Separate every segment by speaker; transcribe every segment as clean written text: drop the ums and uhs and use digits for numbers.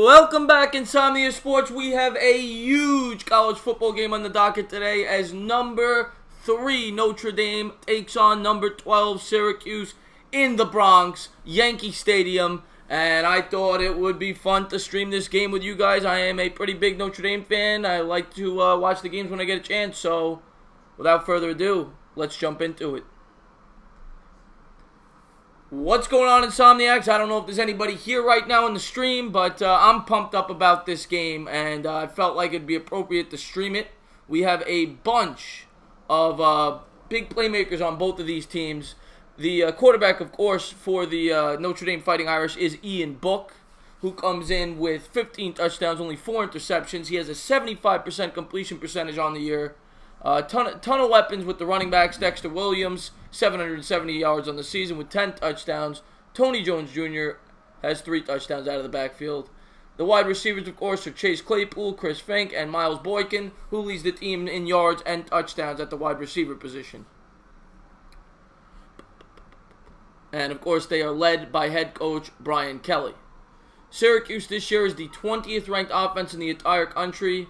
Speaker 1: Welcome back, Insomnia Sports. We have a huge college football game on the docket today as number 3 Notre Dame takes on number 12 Syracuse in the Bronx, Yankee Stadium. And I thought it would be fun to stream this game with you guys. I am a pretty big Notre Dame fan. I like to watch the games when I get a chance. So, without further ado, let's jump into it. What's going on, Insomniacs? I don't know if there's anybody here right now in the stream, but I'm pumped up about this game, and I felt like it'd be appropriate to stream it. We have a bunch of big playmakers on both of these teams. The quarterback, of course, for the Notre Dame Fighting Irish is Ian Book, who comes in with 15 touchdowns, only 4 interceptions. He has a 75% completion percentage on the year. Ton of weapons with the running backs. Dexter Williams, 770 yards on the season with 10 touchdowns. Tony Jones Jr. has 3 touchdowns out of the backfield. The wide receivers, of course, are Chase Claypool, Chris Fink, and Miles Boykin, who leads the team in yards and touchdowns at the wide receiver position. And, of course, they are led by head coach Brian Kelly. Syracuse this year is the 20th ranked offense in the entire country.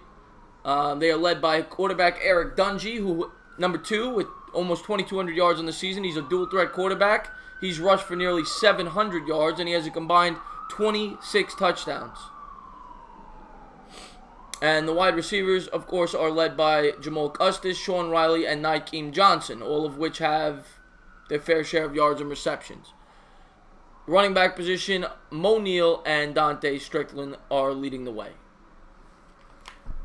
Speaker 1: They are led by quarterback Eric Dungy, who number 2 with almost 2,200 yards on the season. He's a dual-threat quarterback. He's rushed for nearly 700 yards, and he has a combined 26 touchdowns. And the wide receivers, of course, are led by Jamal Custis, Sean Riley, and Nykeem Johnson, all of which have their fair share of yards and receptions. Running back position, Mo Neal and Dante Strickland are leading the way.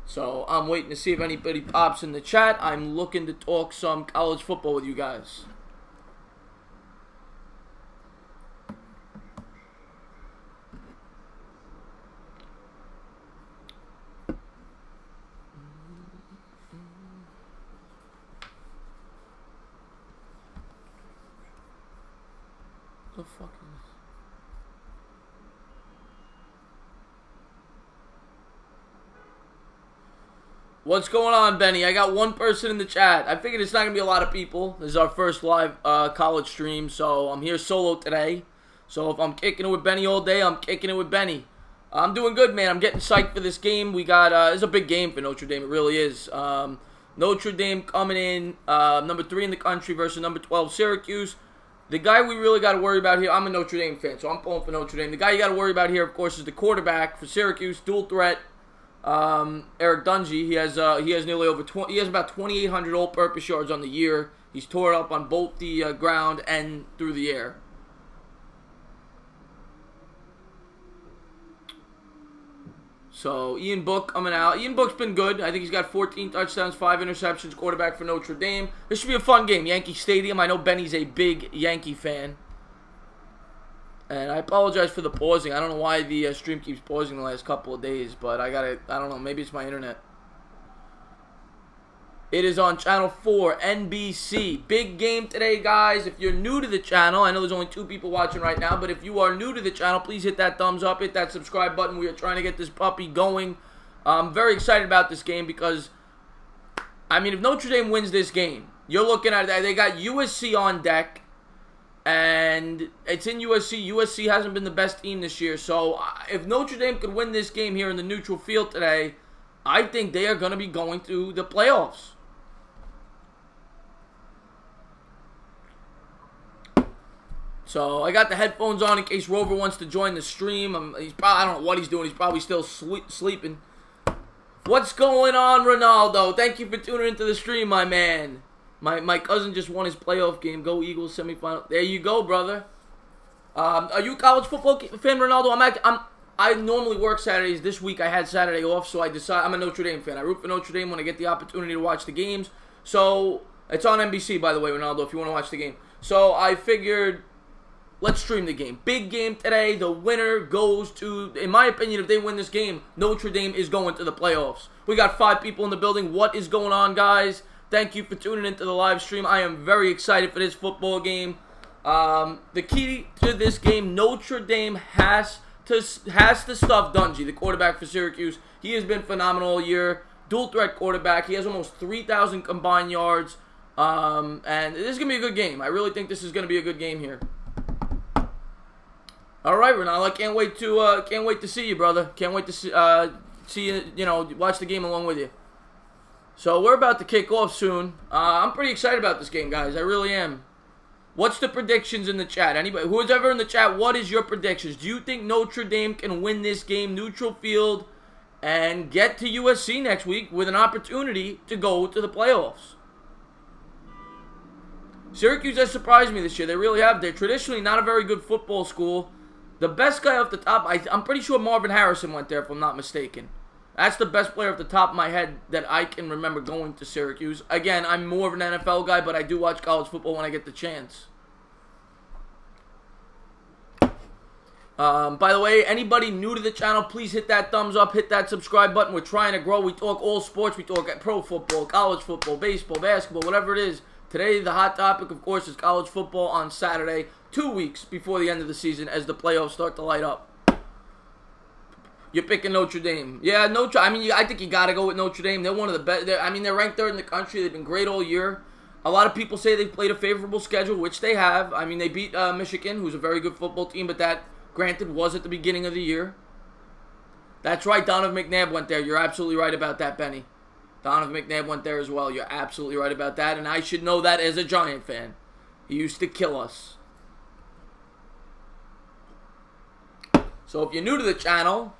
Speaker 1: So, I'm waiting to see if anybody pops in the chat. I'm looking to talk some college football with you guys. The fuck is this? What's going on, Benny? I got one person in the chat. I figured it's not going to be a lot of people. This is our first live college stream, so I'm here solo today. So if I'm kicking it with Benny all day, I'm kicking it with Benny. I'm doing good, man. I'm getting psyched for this game. We got, it's a big game for Notre Dame. It really is. Notre Dame coming in number 3 in the country versus number 12 Syracuse. The guy we really got to worry about here, I'm a Notre Dame fan, so I'm pulling for Notre Dame. The guy you got to worry about here, of course, is the quarterback for Syracuse, dual threat, Eric Dungy. He has nearly over 20. He has about 2,800 all-purpose yards on the year. He's tore it up on both the ground and through the air. So, Ian Book coming out. Ian Book's been good. I think he's got 14 touchdowns, 5 interceptions, quarterback for Notre Dame. This should be a fun game. Yankee Stadium. I know Benny's a big Yankee fan. And I apologize for the pausing. I don't know why the stream keeps pausing the last couple of days, but I don't know, maybe it's my internet. It is on Channel 4, NBC. Big game today, guys. If you're new to the channel, I know there's only 2 people watching right now, but if you are new to the channel, please hit that thumbs up, hit that subscribe button. We are trying to get this puppy going. I'm very excited about this game because, I mean, if Notre Dame wins this game, you're looking at that. They got USC on deck, and it's in USC. USC hasn't been the best team this year, so if Notre Dame could win this game here in the neutral field today, I think they are going to be going to the playoffs. So, I got the headphones on in case Rover wants to join the stream. I don't know what he's doing. He's probably still sleeping. What's going on, Ronaldo? Thank you for tuning into the stream, my man. My cousin just won his playoff game. Go Eagles semifinal. There you go, brother. Are you a college football fan, Ronaldo? I normally work Saturdays. This week I had Saturday off, so I decided I'm a Notre Dame fan. I root for Notre Dame when I get the opportunity to watch the games. So, it's on NBC, by the way, Ronaldo, if you want to watch the game. So, I figured, let's stream the game. Big game today. The winner goes to, in my opinion, if they win this game, Notre Dame is going to the playoffs. We got 5 people in the building. What is going on, guys? Thank you for tuning into the live stream. I am very excited for this football game. The key to this game, Notre Dame has to stuff Dungy, the quarterback for Syracuse. He has been phenomenal all year. Dual threat quarterback. He has almost 3,000 combined yards. And this is going to be a good game. I really think this is going to be a good game here. All right, Ronaldo. I can't wait to see you, brother. Can't wait to see you. You know, watch the game along with you. So we're about to kick off soon. I'm pretty excited about this game, guys. I really am. What's the predictions in the chat? Anybody, who's ever in the chat, what is your predictions? Do you think Notre Dame can win this game, neutral field, and get to USC next week with an opportunity to go to the playoffs? Syracuse has surprised me this year. They really have. They're traditionally not a very good football school. The best guy off the top, I'm pretty sure Marvin Harrison went there, if I'm not mistaken. That's the best player off the top of my head that I can remember going to Syracuse. Again, I'm more of an NFL guy, but I do watch college football when I get the chance. By the way, anybody new to the channel, please hit that thumbs up, hit that subscribe button. We're trying to grow. We talk all sports. We talk pro football, college football, baseball, basketball, whatever it is. Today, the hot topic, of course, is college football on Saturday, 2 weeks before the end of the season as the playoffs start to light up. You're picking Notre Dame. Yeah, I think you got to go with Notre Dame. They're one of the best. They're ranked third in the country. They've been great all year. A lot of people say they've played a favorable schedule, which they have. I mean, they beat Michigan, who's a very good football team, but that, granted, was at the beginning of the year. That's right, Donovan McNabb went there. You're absolutely right about that, Benny. Donovan McNabb went there as well. You're absolutely right about that, and I should know that as a Giant fan. He used to kill us. So if you're new to the channel,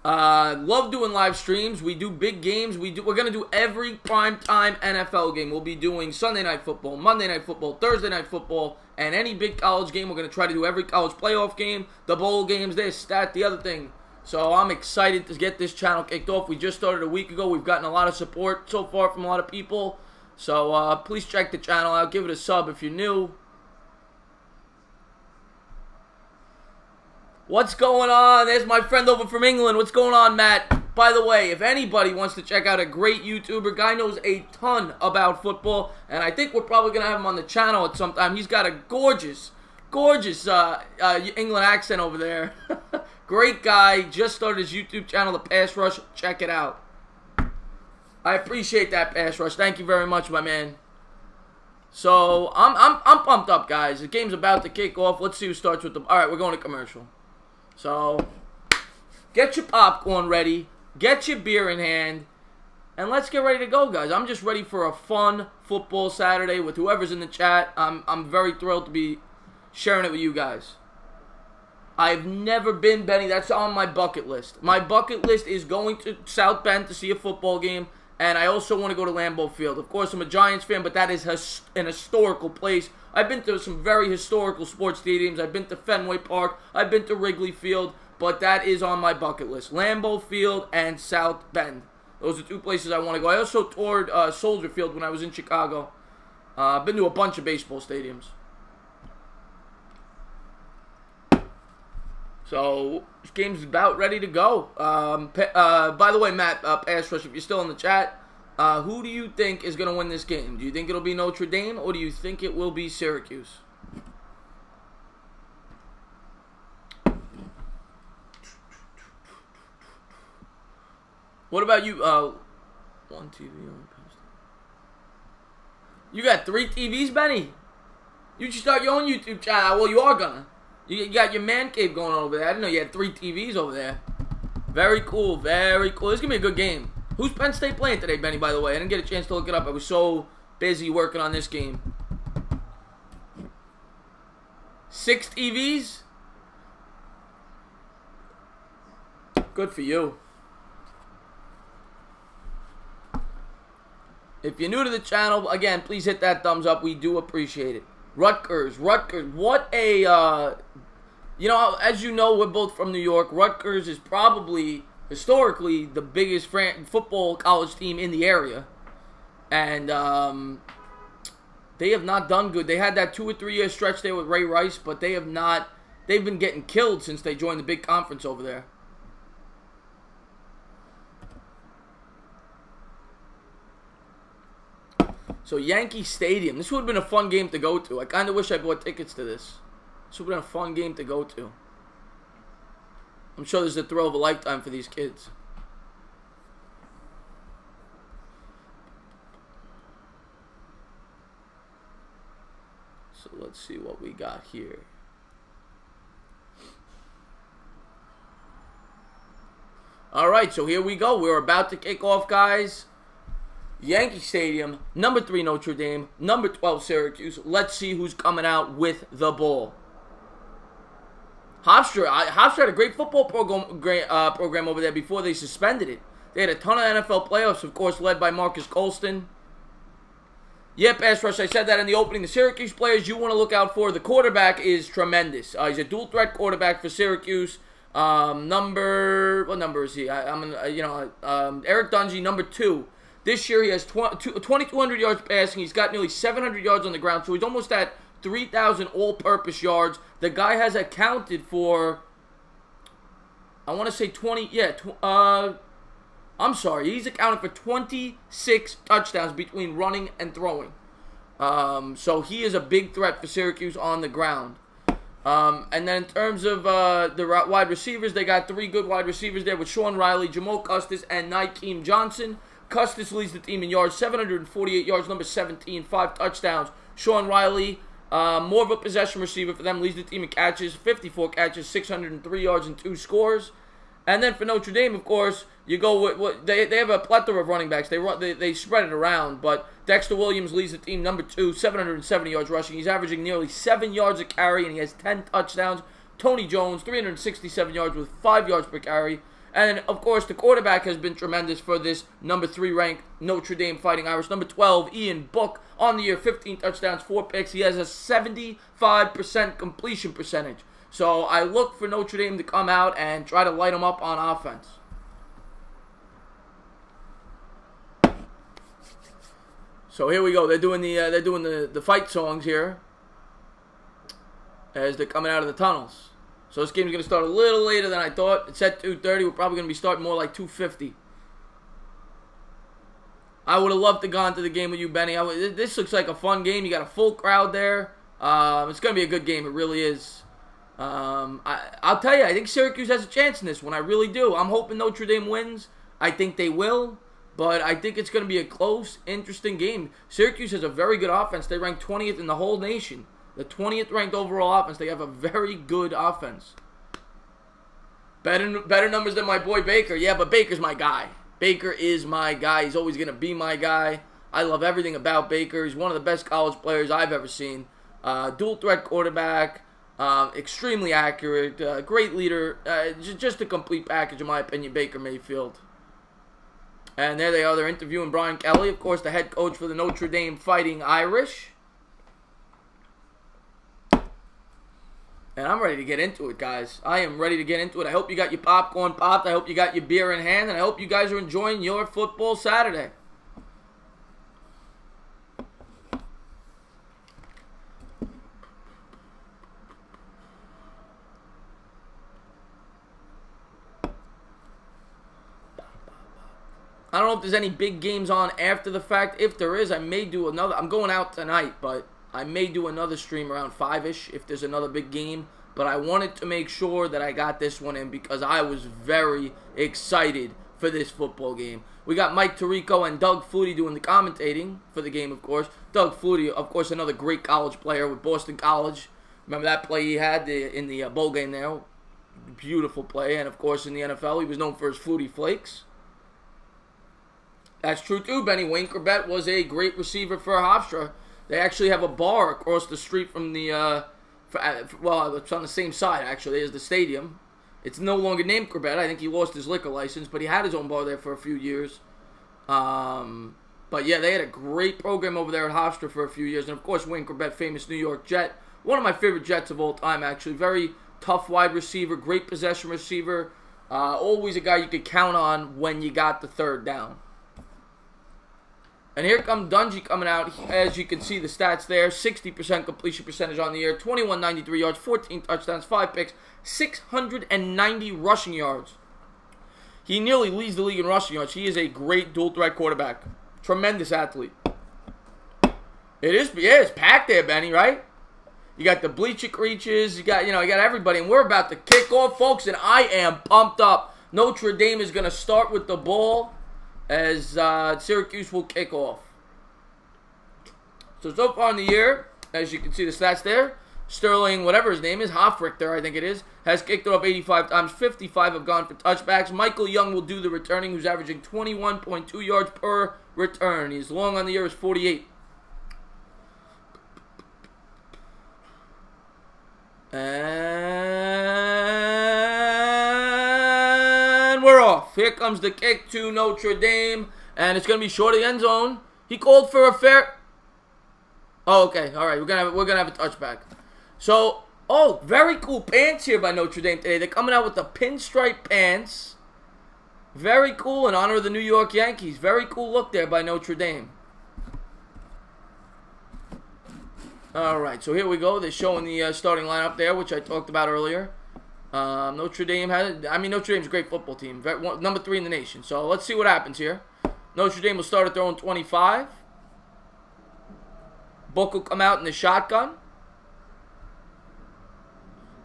Speaker 1: love doing live streams. We do big games. We're going to do every primetime NFL game. We'll be doing Sunday Night Football, Monday Night Football, Thursday Night Football, and any big college game. We're going to try to do every college playoff game, the bowl games, this, that, the other thing. So I'm excited to get this channel kicked off. We just started a week ago. We've gotten a lot of support so far from a lot of people. So please check the channel out. Give it a sub if you're new. What's going on? There's my friend over from England. What's going on, Matt? By the way, if anybody wants to check out a great YouTuber, guy knows a ton about football, and I think we're probably going to have him on the channel at some time. He's got a gorgeous England accent over there. Great guy. Just started his YouTube channel, The Pass Rush. Check it out. I appreciate that, Pass Rush. Thank you very much, my man. So I'm pumped up, guys. The game's about to kick off. Let's see who starts with the. All right, we're going to commercial. So get your popcorn ready, get your beer in hand, and let's get ready to go, guys. I'm just ready for a fun football Saturday with whoever's in the chat. I'm very thrilled to be sharing it with you guys. I've never been, Benny. That's on my bucket list. My bucket list is going to South Bend to see a football game, and I also want to go to Lambeau Field. Of course, I'm a Giants fan, but that is an historical place. I've been to some very historical sports stadiums. I've been to Fenway Park. I've been to Wrigley Field, but that is on my bucket list. Lambeau Field and South Bend. Those are two places I want to go. I also toured Soldier Field when I was in Chicago. I've been to a bunch of baseball stadiums. So, this game's about ready to go. By the way, Matt, Pass Rush, if you're still in the chat, who do you think is going to win this game? Do you think it'll be Notre Dame, or do you think it will be Syracuse? What about you? One TV on post. You got 3 TVs, Benny? You should start your own YouTube channel. Well, you are gonna. You got your man cave going on over there. I didn't know you had 3 TVs over there. Very cool, very cool. This is going to be a good game. Who's Penn State playing today, Benny, by the way? I didn't get a chance to look it up. I was so busy working on this game. 6 TVs? Good for you. If you're new to the channel, again, please hit that thumbs up. We do appreciate it. Rutgers, what a, as you know, we're both from New York. Rutgers is probably, historically, the biggest football college team in the area. And they have not done good. They had that 2 or 3 year stretch there with Ray Rice, but they have not, they've been getting killed since they joined the big conference over there. So Yankee Stadium. This would have been a fun game to go to. I kind of wish I bought tickets to this. This would have been a fun game to go to. I'm sure there's a thrill of a lifetime for these kids. So let's see what we got here. All right, so here we go. We're about to kick off, guys. Yankee Stadium, number 3 Notre Dame, number 12 Syracuse. Let's see who's coming out with the ball. Hofstra had a great football program over there before they suspended it. They had a ton of NFL playoffs, of course, led by Marcus Colston. Yeah, pass rush, I said that in the opening. The Syracuse players you want to look out for. The quarterback is tremendous. He's a dual-threat quarterback for Syracuse. What number is he? Eric Dungy, number 2. This year he has 2,200 yards passing. He's got nearly 700 yards on the ground, so he's almost at 3,000 all-purpose yards. The guy has accounted for, I want to say 20, he's accounted for 26 touchdowns between running and throwing. So he is a big threat for Syracuse on the ground. And then in terms of the wide receivers, they got 3 good wide receivers there with Sean Riley, Jamal Custis, and Nykeem Johnson. Custis leads the team in yards, 748 yards, number 17, 5 touchdowns. Sean Riley, more of a possession receiver for them, leads the team in catches, 54 catches, 603 yards, and 2 scores. And then for Notre Dame, of course, you go with they have a plethora of running backs. They spread it around, but Dexter Williams leads the team, number 2, 770 yards rushing. He's averaging nearly 7 yards a carry, and he has 10 touchdowns. Tony Jones, 367 yards with 5 yards per carry. And, of course, the quarterback has been tremendous for this number 3 ranked Notre Dame Fighting Irish. Number 12, Ian Book, on the year, 15 touchdowns, 4 picks. He has a 75% completion percentage. So I look for Notre Dame to come out and try to light them up on offense. So here we go. They're doing the fight songs here as they're coming out of the tunnels. So this game's going to start a little later than I thought. It's at 2:30. We're probably going to be starting more like 2:50. I would have loved to go into the game with you, Benny. This looks like a fun game. You got a full crowd there. It's going to be a good game. It really is. I'll tell you, I think Syracuse has a chance in this one. I really do. I'm hoping Notre Dame wins. I think they will. But I think it's going to be a close, interesting game. Syracuse has a very good offense. They rank 20th in the whole nation. The 20th ranked overall offense. They have a very good offense. Better numbers than my boy Baker. Yeah, but Baker's my guy. Baker is my guy. He's always going to be my guy. I love everything about Baker. He's one of the best college players I've ever seen. Dual threat quarterback. Extremely accurate. Great leader. Just a complete package, in my opinion, Baker Mayfield. And there they are. They're interviewing Brian Kelly, of course, the head coach for the Notre Dame Fighting Irish. And I'm ready to get into it, guys. I am ready to get into it. I hope you got your popcorn popped. I hope you got your beer in hand. And I hope you guys are enjoying your football Saturday. I don't know if there's any big games on after the fact. If there is, I may do another. I'm going out tonight, but I may do another stream around 5-ish if there's another big game. But I wanted to make sure that I got this one in because I was very excited for this football game. We got Mike Tirico and Doug Flutie doing the commentating for the game, of course. Doug Flutie, of course, another great college player with Boston College. Remember that play he had in the bowl game there? Beautiful play. And, of course, in the NFL, he was known for his Flutie Flakes. That's true, too, Benny. Wayne Corbett was a great receiver for Hofstra. They actually have a bar across the street from the, it's on the same side, actually, as the stadium. It's no longer named Corbett. I think he lost his liquor license, but he had his own bar there for a few years. But, yeah, they had a great program over there at Hofstra for a few years. And, of course, Wayne Corbett, famous New York Jet. One of my favorite Jets of all time, actually. Very tough wide receiver, great possession receiver. Always a guy you could count on when you got the third down. And here comes Dungy coming out. As you can see, the stats there. 60% completion percentage on the year. 2,193 yards, 14 touchdowns, 5 picks, 690 rushing yards. He nearly leads the league in rushing yards. He is a great dual-threat quarterback. Tremendous athlete. It's packed there, Benny, right? You got the bleacher creatures. You got everybody. And we're about to kick off, folks, and I am pumped up. Notre Dame is going to start with the ball as Syracuse will kick off. So far in the year, as you can see the stats there, Sterling, whatever his name is, Hofrichter, I think it is, has kicked it off 85 times. 55 have gone for touchbacks. Michael Young will do the returning, who's averaging 21.2 yards per return. His long on the year is 48. And we're off. Here comes the kick to Notre Dame, and it's going to be short of the end zone. He called for a fair... Oh, okay. All right, we're gonna have a touchback. So, oh, very cool pants here by Notre Dame today. They're coming out with the pinstripe pants. Very cool in honor of the New York Yankees. Very cool look there by Notre Dame. All right, so here we go. They're showing the starting lineup there, which I talked about earlier. Notre Dame Notre Dame's a great football team. Number 3 in the nation. So let's see what happens here. Notre Dame will start at their own 25. Book will come out in the shotgun.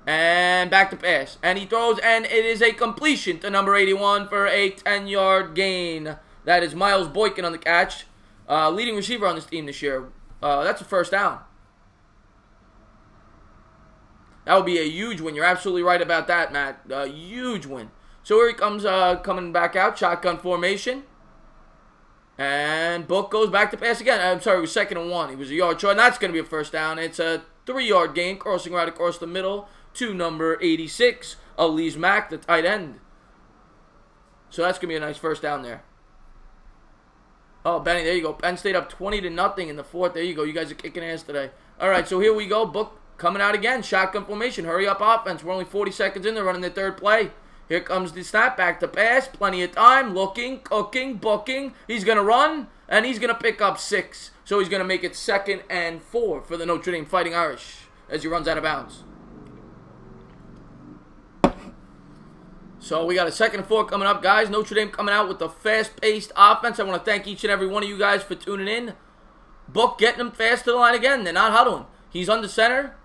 Speaker 1: And back to pass. And he throws, and it is a completion to number 81 for a 10-yard gain. That is Miles Boykin on the catch. Leading receiver on this team this year. That's a first down. That would be a huge win. You're absolutely right about that, Matt. A huge win. So here he comes coming back out. Shotgun formation. And Book goes back to pass again. I'm sorry, it was 2nd and 1. He was a yard short, and that's going to be a first down. It's a 3-yard gain, crossing right across the middle to number 86, Elise Mack, the tight end. So that's going to be a nice first down there. Oh, Benny, there you go. Penn State up 20-0 in the 4th. There you go. You guys are kicking ass today. All right, so here we go. Book coming out again. Shotgun formation. Hurry up offense. We're only 40 seconds in. They're running their 3rd play. Here comes the snap, back to pass, plenty of time, looking, cooking, booking. He's going to run, and he's going to pick up 6. So he's going to make it 2nd and 4 for the Notre Dame Fighting Irish as he runs out of bounds. So we got a 2nd and 4 coming up, guys. Notre Dame coming out with a fast-paced offense. I want to thank each and every one of you guys for tuning in. Book getting them fast to the line again. They're not huddling. He's under center.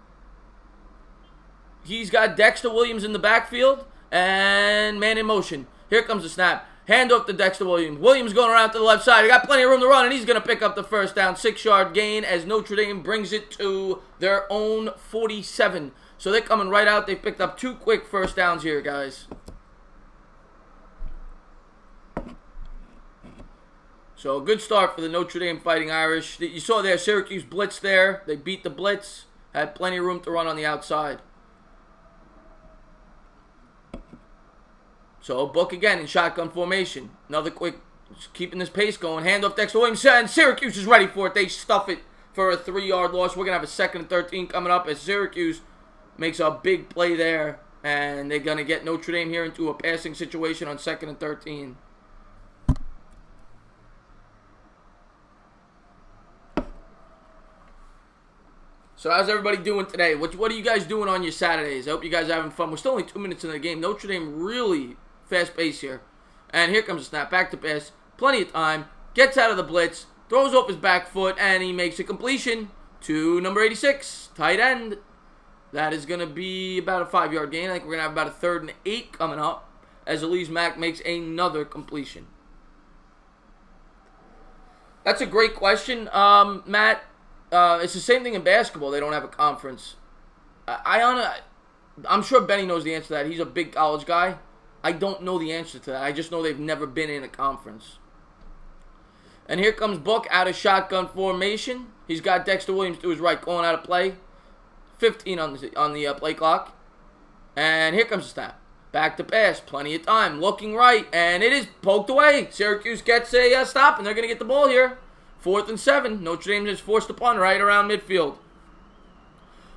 Speaker 1: He's got Dexter Williams in the backfield. And man in motion. Here comes the snap. Hand off to Dexter Williams. Williams going around to the left side. He got plenty of room to run, and he's going to pick up the first down. 6-yard gain as Notre Dame brings it to their own 47. So they're coming right out. They picked up 2 quick first downs here, guys. So a good start for the Notre Dame Fighting Irish. You saw there, Syracuse blitz there. They beat the blitz. Had plenty of room to run on the outside. So, Book again in shotgun formation. Another quick, keeping this pace going. Handoff Dexter Williams, and Syracuse is ready for it. They stuff it for a 3-yard loss. We're going to have a 2nd and 13 coming up as Syracuse makes a big play there. And they're going to get Notre Dame here into a passing situation on 2nd and 13. So how's everybody doing today? What are you guys doing on your Saturdays? I hope you guys are having fun. We're still only 2 minutes into the game. Notre Dame really fast pace here. And here comes the snap. Back to pass. Plenty of time. Gets out of the blitz. Throws off his back foot. And he makes a completion to number 86. Tight end. That is going to be about a 5-yard gain. I think we're going to have about a 3rd and 8 coming up. As Elise Mack makes another completion. That's a great question, Matt. It's the same thing in basketball. They don't have a conference. I'm sure Benny knows the answer to that. He's a big college guy. I don't know the answer to that. I just know they've never been in a conference. And here comes Book out of shotgun formation. He's got Dexter Williams to his right going out of play. 15 on the play clock. And here comes the snap. Back to pass. Plenty of time. Looking right. And it is poked away. Syracuse gets a stop, and they're going to get the ball here. 4th and 7. Notre Dame is forced to punt right around midfield.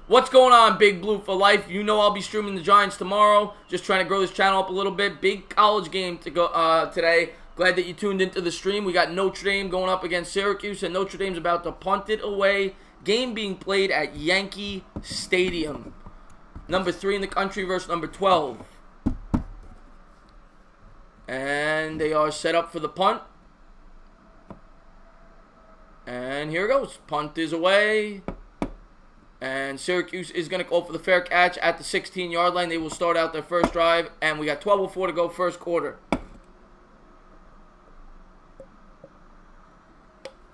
Speaker 1: What's going on, Big Blue for Life? You know I'll be streaming the Giants tomorrow. Just trying to grow this channel up a little bit. Big college game to go today. Glad that you tuned into the stream. We got Notre Dame going up against Syracuse, and Notre Dame's about to punt it away. Game being played at Yankee Stadium. Number 3 in the country versus number 12. And they are set up for the punt. And here it goes. Punt is away. And Syracuse is going to go for the fair catch at the 16-yard line. They will start out their first drive. And we got 12:04 to go first quarter.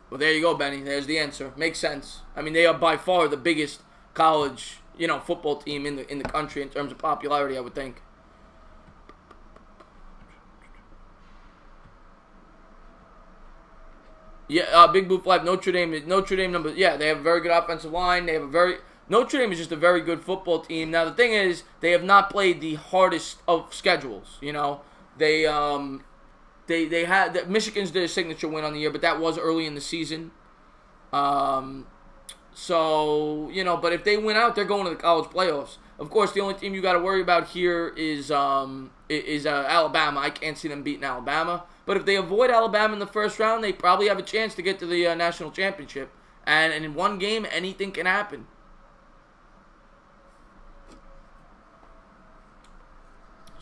Speaker 1: Well, there you go, Benny. There's the answer. Makes sense. I mean, they are by far the biggest college football team in the country in terms of popularity, I would think. Yeah, Big Blue Flag, Notre Dame number. Yeah, they have a very good offensive line. Notre Dame is just a very good football team. Now the thing is, they have not played the hardest of schedules. They had Michigan's their signature win on the year, but that was early in the season. So but if they win out, they're going to the college playoffs. Of course, the only team you got to worry about here is Alabama. I can't see them beating Alabama. But if they avoid Alabama in the first round, they probably have a chance to get to the national championship. And in one game, anything can happen.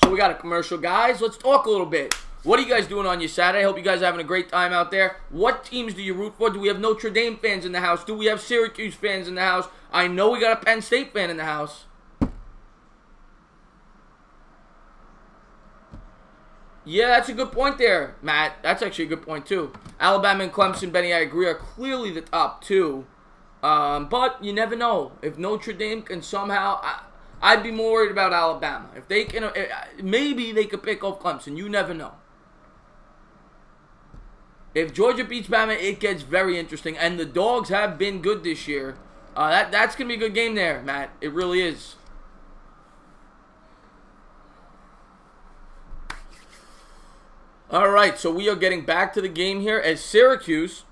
Speaker 1: So we got a commercial, guys. Let's talk a little bit. What are you guys doing on your Saturday? I hope you guys are having a great time out there. What teams do you root for? Do we have Notre Dame fans in the house? Do we have Syracuse fans in the house? I know we got a Penn State fan in the house. Yeah, that's a good point there, Matt. That's actually a good point, too. Alabama and Clemson, Benny, I agree, are clearly the top two. But you never know. If Notre Dame can somehow... I'd be more worried about Alabama. If they can... Maybe they could pick off Clemson. You never know. If Georgia beats Bama, it gets very interesting. And the Dogs have been good this year. That's going to be a good game there, Matt. It really is. All right, so we are getting back to the game here as Syracuse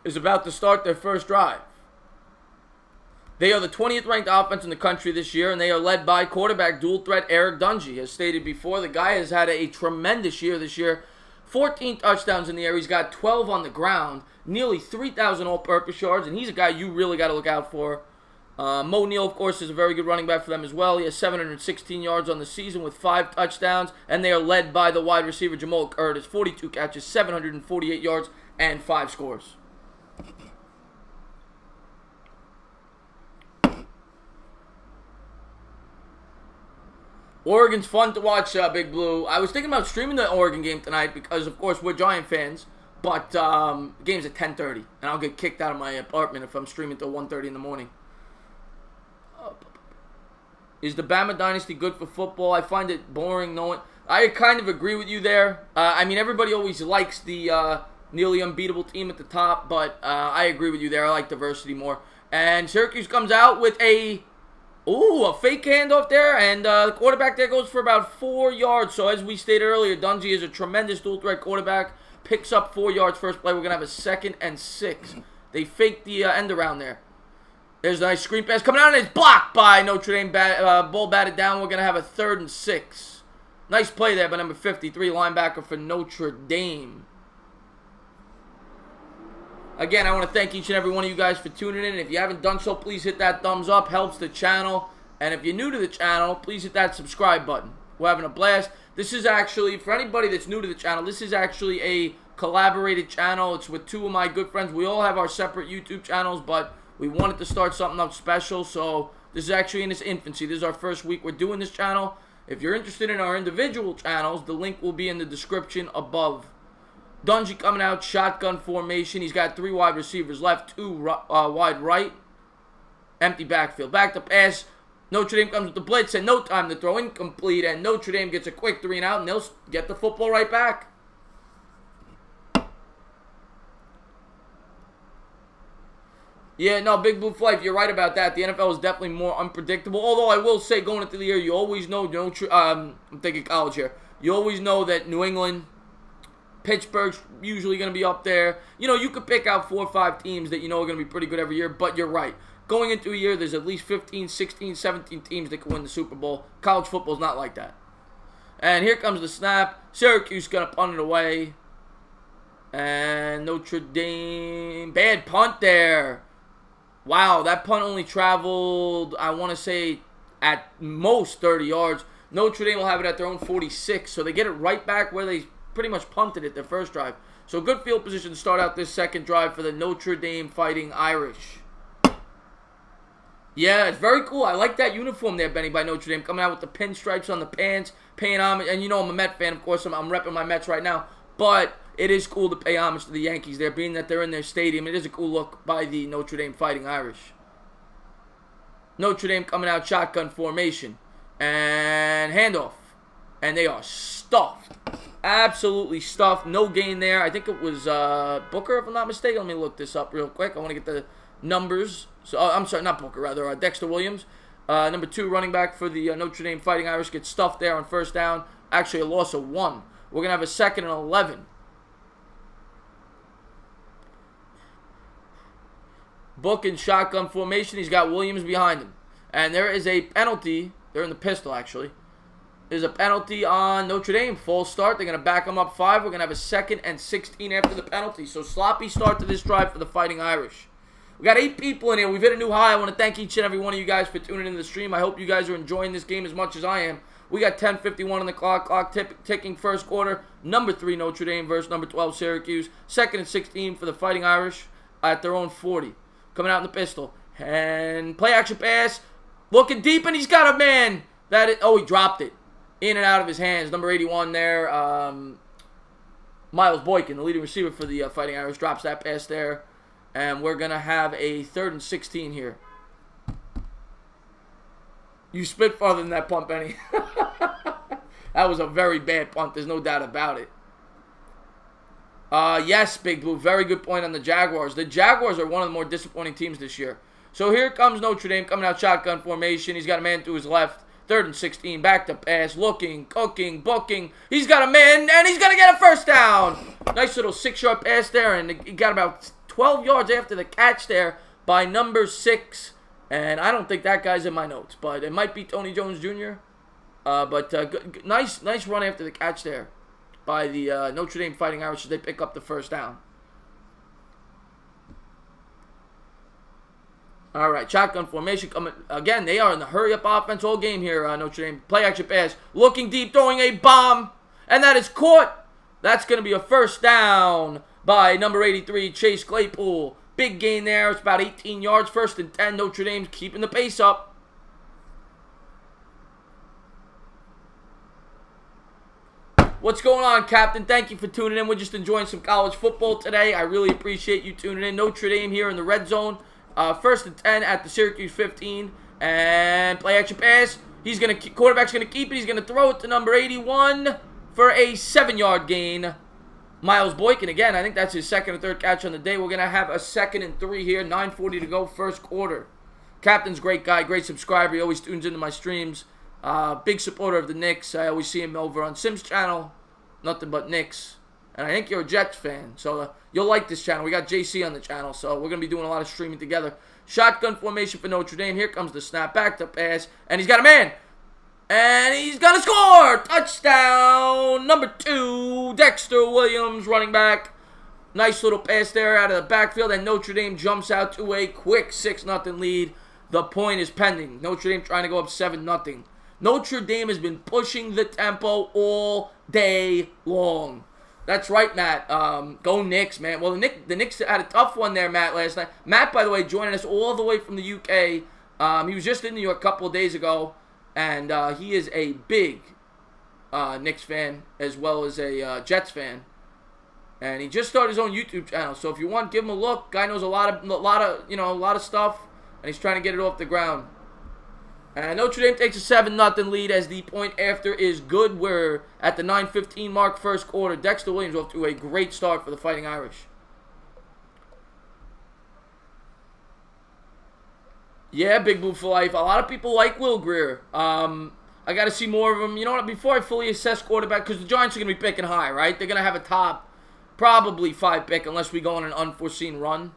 Speaker 1: is about to start their first drive. They are the 20th ranked offense in the country this year, and they are led by quarterback dual threat Eric Dungy. As stated before, the guy has had a tremendous year this year. 14 touchdowns in the air. He's got 12 on the ground, nearly 3,000 all-purpose yards, and he's a guy you really got to look out for. Mo Neal, of course, is a very good running back for them as well. He has 716 yards on the season with 5 touchdowns, and they are led by the wide receiver Jamal Curtis, 42 catches, 748 yards, and 5 scores. Oregon's fun to watch, Big Blue. I was thinking about streaming the Oregon game tonight because, of course, we're Giant fans, but the game's at 10:30, and I'll get kicked out of my apartment if I'm streaming till 1:30 in the morning. Is the Bama Dynasty good for football? I find it boring knowing... I kind of agree with you there. I mean, everybody always likes the nearly unbeatable team at the top, but I agree with you there. I like diversity more. And Syracuse comes out with a fake handoff there, and the quarterback there goes for about 4 yards. So as we stated earlier, Dungy is a tremendous dual-threat quarterback. Picks up 4 yards first play. We're going to have a 2nd and 6. They faked the end around there. There's a nice screen pass coming out, and it's blocked by Notre Dame. Ball batted down. We're going to have a 3rd and 6. Nice play there by number 53, linebacker for Notre Dame. Again, I want to thank each and every one of you guys for tuning in. If you haven't done so, please hit that thumbs up. Helps the channel. And if you're new to the channel, please hit that subscribe button. We're having a blast. This is actually, for anybody that's new to the channel, this is actually a collaborated channel. It's with 2 of my good friends. We all have our separate YouTube channels, but we wanted to start something up special, so this is actually in its infancy. This is our first week we're doing this channel. If you're interested in our individual channels, the link will be in the description above. Dungy coming out, shotgun formation. He's got 3 wide receivers left, 2 wide right. Empty backfield. Back to pass. Notre Dame comes with the blitz, and no time to throw. Incomplete, and Notre Dame gets a quick 3 and out, and they'll get the football right back. Yeah, no, Big Blue Flight, you're right about that. The NFL is definitely more unpredictable. Although I will say, going into the year, you always know, I'm thinking college here. You always know that New England, Pittsburgh's usually going to be up there. You could pick out 4 or 5 teams that are going to be pretty good every year, but you're right. Going into a year, there's at least 15, 16, 17 teams that can win the Super Bowl. College football's not like that. And here comes the snap. Syracuse going to punt it away. And Notre Dame, bad punt there. Wow, that punt only traveled, I want to say, at most 30 yards. Notre Dame will have it at their own 46, so they get it right back where they pretty much punted it their first drive. So good field position to start out this second drive for the Notre Dame Fighting Irish. Yeah, it's very cool. I like that uniform there, Benny, by Notre Dame. Coming out with the pinstripes on the pants, paying homage. And I'm a Met fan, of course. I'm repping my Mets right now. But it is cool to pay homage to the Yankees there, being that they're in their stadium. It is a cool look by the Notre Dame Fighting Irish. Notre Dame coming out shotgun formation. And handoff. And they are stuffed. Absolutely stuffed. No gain there. I think it was Booker, if I'm not mistaken. Let me look this up real quick. I want to get the numbers. So I'm sorry, not Booker, rather. Dexter Williams. Number 2 running back for the Notre Dame Fighting Irish gets stuffed there on first down. Actually, a loss of 1. We're going to have a 2nd and 11. Book in shotgun formation. He's got Williams behind him. And there is a penalty. They're in the pistol, actually. There's a penalty on Notre Dame. Full start. They're going to back them up 5. We're going to have a 2nd and 16 after the penalty. So sloppy start to this drive for the Fighting Irish. We got 8 people in here. We've hit a new high. I want to thank each and every one of you guys for tuning into the stream. I hope you guys are enjoying this game as much as I am. We got 10:51 on the clock. Clock ticking first quarter. Number 3 Notre Dame versus number 12 Syracuse. 2nd and 16 for the Fighting Irish at their own 40. Coming out in the pistol. And play action pass. Looking deep, and he's got a man. He dropped it. In and out of his hands. Number 81 there. Miles Boykin, the leading receiver for the Fighting Irish, drops that pass there. And we're going to have a 3rd and 16 here. You spit farther than that punt, Benny. That was a very bad punt. There's no doubt about it. Yes, Big Blue. Very good point on the Jaguars. The Jaguars are one of the more disappointing teams this year. So here comes Notre Dame coming out shotgun formation. He's got a man to his left. 3rd and 16. Back to pass. Looking, cooking, booking. He's got a man, and he's going to get a first down. Nice little 6-yard pass there, and he got about 12 yards after the catch there by number 6. And I don't think that guy's in my notes, but it might be Tony Jones Jr. Nice run after the catch there by the Notre Dame Fighting Irish as they pick up the first down. All right, shotgun formation coming. Again, they are in the hurry-up offense all game here, Notre Dame. Play action pass. Looking deep, throwing a bomb. And that is caught. That's going to be a first down by number 83, Chase Claypool. Big gain there. It's about 18 yards. 1st and 10. Notre Dame's keeping the pace up. What's going on, Captain? Thank you for tuning in. We're just enjoying some college football today. I really appreciate you tuning in. Notre Dame here in the red zone. 1st and 10 at the Syracuse 15. And play action pass. Quarterback's going to keep it. He's going to throw it to number 81 for a 7-yard gain. Miles Boykin, again, I think that's his 2nd or 3rd catch on the day. We're going to have a 2nd and 3 here. 9:40 to go, first quarter. Captain's great guy, great subscriber. He always tunes into my streams. Big supporter of the Knicks. I always see him over on Sim's channel. Nothing but Knicks. And I think you're a Jets fan, so you'll like this channel. We got JC on the channel, so we're going to be doing a lot of streaming together. Shotgun formation for Notre Dame. Here comes the snap, back to pass, and he's got a man. And he's going to score! Touchdown! Number 2, Dexter Williams, running back. Nice little pass there out of the backfield, and Notre Dame jumps out to a quick 6-0 lead. The point is pending. Notre Dame trying to go up 7-0. Notre Dame has been pushing the tempo all day long. That's right, Matt. Go Knicks, man. Well, the Knicks had a tough one there, Matt, last night. Matt, by the way, joining us all the way from the UK. He was just in New York a couple of days ago. And he is a big Knicks fan as well as a Jets fan, and he just started his own YouTube channel. So if you want, give him a look. Guy knows a lot of stuff, and he's trying to get it off the ground. And Notre Dame takes a 7-0 lead as the point after is good. We're at the 9:15 mark, first quarter. Dexter Williams off to a great start for the Fighting Irish. Yeah, Big Blue for life. A lot of people like Will Grier. I got to see more of him. You know what? Before I fully assess quarterback, because the Giants are going to be picking high, right? They're going to have a top, probably 5 pick, unless we go on an unforeseen run.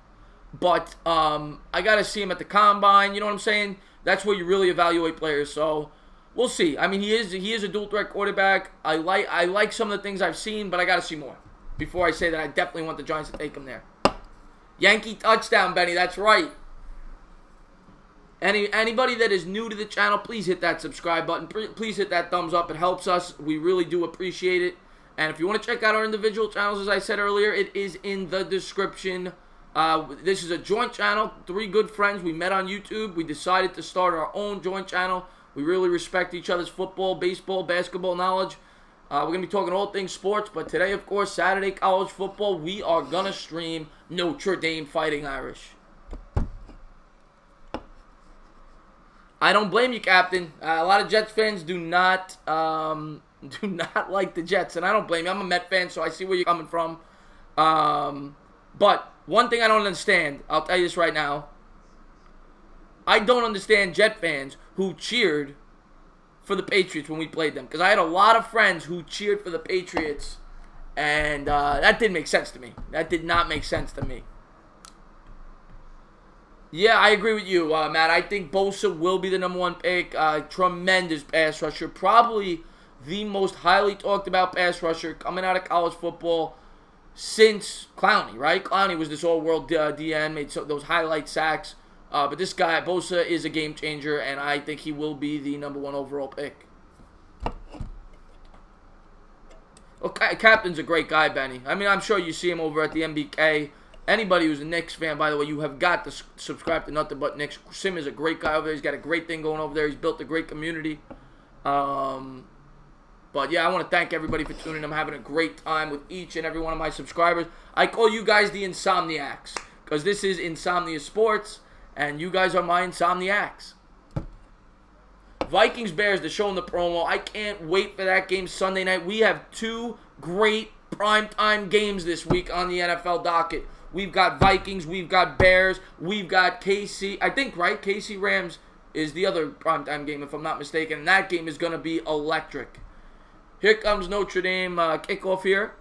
Speaker 1: But I got to see him at the combine. You know what I'm saying? That's where you really evaluate players. So we'll see. I mean, he is a dual threat quarterback. I like some of the things I've seen, but I got to see more before I say that I definitely want the Giants to take him there. Yankee touchdown, Benny. That's right. Anybody that is new to the channel, please hit that subscribe button. Please hit that thumbs up. It helps us. We really do appreciate it. And if you want to check out our individual channels, as I said earlier, it is in the description. This is a joint channel. 3 good friends. We met on YouTube. We decided to start our own joint channel. We really respect each other's football, baseball, basketball knowledge. We're going to be talking all things sports. But today, of course, Saturday college football, we are going to stream Notre Dame Fighting Irish. I don't blame you, Captain. A lot of Jets fans do not like the Jets, and I don't blame you. I'm a Met fan, so I see where you're coming from. But one thing I don't understand, I'll tell you this right now. I don't understand Jet fans who cheered for the Patriots when we played them. Because I had a lot of friends who cheered for the Patriots, and that didn't make sense to me. That did not make sense to me. Yeah, I agree with you, Matt. I think Bosa will be the number 1 pick. Tremendous pass rusher. Probably the most highly talked about pass rusher coming out of college football since Clowney, right? Clowney was this all-world DN, made those highlight sacks. But this guy, Bosa, is a game changer, and I think he will be the number 1 overall pick. Well, Captain's a great guy, Benny. I mean, I'm sure you see him over at the MBK. Anybody who's a Knicks fan, by the way, you have got to subscribe to Nothing But Knicks. Sim is a great guy over there. He's got a great thing going over there. He's built a great community. But, yeah, I want to thank everybody for tuning in. I'm having a great time with each and every one of my subscribers. I call you guys the Insomniacs because this is Insomnia Sports, and you guys are my Insomniacs. Vikings-Bears, they're showing the promo. I can't wait for that game Sunday night. We have 2 great primetime games this week on the NFL docket. We've got Vikings, we've got Bears, we've got KC. I think, right? KC Rams is the other primetime game, if I'm not mistaken. And that game is going to be electric. Here comes Notre Dame kickoff here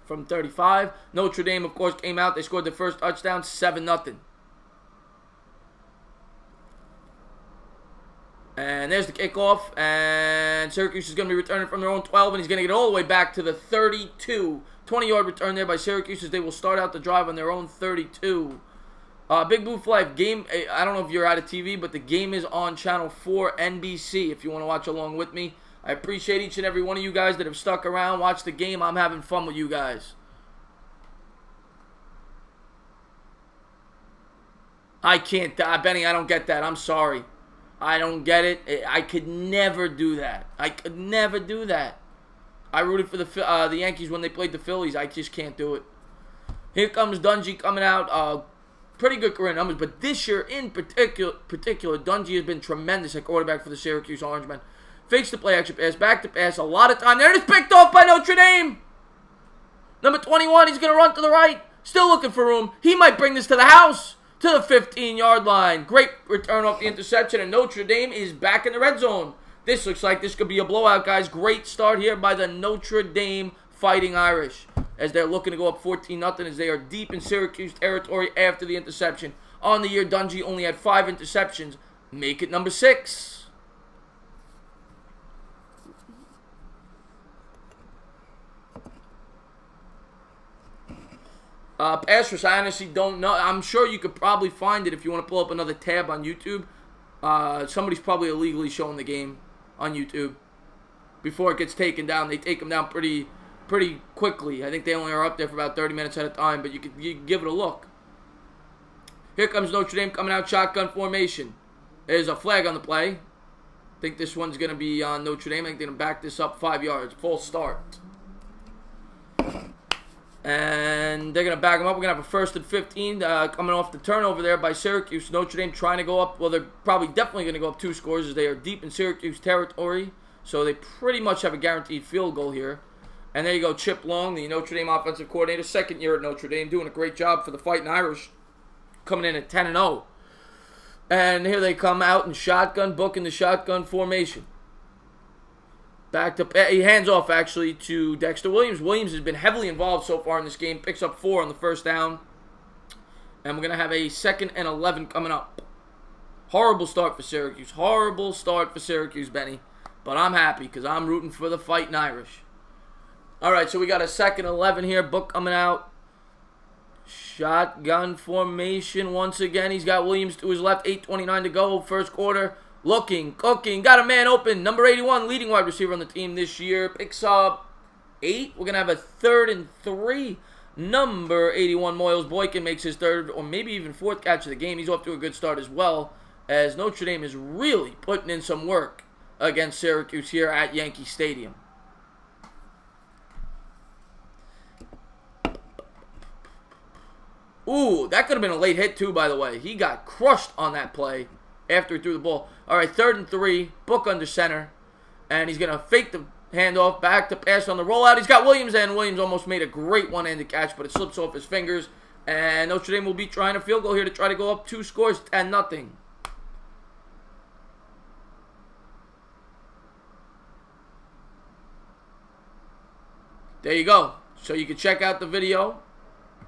Speaker 1: from 35. Notre Dame, of course, came out. They scored the first touchdown, 7-0. And there's the kickoff. And Syracuse is going to be returning from their own 12. And he's going to get all the way back to the 32. 20-yard return there by Syracuse as they will start out the drive on their own 32. Big Blue Flag game. I don't know if you're out of TV, but the game is on Channel 4 NBC if you want to watch along with me. I appreciate each and every one of you guys that have stuck around, watched the game. I'm having fun with you guys. I can't, Benny, I don't get that. I'm sorry. I don't get it. I could never do that. I could never do that. I rooted for the Yankees when they played the Phillies. I just can't do it. Here comes Dungy coming out. Pretty good career numbers, but this year in particular, Dungy has been tremendous at quarterback for the Syracuse Orangemen. Fakes the play action pass, back to pass, a lot of time there. It's picked off by Notre Dame. Number 21, he's going to run to the right. Still looking for room. He might bring this to the house. To the 15-yard line. Great return off the interception, and Notre Dame is back in the red zone. This looks like this could be a blowout, guys. Great start here by the Notre Dame Fighting Irish as they're looking to go up 14-0 as they are deep in Syracuse territory after the interception. On the year, Dungy only had 5 interceptions. Make it number 6. Pass rush, I honestly don't know. I'm sure you could probably find it if you want to pull up another tab on YouTube. Somebody's probably illegally showing the game on YouTube before it gets taken down. They take them down pretty quickly. I think they only are up there for about 30 minutes at a time, but you can give it a look. Here comes Notre Dame coming out shotgun formation. There's a flag on the play. I think this one's going to be on Notre Dame. I think they're going to back this up 5 yards. False start. And they're going to back them up. We're going to have a 1st and 15 coming off the turnover there by Syracuse. Notre Dame trying to go up. Well, they're probably definitely going to go up 2 scores as they are deep in Syracuse territory. So they pretty much have a guaranteed field goal here. And there you go, Chip Long, the Notre Dame offensive coordinator, 2nd year at Notre Dame, doing a great job for the Fighting Irish, coming in at 10-0. And here they come out in shotgun, booking the shotgun formation. Back to, he hands off actually to Dexter Williams. Williams has been heavily involved so far in this game. Picks up 4 on the first down. And we're going to have a 2nd and 11 coming up. Horrible start for Syracuse. Horrible start for Syracuse, Benny. But I'm happy because I'm rooting for the Fighting Irish. All right, so we got a 2nd and 11 here. Book coming out. Shotgun formation once again. He's got Williams to his left. 8:29 to go. First quarter. Looking, cooking, got a man open. Number 81, leading wide receiver on the team this year. Picks up 8. We're going to have a 3rd and 3. Number 81, Moyles Boykin makes his 3rd or maybe even 4th catch of the game. He's off to a good start as well, as Notre Dame is really putting in some work against Syracuse here at Yankee Stadium. Ooh, that could have been a late hit too, by the way. He got crushed on that play. after he threw the ball. All right, 3rd and 3, Book under center. And he's going to fake the handoff, back to pass on the rollout. He's got Williams, and Williams almost made a great one-handed catch, but it slips off his fingers. And Notre Dame will be trying a field goal here to try to go up 2 scores, 10-0. There you go. So you can check out the video,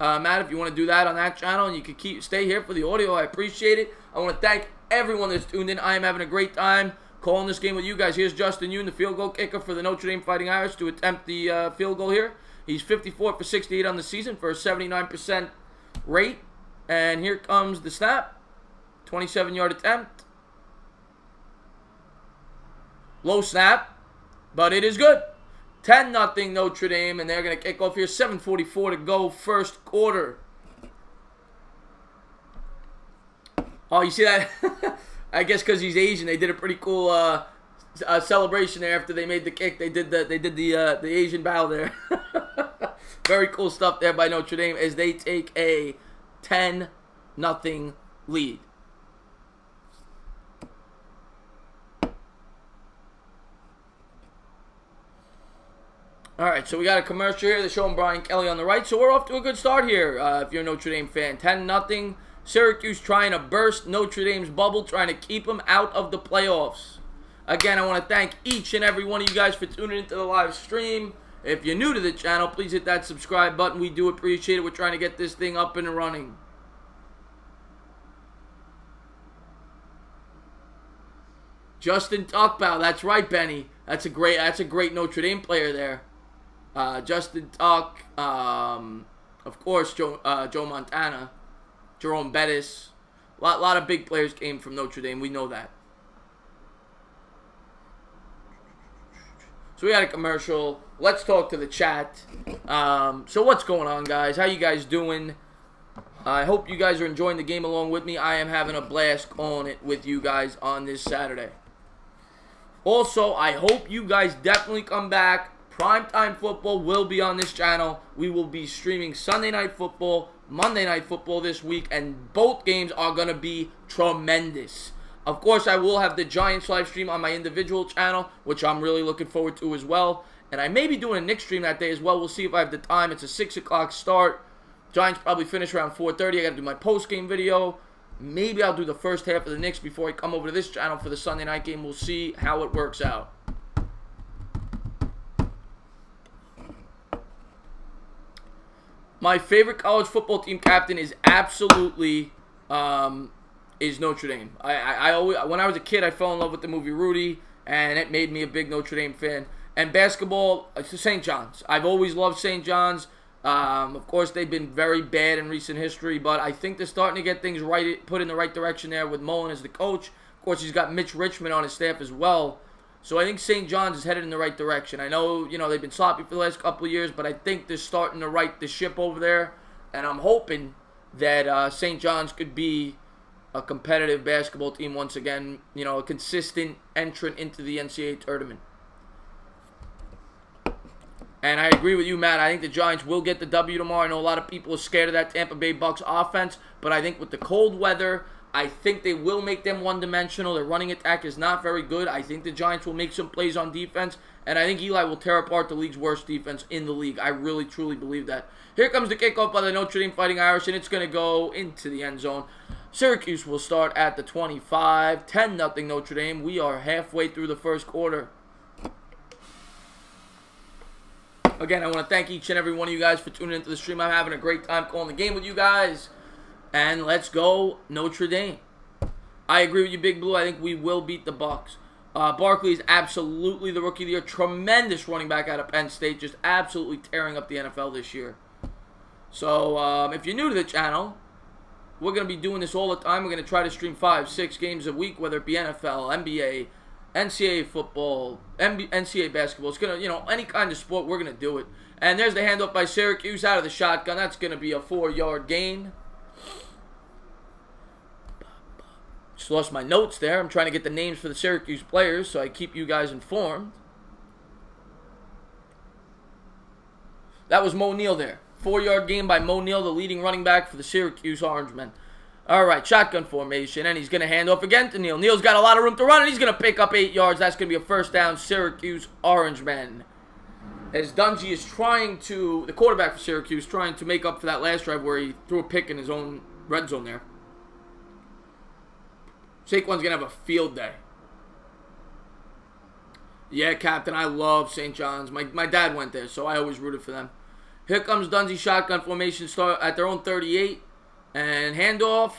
Speaker 1: Matt, if you want to do that on that channel, and you can stay here for the audio. I appreciate it. I want to thank everyone that's tuned in. I am having a great time calling this game with you guys. Here's Justin Yoon, the field goal kicker for the Notre Dame Fighting Irish, to attempt the field goal here. He's 54 for 68 on the season for a 79% rate. And here comes the snap. 27-yard attempt. Low snap, but it is good. 10-0 Notre Dame, and they're going to kick off here. 7:44 to go, first quarter. Oh, you see that? I guess because he's Asian, they did a pretty cool celebration there after they made the kick. They did the Asian bow there. Very cool stuff there by Notre Dame as they take a 10-0 lead. All right, so we got a commercial here. They're showing Brian Kelly on the right. So we're off to a good start here if you're a Notre Dame fan. 10-0. Syracuse trying to burst Notre Dame's bubble, trying to keep them out of the playoffs. Again, I want to thank each and every one of you guys for tuning into the live stream. If you're new to the channel, please hit that subscribe button. We do appreciate it. We're trying to get this thing up and running. Justin Tuckbow, that's right, Benny. That's a great Notre Dame player there. Justin Tuck, of course, Joe Montana, Jerome Bettis. A lot of big players came from Notre Dame. We know that. So we got a commercial. Let's talk to the chat. So what's going on, guys? How you guys doing? I hope you guys are enjoying the game along with me. I am having a blast on it with you guys on this Saturday. Also, I hope you guys definitely come back. Primetime football will be on this channel. We will be streaming Sunday Night Football, Monday Night Football this week, and both games are going to be tremendous. Of course, I will have the Giants live stream on my individual channel, which I'm really looking forward to as well. And I may be doing a Knicks stream that day as well. We'll see if I have the time. It's a 6 o'clock start. Giants probably finish around 4:30. I got to do my post-game video. Maybe I'll do the first half of the Knicks before I come over to this channel for the Sunday night game. We'll see how it works out. My favorite college football team captain is absolutely is Notre Dame. I always, when I was a kid, I fell in love with the movie Rudy, and it made me a big Notre Dame fan. And basketball, St. John's. I've always loved St. John's. Of course, they've been very bad in recent history, but I think they're starting to get things right, put in the right direction there with Mullen as the coach. Of course, he's got Mitch Richmond on his staff as well. So I think St. John's is headed in the right direction. I know, they've been sloppy for the last couple of years, but I think they're starting to right the ship over there. And I'm hoping that St. John's could be a competitive basketball team once again, a consistent entrant into the NCAA tournament. And I agree with you, Matt. I think the Giants will get the W tomorrow. I know a lot of people are scared of that Tampa Bay Bucks offense, but I think with the cold weather, I think they will make them one-dimensional. Their running attack is not very good. I think the Giants will make some plays on defense, and I think Eli will tear apart the league's worst defense in the league. I really, truly believe that. Here comes the kickoff by the Notre Dame Fighting Irish, and it's going to go into the end zone. Syracuse will start at the 25. 10-0 Notre Dame. We are halfway through the first quarter. Again, I want to thank each and every one of you guys for tuning into the stream. I'm having a great time calling the game with you guys. And let's go Notre Dame. I agree with you, Big Blue. I think we will beat the Bucks. Barkley is absolutely the rookie of the year. Tremendous running back out of Penn State. Just absolutely tearing up the NFL this year. So if you're new to the channel, we're going to be doing this all the time. We're going to try to stream 5-6 games a week, whether it be NFL, NBA, NCAA football, NCAA basketball. It's going to, any kind of sport, we're going to do it. And there's the handoff by Syracuse out of the shotgun. That's going to be a 4-yard gain. Just lost my notes there. I'm trying to get the names for the Syracuse players so I keep you guys informed. That was Mo Neal there. 4-yard gain by Mo Neal, the leading running back for the Syracuse Orangemen. All right, shotgun formation, and he's going to hand off again to Neal. Neal's got a lot of room to run, and he's going to pick up 8 yards. That's going to be a first down, Syracuse Orangemen. As Dungy is trying to, the quarterback for Syracuse, trying to make up for that last drive where he threw a pick in his own red zone there. Saquon's going to have a field day. Yeah, Captain, I love St. John's. My dad went there, so I always rooted for them. Here comes Dungy, shotgun formation, start at their own 38. And handoff.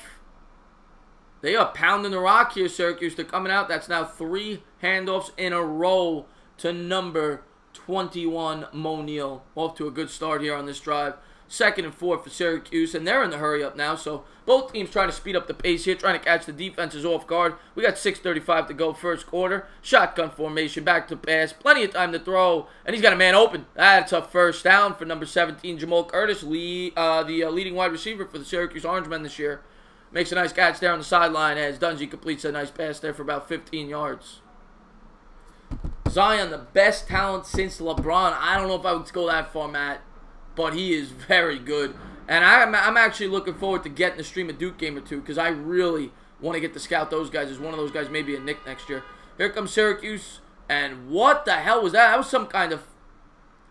Speaker 1: They are pounding the rock here, Syracuse. They're coming out. That's now 3 handoffs in a row to number 21, Mo Neal. Off to a good start here on this drive. 2nd and 4 for Syracuse, and they're in the hurry up now. So both teams trying to speed up the pace here, trying to catch the defenses off guard. We got 6:35 to go first quarter. Shotgun formation, back to pass. Plenty of time to throw, and he's got a man open. That's a first down for number 17, Jamal Curtis, the leading wide receiver for the Syracuse Orangemen this year. Makes a nice catch there on the sideline as Dungy completes a nice pass there for about 15 yards. Zion, the best talent since LeBron. I don't know if I would go that far, Matt, but he is very good. And I'm actually looking forward to getting the stream a Duke game or two because I really want to get to scout those guys as one of those guys maybe a Nick next year. Here comes Syracuse, and what the hell was that? That was some kind of,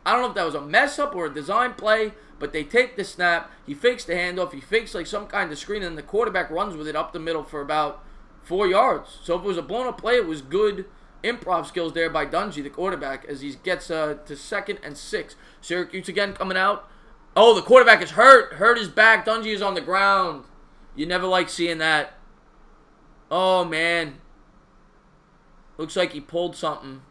Speaker 1: I don't know if that was a mess up or a design play, but they take the snap, he fakes the handoff, he fakes like some kind of screen, and the quarterback runs with it up the middle for about 4 yards. So if it was a blown up play, it was good improv skills there by Dungy, the quarterback, as he gets to 2nd and 6. Syracuse again coming out. Oh, the quarterback is hurt. Hurt his back. Dungy is on the ground. You never like seeing that. Oh, man. Looks like he pulled something.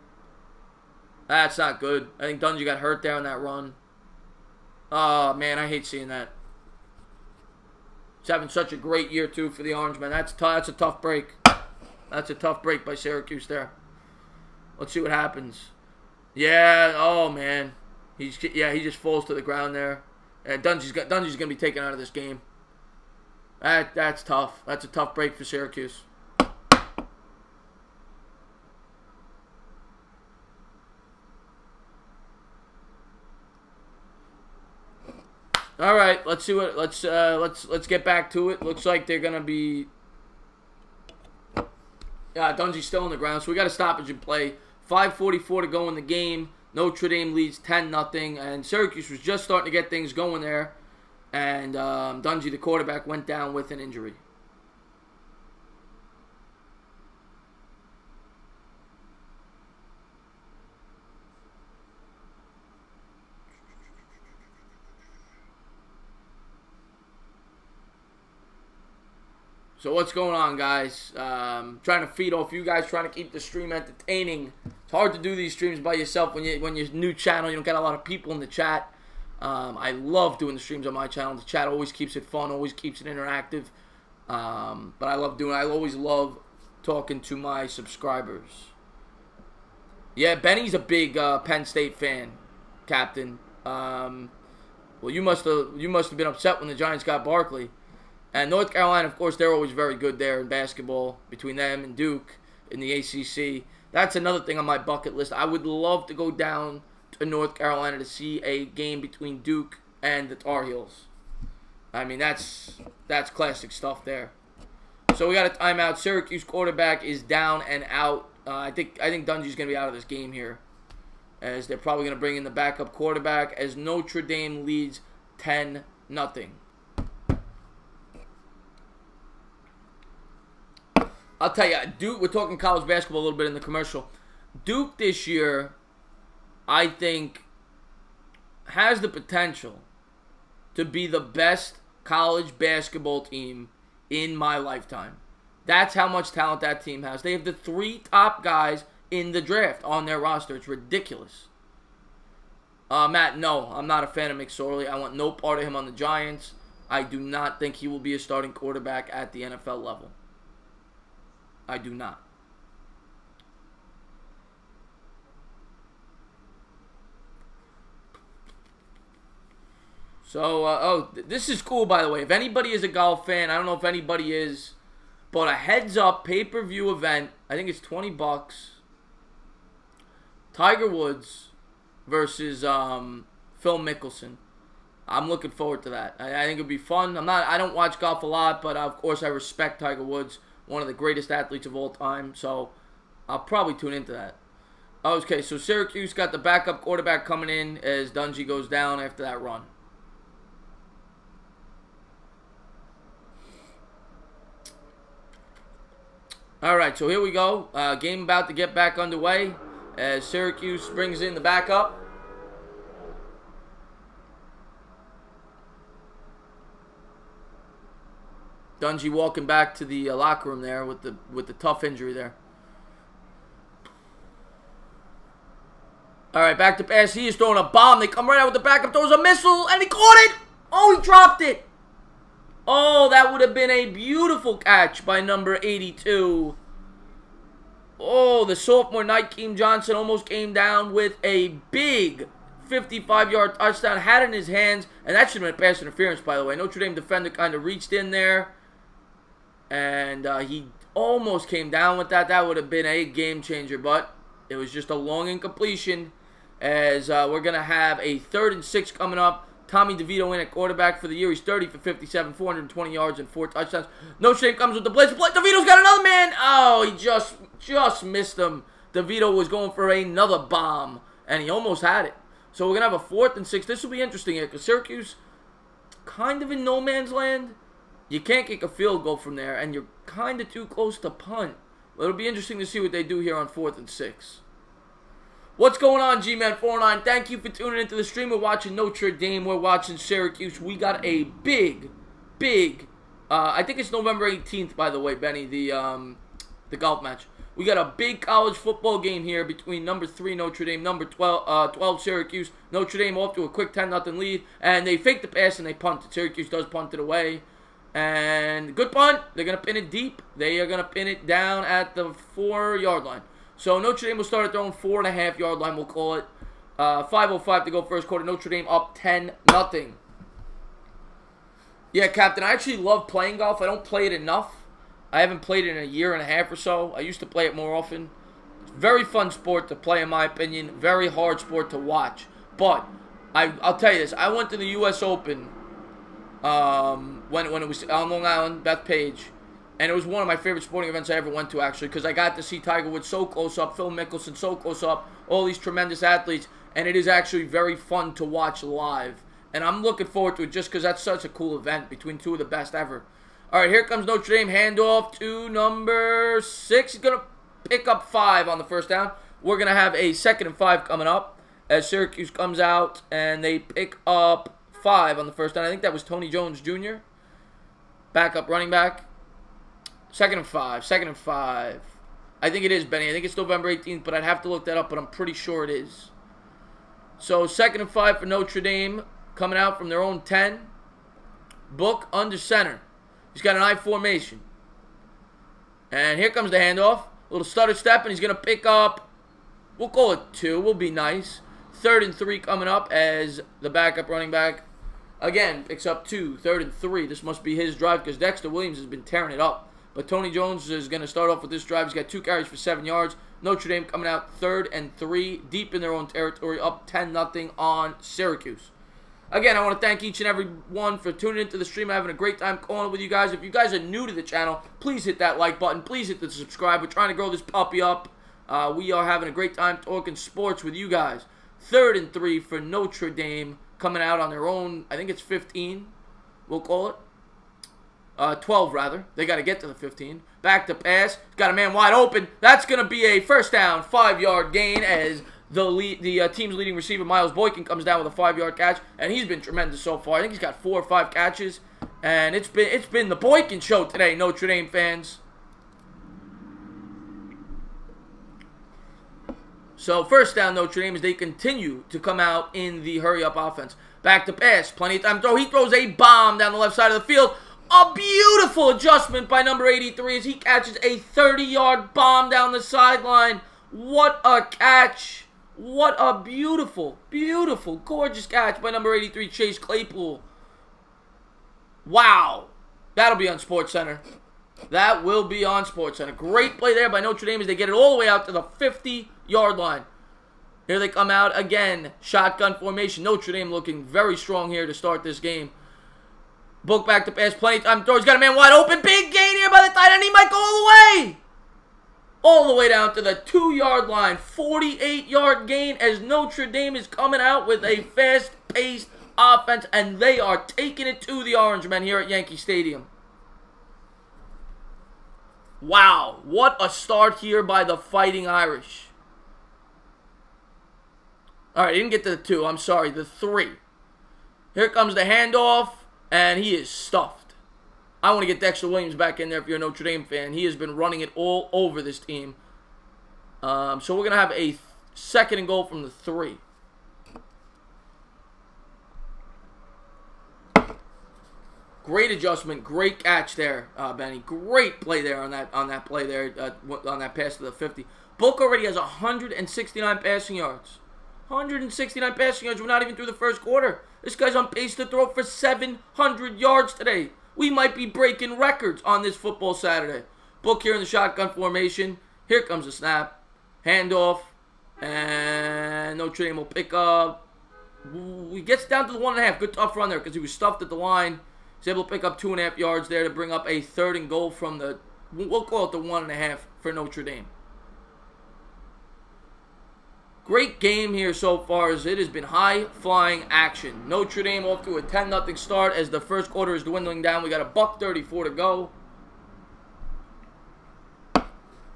Speaker 1: That's not good. I think Dungy got hurt there on that run. Oh, man, I hate seeing that. He's having such a great year, too, for the Orangemen. That's a tough break. That's a tough break by Syracuse there. Let's see what happens. Yeah, oh, man. He just falls to the ground there. And Dungy's going to be taken out of this game. That's tough. That's a tough break for Syracuse. All right, let's see what let's get back to it. Looks like they're going to be Dungy's still on the ground, so we got a stoppage in play. 5:44 to go in the game. Notre Dame leads 10-0, and Syracuse was just starting to get things going there. And Dungy, the quarterback, went down with an injury. So what's going on, guys? Trying to feed off you guys, trying to keep the stream entertaining. It's hard to do these streams by yourself when you're a new channel. You don't get a lot of people in the chat. I love doing the streams on my channel. The chat always keeps it fun, always keeps it interactive. But I always love talking to my subscribers. Yeah, Benny's a big Penn State fan, Captain. Well, you must have been upset when the Giants got Barkley. And North Carolina, of course, they're always very good there in basketball, between them and Duke in the ACC. That's another thing on my bucket list. I would love to go down to North Carolina to see a game between Duke and the Tar Heels. I mean, that's classic stuff there. So we got a timeout. Syracuse quarterback is down and out. I think Dungy's going to be out of this game here, as they're probably going to bring in the backup quarterback as Notre Dame leads 10-0. I'll tell you, Duke, we're talking college basketball a little bit in the commercial. Duke this year, I think, has the potential to be the best college basketball team in my lifetime. That's how much talent that team has. They have the 3 top guys in the draft on their roster. It's ridiculous. Matt, no, I'm not a fan of McSorley. I want no part of him on the Giants. I do not think he will be a starting quarterback at the NFL level. I do not. So, this is cool, by the way. If anybody is a golf fan, I don't know if anybody is, but a heads-up pay-per-view event, I think it's $20. Tiger Woods versus Phil Mickelson. I'm looking forward to that. I think it'll be fun. I don't watch golf a lot, but of course I respect Tiger Woods, one of the greatest athletes of all time. So I'll probably tune into that. Okay, so Syracuse got the backup quarterback coming in as Dungy goes down after that run. All right, so here we go. Game about to get back underway as Syracuse brings in the backup. Dungy walking back to the locker room there with the tough injury there. All right, back to pass. He is throwing a bomb. They come right out with the backup. Throws a missile, and he caught it. Oh, he dropped it. Oh, that would have been a beautiful catch by number 82. Oh, the sophomore Nykeem Johnson almost came down with a big 55-yard touchdown. Had it in his hands, and that should have been a pass interference, by the way. Notre Dame defender kind of reached in there, and he almost came down with that. That would have been a game changer, but it was just a long incompletion as we're going to have a 3rd and 6 coming up. Tommy DeVito in at quarterback for the year. He's 30 for 57, 420 yards and 4 touchdowns. Notre Dame comes with the blitz. DeVito's got another man. Oh, he just missed him. DeVito was going for another bomb, and he almost had it. So we're going to have a 4th and 6. This will be interesting here because Syracuse kind of in no man's land. You can't kick a field goal from there, and you're kind of too close to punt. But it'll be interesting to see what they do here on 4th and 6. What's going on, G-Man49? Thank you for tuning into the stream. We're watching Notre Dame. We're watching Syracuse. We got a big, I think it's November 18th, by the way, Benny, the golf match. We got a big college football game here between number 3 Notre Dame, number 12 Syracuse. Notre Dame off to a quick 10-0 lead, and they fake the pass and they punt it. Syracuse does punt it away. And good punt. They're going to pin it deep. They are going to pin it down at the 4-yard line. So Notre Dame will start at their own 4.5-yard line, we'll call it. 5:05 to go first quarter. Notre Dame up 10-0. Yeah, Captain, I actually love playing golf. I don't play it enough. I haven't played it in a year and a half or so. I used to play it more often. It's a very fun sport to play, in my opinion. Very hard sport to watch. But I'll tell you this. I went to the U.S. Open when it was on Long Island, Bethpage. And it was one of my favorite sporting events I ever went to, actually, because I got to see Tiger Woods so close up, Phil Mickelson so close up, all these tremendous athletes, and it is actually very fun to watch live. And I'm looking forward to it just because that's such a cool event between two of the best ever. All right, here comes Notre Dame, handoff to number 6. He's going to pick up 5 on the first down. We're going to have a 2nd and 5 coming up as Syracuse comes out, and they pick up 5 on the first down. I think that was Tony Jones Jr., backup running back. 2nd and 5. 2nd and 5. I think it is, Benny. I think it's November 18th, but I'd have to look that up, but I'm pretty sure it is. So 2nd and 5 for Notre Dame, coming out from their own 10. Book under center. He's got an I formation. And here comes the handoff. A little stutter step, and he's going to pick up, we'll call it 2. We'll be nice. 3rd and 3 coming up as the backup running back, again, picks up 2. 3rd and 3. This must be his drive because Dexter Williams has been tearing it up. But Tony Jones is going to start off with this drive. He's got 2 carries for 7 yards. Notre Dame coming out 3rd and 3, deep in their own territory, up 10-0 on Syracuse. Again, I want to thank each and every one for tuning into the stream. I'm having a great time calling with you guys. If you guys are new to the channel, please hit that like button. Please hit the subscribe. We're trying to grow this puppy up. We are having a great time talking sports with you guys. 3rd and 3 for Notre Dame, coming out on their own, I think it's 15, we'll call it. 12 rather. They got to get to the 15. Back to pass. Got a man wide open. That's going to be a first down, 5-yard gain as the team's leading receiver, Miles Boykin, comes down with a 5-yard catch, and he's been tremendous so far. I think he's got 4 or 5 catches, and it's been the Boykin show today, Notre Dame fans. So first down, Notre Dame, as they continue to come out in the hurry-up offense. Back to pass. Plenty of time to throw. He throws a bomb down the left side of the field. A beautiful adjustment by number 83 as he catches a 30-yard bomb down the sideline. What a catch. What a beautiful, beautiful, gorgeous catch by number 83, Chase Claypool. Wow. That'll be on SportsCenter. That will be on SportsCenter. Great play there by Notre Dame as they get it all the way out to the 50-yard line. Here they come out again. Shotgun formation. Notre Dame looking very strong here to start this game. Book back to pass. Plenty of time. He's got a man wide open. Big gain here by the tight end. He might go all the way. All the way down to the 2-yard line. 48-yard gain as Notre Dame is coming out with a fast-paced offense. And they are taking it to the Orange Men here at Yankee Stadium. Wow. What a start here by the Fighting Irish. All right, I didn't get to the 2. I'm sorry, the 3. Here comes the handoff, and he is stuffed. I want to get Dexter Williams back in there if you're a Notre Dame fan. He has been running it all over this team. So we're going to have a 2nd and goal from the 3. Great adjustment, great catch there, Benny. Great play there on that play there, on that pass to the 50. Book already has 169 passing yards. 169 passing yards. We're not even through the first quarter. This guy's on pace to throw for 700 yards today. We might be breaking records on this football Saturday. Book here in the shotgun formation. Here comes the snap. Handoff. And Notre Dame will pick up. He gets down to the 1.5. Good tough run there because he was stuffed at the line. He's able to pick up 2.5 yards there to bring up a 3rd and goal from the, we'll call it the 1.5 for Notre Dame. Great game here so far as it has been high-flying action. Notre Dame off to a 10-0 start as the first quarter is dwindling down. We got a $1:34 to go.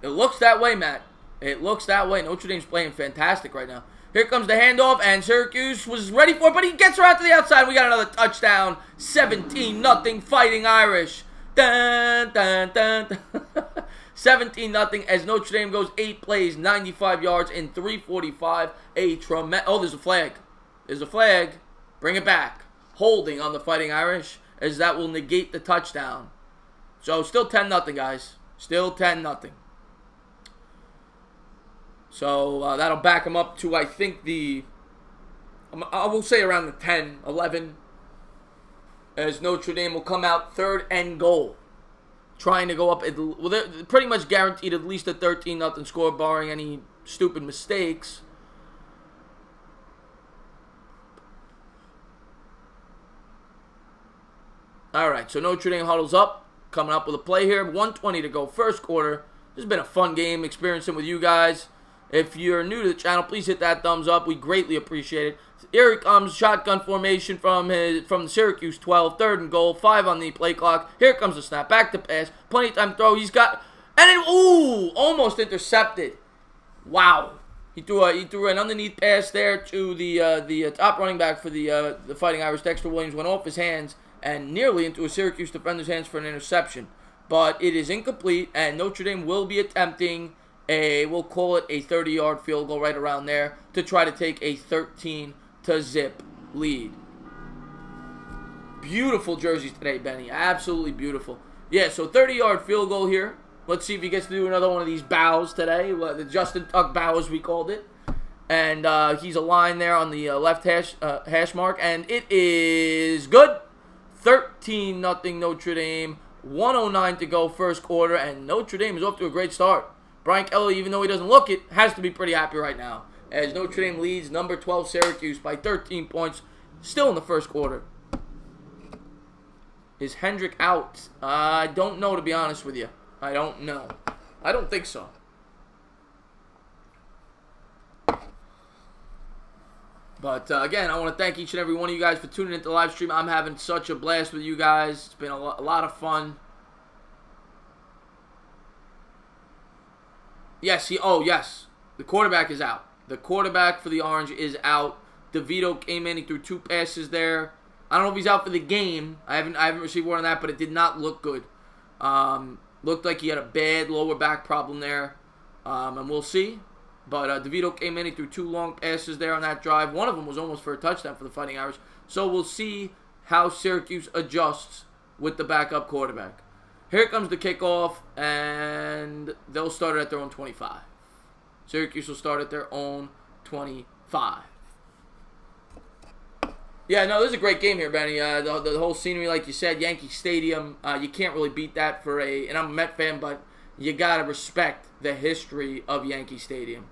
Speaker 1: It looks that way, Matt. It looks that way. Notre Dame's playing fantastic right now. Here comes the handoff, and Syracuse was ready for it, but he gets around to the outside. We got another touchdown. 17-0 Fighting Irish. Dun, dun, dun, dun. 17-0 as Notre Dame goes 8 plays, 95 yards, and 3:45. Oh, there's a flag. There's a flag. Bring it back. Holding on the Fighting Irish as that will negate the touchdown. So still 10-0, guys. Still 10-0. So that'll back them up to, I think, I will say around the 10, 11. As Notre Dame will come out 3rd and goal. Trying to go up, well, they're pretty much guaranteed at least a 13-0 score, barring any stupid mistakes. All right, so Notre Dame huddles up, coming up with a play here. 1:20 to go, first quarter. This has been a fun game, experiencing with you guys. If you're new to the channel, please hit that thumbs up. We greatly appreciate it. Here he comes, shotgun formation from the Syracuse 12, 3rd and goal, 5 on the play clock. Here comes the snap, back to pass, plenty of time to throw. He's got, and then, ooh, almost intercepted. Wow. He threw an underneath pass there to the top running back for the Fighting Irish. Dexter Williams went off his hands and nearly into a Syracuse defender's hands for an interception. But it is incomplete, and Notre Dame will be attempting we'll call it a 30-yard field goal right around there to try to take a 13-0 lead. Beautiful jerseys today, Benny. Absolutely beautiful. Yeah, so 30-yard field goal here. Let's see if he gets to do another one of these bows today. The Justin Tuck bow, as we called it. And he's aligned there on the left hash mark. And it is good. 13-0 Notre Dame. 1:09 to go first quarter. And Notre Dame is off to a great start. Brian Kelly, even though he doesn't look it, has to be pretty happy right now. As Notre Dame leads number 12 Syracuse by 13 points. Still in the first quarter. Is Hendrick out? I don't know, to be honest with you. I don't know. I don't think so. But again, I want to thank each and every one of you guys for tuning into the live stream. I'm having such a blast with you guys. It's been a lot of fun. Yes, yes. The quarterback is out. The quarterback for the Orange is out. DeVito came in. He threw 2 passes there. I don't know if he's out for the game. I haven't received word on that, but it did not look good. Looked like he had a bad lower back problem there. And we'll see. But DeVito came in. He threw 2 long passes there on that drive. One of them was almost for a touchdown for the Fighting Irish. So we'll see how Syracuse adjusts with the backup quarterback. Here comes the kickoff, and they'll start it at their own 25. Syracuse will start at their own 25. Yeah, no, this is a great game here, Benny. The whole scenery, like you said, Yankee Stadium, you can't really beat that for and I'm a Met fan, but you got to respect the history of Yankee Stadium.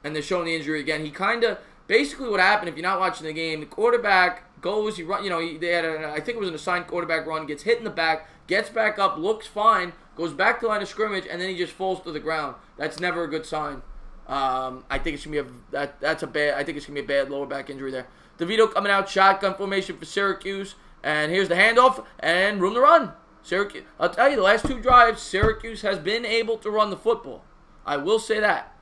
Speaker 1: And they're showing the injury again. He kind of, basically what happened, if you're not watching the game, the quarterback goes, he run, they had I think it was an assigned quarterback run, gets hit in the back, gets back up, looks fine, goes back to line of scrimmage, and then he just falls to the ground. That's never a good sign. I think it's gonna be I think it's gonna be a bad lower back injury there. DeVito coming out, shotgun formation for Syracuse, and here's the handoff and room to run. Syracuse. I'll tell you, the last 2 drives, Syracuse has been able to run the football. I will say that.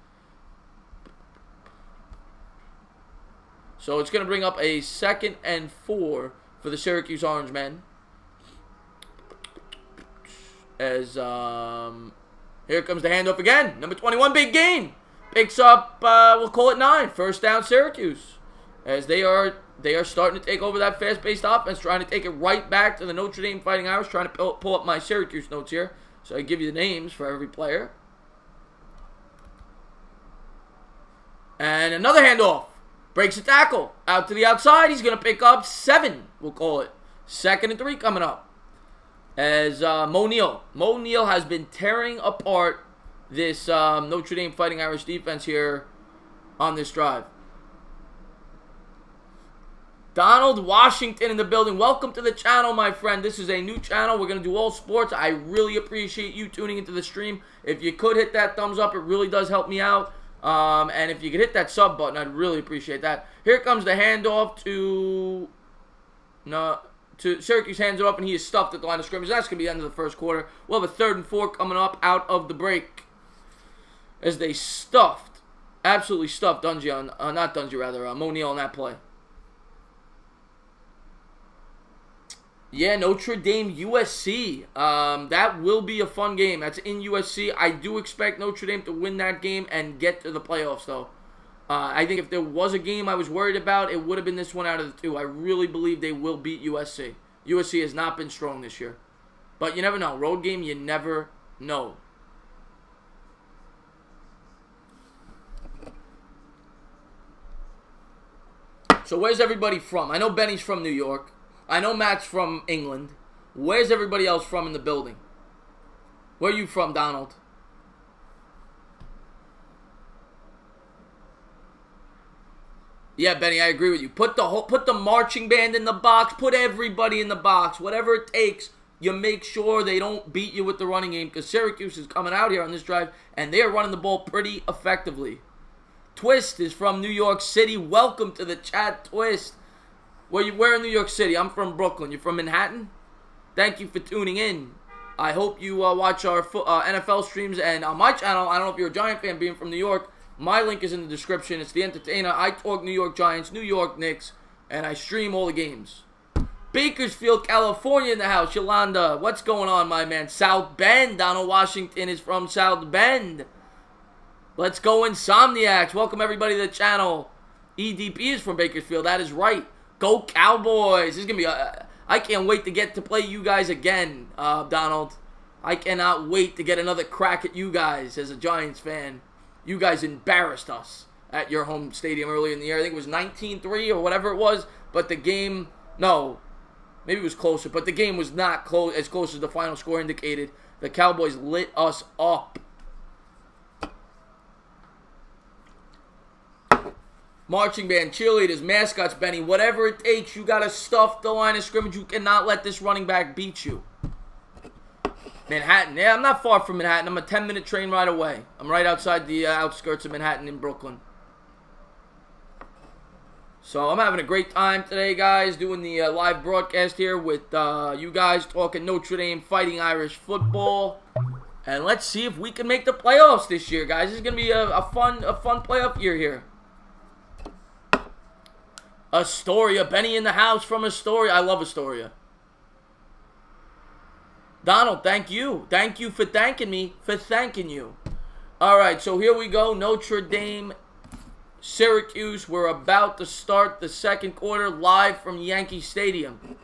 Speaker 1: So it's going to bring up a 2nd and 4 for the Syracuse Orange Men. As here comes the handoff again. Number 21, big gain. Picks up, we'll call it 9. First down, Syracuse. As they are starting to take over that fast-paced offense, trying to take it right back to the Notre Dame Fighting Irish. Trying to pull up my Syracuse notes here, so I give you the names for every player. And another handoff. Breaks a tackle. Out to the outside. He's going to pick up 7, we'll call it. 2nd and 3 coming up. As Mo Neal has been tearing apart this Notre Dame Fighting Irish defense here on this drive. Donald Washington in the building. Welcome to the channel, my friend. This is a new channel. We're going to do all sports. I really appreciate you tuning into the stream. If you could hit that thumbs up, it really does help me out. And if you could hit that sub button, I'd really appreciate that. Here comes the handoff to Syracuse. Hands it off, and he is stuffed at the line of scrimmage. That's going to be the end of the first quarter. We'll have a 3rd and 4 coming up out of the break. As they absolutely stuffed Mo Neal on that play. Yeah, Notre Dame, USC. That will be a fun game. That's in USC. I do expect Notre Dame to win that game and get to the playoffs, though. I think if there was a game I was worried about, it would have been this one out of the 2. I really believe they will beat USC. USC has not been strong this year. But you never know. Road game, you never know. So where's everybody from? I know Benny's from New York. I know Matt's from England. Where's everybody else from in the building? Where are you from, Donald? Yeah, Benny, I agree with you. Put the marching band in the box. Put everybody in the box. Whatever it takes, you make sure they don't beat you with the running game, because Syracuse is coming out here on this drive, and they are running the ball pretty effectively. Twist is from New York City. Welcome to the chat, Twist. Where in New York City? I'm from Brooklyn. You're from Manhattan? Thank you for tuning in. I hope you watch our NFL streams. And on my channel, I don't know if you're a Giant fan being from New York, my link is in the description. It's The Entertainer. I talk New York Giants, New York Knicks, and I stream all the games. Bakersfield, California in the house. Yolanda, what's going on, my man? South Bend. Donald Washington is from South Bend. Let's go, Insomniacs. Welcome, everybody, to the channel. EDP is from Bakersfield. That is right. Go Cowboys. This is going to be I can't wait to get to play you guys again, Donald. I cannot wait to get another crack at you guys as a Giants fan. You guys embarrassed us at your home stadium earlier in the year. I think it was 19-3 or whatever it was. But the game, no, maybe it was closer. But the game was not as close as the final score indicated. The Cowboys lit us up. Marching band, cheerleaders, mascots, Benny, whatever it takes, you got to stuff the line of scrimmage. You cannot let this running back beat you. Manhattan. Yeah, I'm not far from Manhattan. I'm a 10-minute train ride away. I'm right outside the outskirts of Manhattan in Brooklyn. So I'm having a great time today, guys, doing the live broadcast here with you guys talking Notre Dame Fighting Irish football. And let's see if we can make the playoffs this year, guys. This is going to be a fun playoff year here. Astoria. Benny in the house from Astoria. I love Astoria. Donald, thank you. Thank you for thanking me for thanking you. All right, so here we go. Notre Dame, Syracuse. We're about to start the second quarter live from Yankee Stadium.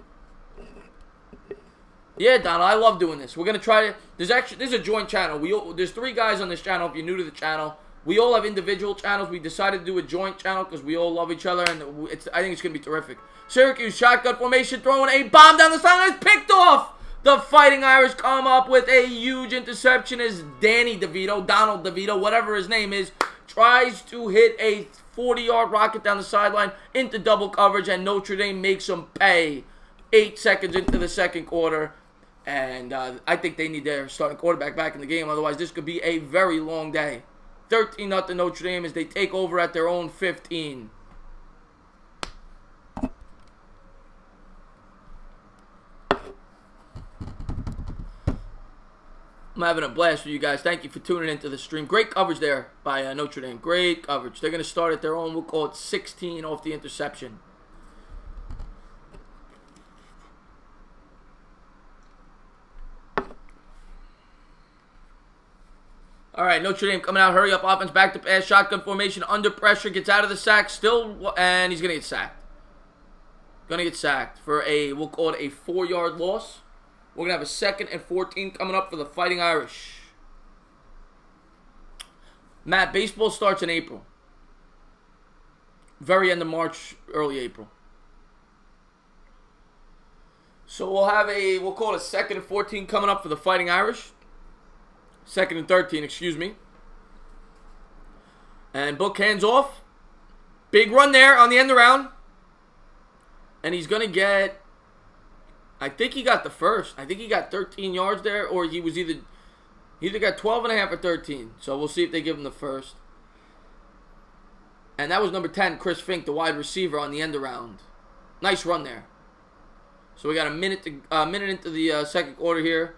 Speaker 1: Yeah, Donald, I love doing this. We're going to try to... This is a joint channel. There's 3 guys on this channel if you're new to the channel. We all have individual channels. We decided to do a joint channel because we all love each other, and I think it's going to be terrific. Syracuse, shotgun formation, throwing a bomb down the sideline. It's picked off. The Fighting Irish come up with a huge interception as Donald DeVito, whatever his name is, tries to hit a 40-yard rocket down the sideline into double coverage, and Notre Dame makes him pay 8 seconds into the second quarter. And I think they need their starting quarterback back in the game. Otherwise, this could be a very long day. 13-0 Notre Dame as they take over at their own 15. I'm having a blast with you guys. Thank you for tuning into the stream. Great coverage there by Notre Dame. Great coverage. They're going to start at their own, we'll call it 16 off the interception. All right, Notre Dame coming out. Hurry up offense. Back to pass. Shotgun formation. Under pressure. Gets out of the sack. Still, and he's going to get sacked. Going to get sacked for a, we'll call it a 4-yard loss. We're going to have a 2nd and 14 coming up for the Fighting Irish. Matt, baseball starts in April. Very end of March, early April. So we'll have a, we'll call it a 2nd and 14 coming up for the Fighting Irish. 2nd and 13, excuse me. And Book hands off. Big run there on the end around. And he's going to get, I think he got the first. I think he got 13 yards there, or he was either got 12 and a half or 13. So we'll see if they give him the first. And that was number 10, Chris Fink, the wide receiver on the end around. Nice run there. So we got a minute into the second quarter here.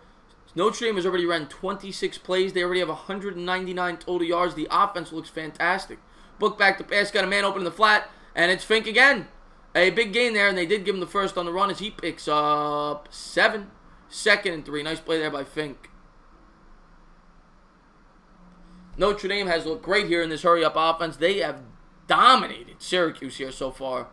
Speaker 1: Notre Dame has already run 26 plays. They already have 199 total yards. The offense looks fantastic. Book back to pass, got a man open in the flat, and it's Fink again. A big gain there, and they did give him the first on the run as he picks up 7. 2nd and 3. Nice play there by Fink. Notre Dame has looked great here in this hurry-up offense. They have dominated Syracuse here so far.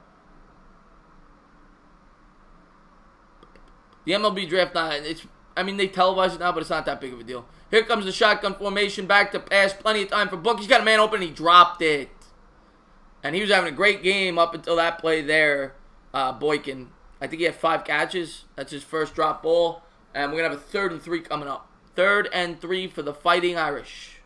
Speaker 1: The MLB draft, they televise it now, but it's not that big of a deal. Here comes the shotgun formation, back to pass. Plenty of time for Book. He's got a man open, and he dropped it. And he was having a great game up until that play there, Boykin. I think he had 5 catches. That's his first drop ball. And we're going to have a 3rd and 3 coming up. 3rd and 3 for the Fighting Irish.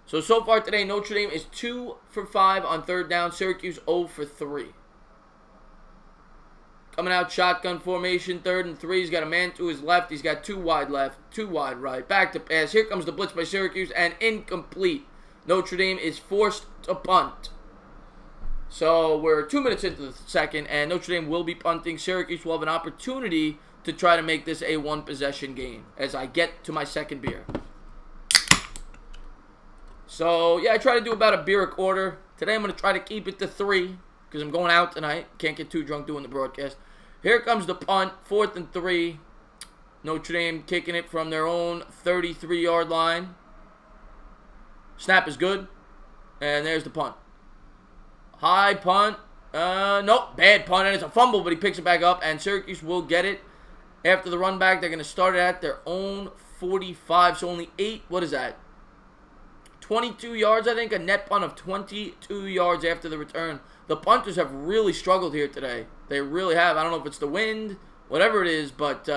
Speaker 1: So far today, Notre Dame is 2 for 5 on 3rd down. Syracuse 0 for 3. Coming out shotgun formation, 3rd and 3. He's got a man to his left. He's got 2 wide left, 2 wide right. Back to pass. Here comes the blitz by Syracuse, and incomplete. Notre Dame is forced to punt. So we're 2 minutes into the second, and Notre Dame will be punting. Syracuse will have an opportunity to try to make this a 1-possession game as I get to my second beer. So, yeah, I try to do about a beer a quarter. Today I'm going to try to keep it to 3 because I'm going out tonight. Can't get too drunk doing the broadcast. Here comes the punt, 4th and 3. Notre Dame kicking it from their own 33-yard line. Snap is good. And there's the punt. High punt. Nope, bad punt. And it's a fumble, but he picks it back up. And Syracuse will get it. After the run back, they're going to start it at their own 45. So only 22 yards, I think. A net punt of 22 yards after the return. The punters have really struggled here today. They really have. I don't know if it's the wind, whatever it is, but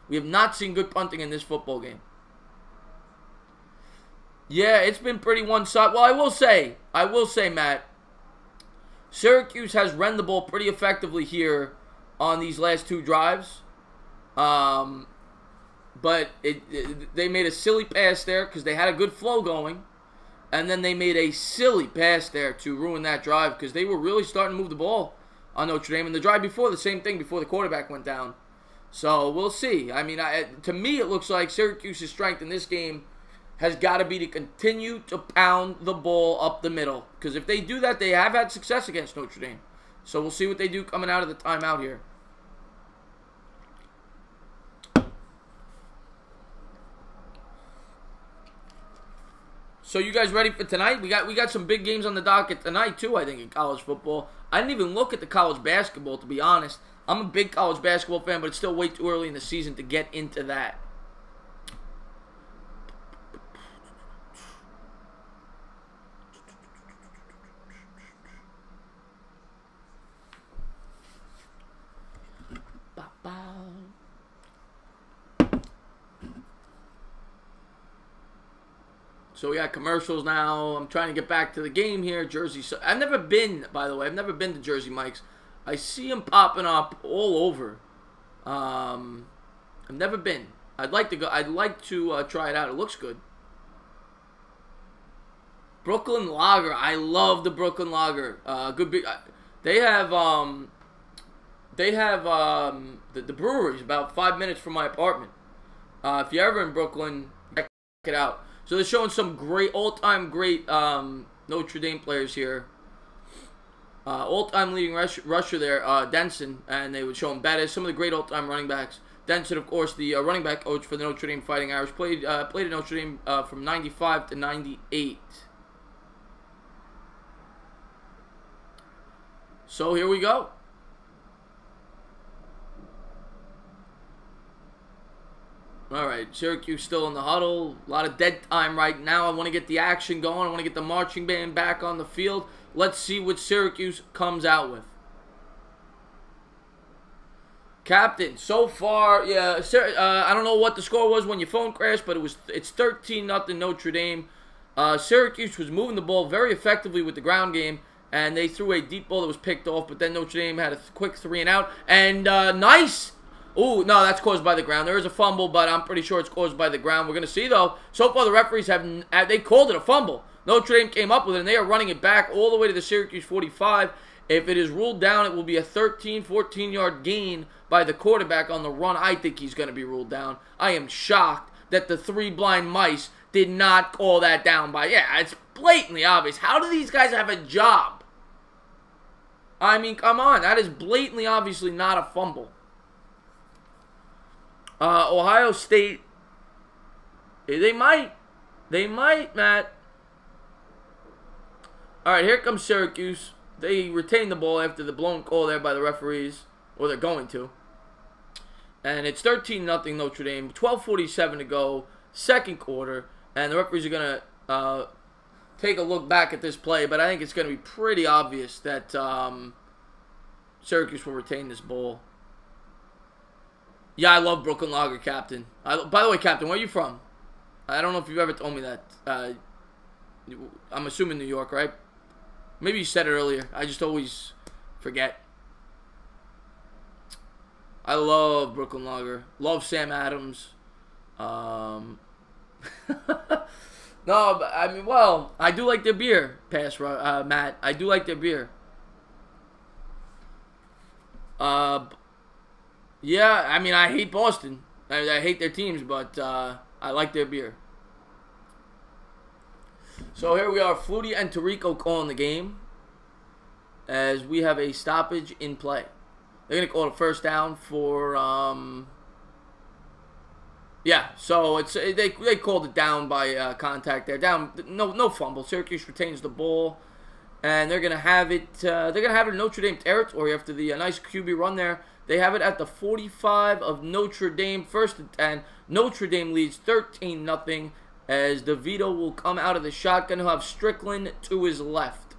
Speaker 1: we have not seen good punting in this football game. Yeah, it's been pretty one-sided. Well, I will say, Matt, Syracuse has run the ball pretty effectively here on these last 2 drives. But they made a silly pass there because they had a good flow going. And then they made a silly pass there to ruin that drive because they were really starting to move the ball on Notre Dame. And the drive before, the same thing before the quarterback went down. So we'll see. I mean, to me, it looks like Syracuse's strength in this game has got to be to continue to pound the ball up the middle. Because if they do that, they have had success against Notre Dame. So we'll see what they do coming out of the timeout here. So you guys ready for tonight? We got some big games on the docket tonight too, I think, in college football. I didn't even look at the college basketball, to be honest. I'm a big college basketball fan, but it's still way too early in the season to get into that. So we got commercials now. I'm trying to get back to the game here. Jersey. I've never been, by the way. I've never been to Jersey Mike's. I see them popping up all over. I've never been. I'd like to go. I'd like to try it out. It looks good. Brooklyn Lager. I love the Brooklyn Lager. Good. They have the brewery's about 5 minutes from my apartment. If you're ever in Brooklyn, check it out. So they're showing some great, all-time great Notre Dame players here. All-time leading rusher there, Denson, and they would show him Bettis. Some of the great all-time running backs. Denson, of course, the running back coach for the Notre Dame Fighting Irish, played at Notre Dame from 95 to 98. So here we go. All right, Syracuse still in the huddle. A lot of dead time right now. I want to get the action going. I want to get the marching band back on the field. Let's see what Syracuse comes out with. Captain, so far, yeah, I don't know what the score was when your phone crashed, but it's 13-0 Notre Dame. Syracuse was moving the ball very effectively with the ground game, and they threw a deep ball that was picked off, but then Notre Dame had a quick 3-and-out, and nice. Ooh, no, that's caused by the ground. There is a fumble, but I'm pretty sure it's caused by the ground. We're going to see, though. So far, the referees they called it a fumble. Notre Dame came up with it, and they are running it back all the way to the Syracuse 45. If it is ruled down, it will be a 13, 14-yard gain by the quarterback on the run. I think he's going to be ruled down. I am shocked that the three blind mice did not call that down by... Yeah, it's blatantly obvious. How do these guys have a job? I mean, come on. That is blatantly, obviously not a fumble. Ohio State, they might, Matt. All right, here comes Syracuse. They retain the ball after the blown call there by the referees, or they're going to. And it's 13-0 Notre Dame, 12:47 to go, second quarter, and the referees are going to take a look back at this play, but I think it's going to be pretty obvious that Syracuse will retain this ball. Yeah, I love Brooklyn Lager, Captain. By the way, Captain, where are you from? I don't know if you've ever told me that. I'm assuming New York, right? Maybe you said it earlier. I just always forget. I love Brooklyn Lager. Love Sam Adams. No, but I mean, well, I do like their beer, Matt. I do like their beer. Yeah, I mean, I hate Boston. I hate their teams, but I like their beer. So here we are, Flutie and Tirico calling the game as we have a stoppage in play. They're going to call it a first down for, yeah, so it's they called it down by contact there. Down, no fumble. Syracuse retains the ball, and they're going to have it, in Notre Dame territory after the nice QB run there. They have it at the 45 of Notre Dame, 1st and 10. Notre Dame leads 13-0 as DeVito will come out of the shotgun. He'll have Strickland to his left.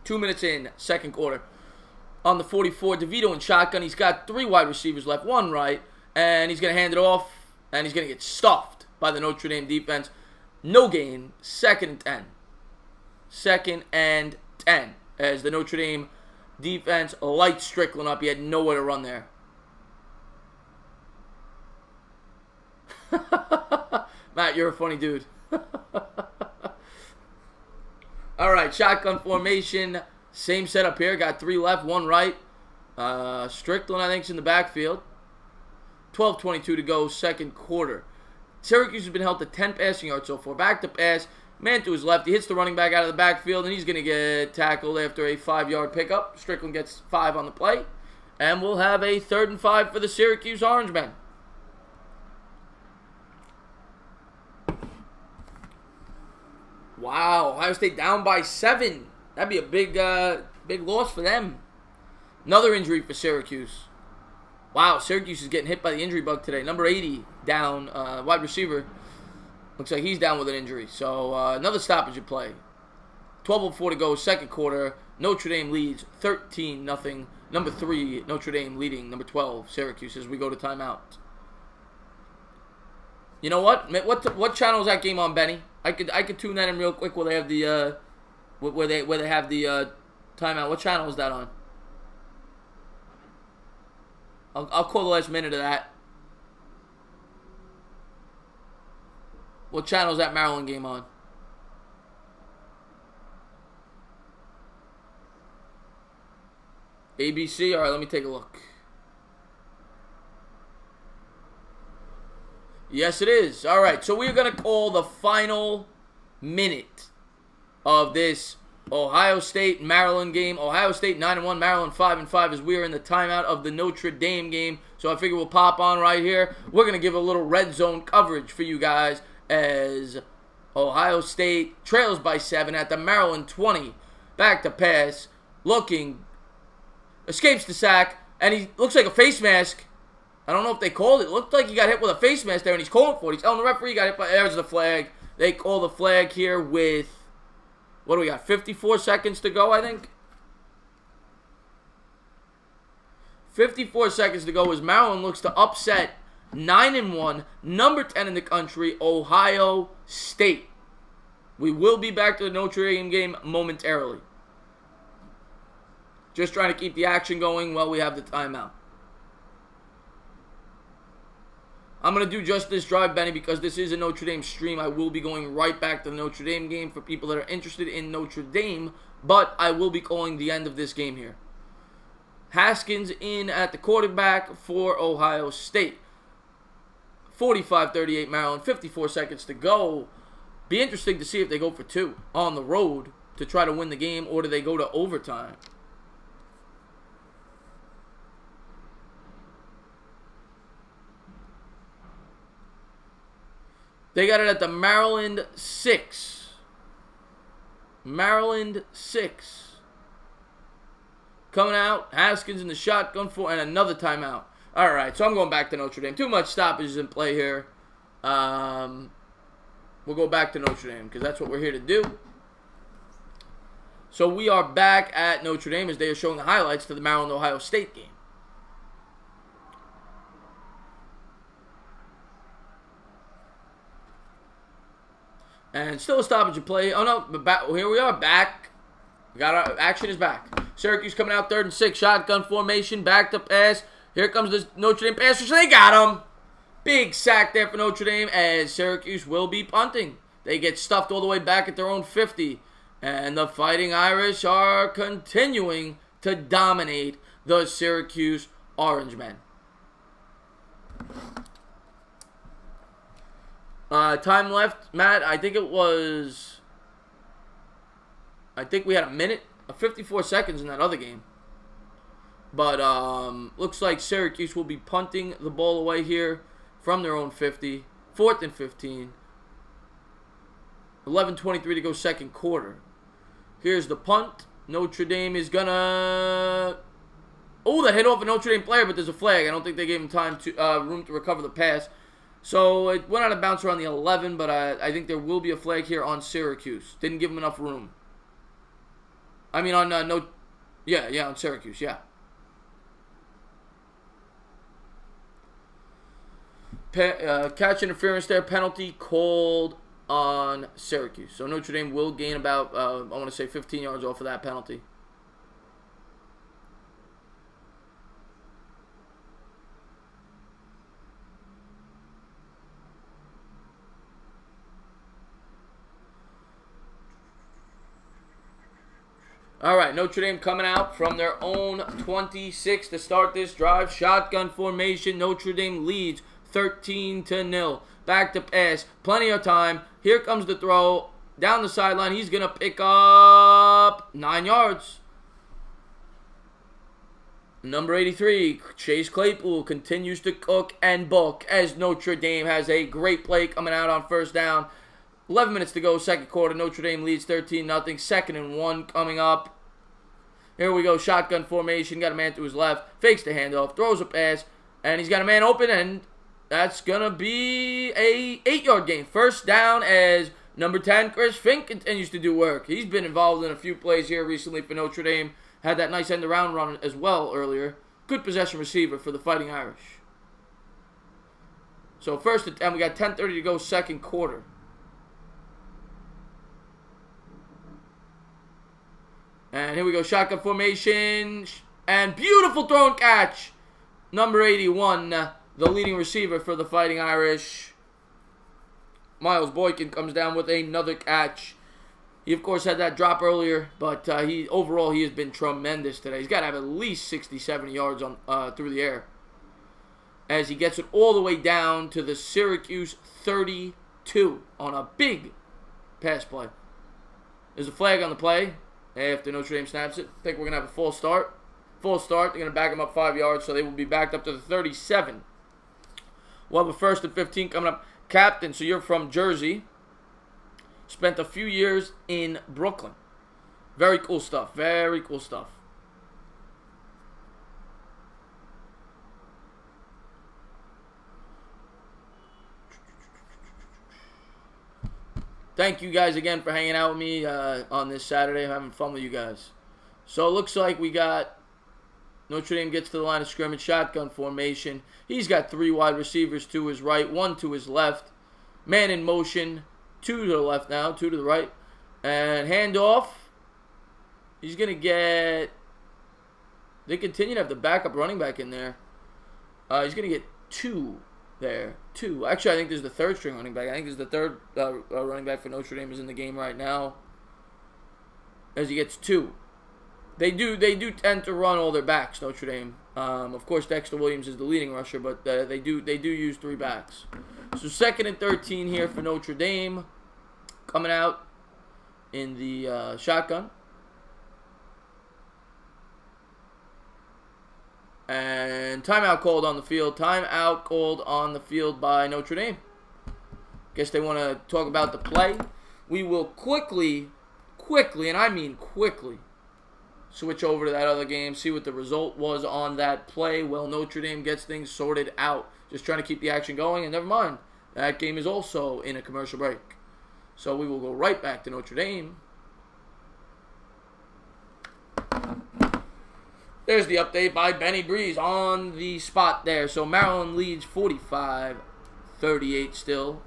Speaker 1: 2 minutes in, second quarter. On the 44, DeVito in shotgun. He's got 3 wide receivers left, 1 right, and he's going to hand it off, and he's going to get stuffed by the Notre Dame defense. No gain, 2nd and 10. 2nd and 10. As the Notre Dame defense lights Strickland up. He had nowhere to run there. Matt, you're a funny dude. All right, shotgun formation. Same setup here. Got 3 left, 1 right. Strickland, I think, is in the backfield. 12:22 to go, second quarter. Syracuse has been held to 10 passing yards so far. Back to pass. Man to his left. He hits the running back out of the backfield, and he's going to get tackled after a 5-yard pickup. Strickland gets 5 on the play. And we'll have a 3rd and 5 for the Syracuse Orangemen. Wow, Ohio State down by 7. That'd be a big loss for them. Another injury for Syracuse. Wow, Syracuse is getting hit by the injury bug today. Number 80 down, wide receiver. Looks like he's down with an injury. So, another stoppage of play. 12:04 to go, second quarter. Notre Dame leads 13-0. Number 3, Notre Dame leading number 12, Syracuse, as we go to timeout. You know what? What channel is that game on, Benny? I could tune that in real quick where they have the where they have the timeout. What channel is that on? I'll call the last minute of that. What channel is that Maryland game on? ABC? Alright, let me take a look. Yes, it is. Alright, so we're going to call the final minute of this Ohio State-Maryland game. Ohio State 9-1, Maryland 5-5 as we are in the timeout of the Notre Dame game. So I figure we'll pop on right here. We're going to give a little red zone coverage for you guys as Ohio State trails by 7 at the Maryland 20. Back to pass. Looking. Escapes the sack. And he looks like a face mask. I don't know if they called it. It looked like he got hit with a face mask there, and he's calling for it. He's telling the referee he got hit by... There's the flag. They call the flag here with... What do we got? 54 seconds to go, I think? 54 seconds to go as Maryland looks to upset 9-1, number 10 in the country, Ohio State. We will be back to the Notre Dame game momentarily. Just trying to keep the action going while we have the timeout. I'm going to do just this drive, Benny, because this is a Notre Dame stream. I will be going right back to the Notre Dame game for people that are interested in Notre Dame, but I will be calling the end of this game here. Haskins in at the quarterback for Ohio State. 45-38 Maryland, 54 seconds to go. Be interesting to see if they go for 2 on the road to try to win the game, or do they go to overtime? They got it at the Maryland 6. Maryland 6. Coming out, Haskins in the shotgun for, and another timeout. All right, so I'm going back to Notre Dame. Too much stoppages in play here. We'll go back to Notre Dame because that's what we're here to do. So we are back at Notre Dame as they are showing the highlights to the Maryland-Ohio State game. And still a stoppage of play. Oh, no. But back, here we are. Back. We got our action is back. Syracuse coming out 3rd and 6. Shotgun formation. Back to pass. Here comes the Notre Dame pass. So they got him. Big sack there for Notre Dame as Syracuse will be punting. They get stuffed all the way back at their own 50. And the Fighting Irish are continuing to dominate the Syracuse Orangemen. Time left, Matt, I think we had a minute, 54 seconds in that other game. But, looks like Syracuse will be punting the ball away here from their own 50. 4th and 15. 11:23 to go second quarter. Here's the punt. Notre Dame is gonna... Oh, that hit off a Notre Dame player, but there's a flag. I don't think they gave him time to room to recover the pass. So it went out of bounds around the 11, but I think there will be a flag here on Syracuse. Didn't give him enough room. I mean on on Syracuse, yeah. Catch interference there, penalty called on Syracuse. So Notre Dame will gain about I want to say 15 yards off of that penalty. All right, Notre Dame coming out from their own 26 to start this drive. Shotgun formation. Notre Dame leads 13-0. Back to pass. Plenty of time. Here comes the throw. Down the sideline. He's going to pick up 9 yards. Number 83, Chase Claypool, continues to cook and book as Notre Dame has a great play coming out on first down. 11 minutes to go, second quarter. Notre Dame leads 13-0. 2nd and 1 coming up. Here we go, shotgun formation. Got a man to his left. Fakes the handoff. Throws a pass. And he's got a man open. And that's going to be a 8-yard gain. First down as number 10, Chris Fink, continues to do work. He's been involved in a few plays here recently for Notre Dame. Had that nice end-around run as well earlier. Good possession receiver for the Fighting Irish. So first and we got 10:30 to go, second quarter. And here we go, shotgun formation. And beautiful throw and catch. Number 81, the leading receiver for the Fighting Irish. Miles Boykin comes down with another catch. He, of course, had that drop earlier, but overall he has been tremendous today. He's got to have at least 60, 70 yards on through the air as he gets it all the way down to the Syracuse 32 on a big pass play. There's a flag on the play after Notre Dame snaps it. I think we're going to have a full start. Full start. They're going to back him up 5 yards, so they will be backed up to the 37. We'll have a 1st and 15 coming up. Captain, so you're from Jersey. Spent a few years in Brooklyn. Very cool stuff. Very cool stuff. Thank you guys again for hanging out with me on this Saturday. I'm having fun with you guys. So it looks like we got Notre Dame gets to the line of scrimmage, shotgun formation. He's got 3 wide receivers to his right, 1 to his left. Man in motion, 2 to the left now, 2 to the right. And handoff. He's going to get... They continue to have the backup running back in there. He's going to get 2 there. 2. Actually, I think this is the 3rd string running back. I think this is the 3rd running back for Notre Dame is in the game right now. As he gets 2. They do tend to run all their backs, Notre Dame. Of course, Dexter Williams is the leading rusher, but they do use 3 backs. So 2nd and 13 here for Notre Dame, coming out in the shotgun. And timeout called on the field. Timeout called on the field by Notre Dame. Guess they want to talk about the play. We will quickly, and I mean quickly, switch over to that other game, see what the result was on that play. Well, Notre Dame gets things sorted out. Just trying to keep the action going, and never mind. That game is also in a commercial break. So we will go right back to Notre Dame. There's the update by Benny Breeze on the spot there. So Maryland leads 45-38 still.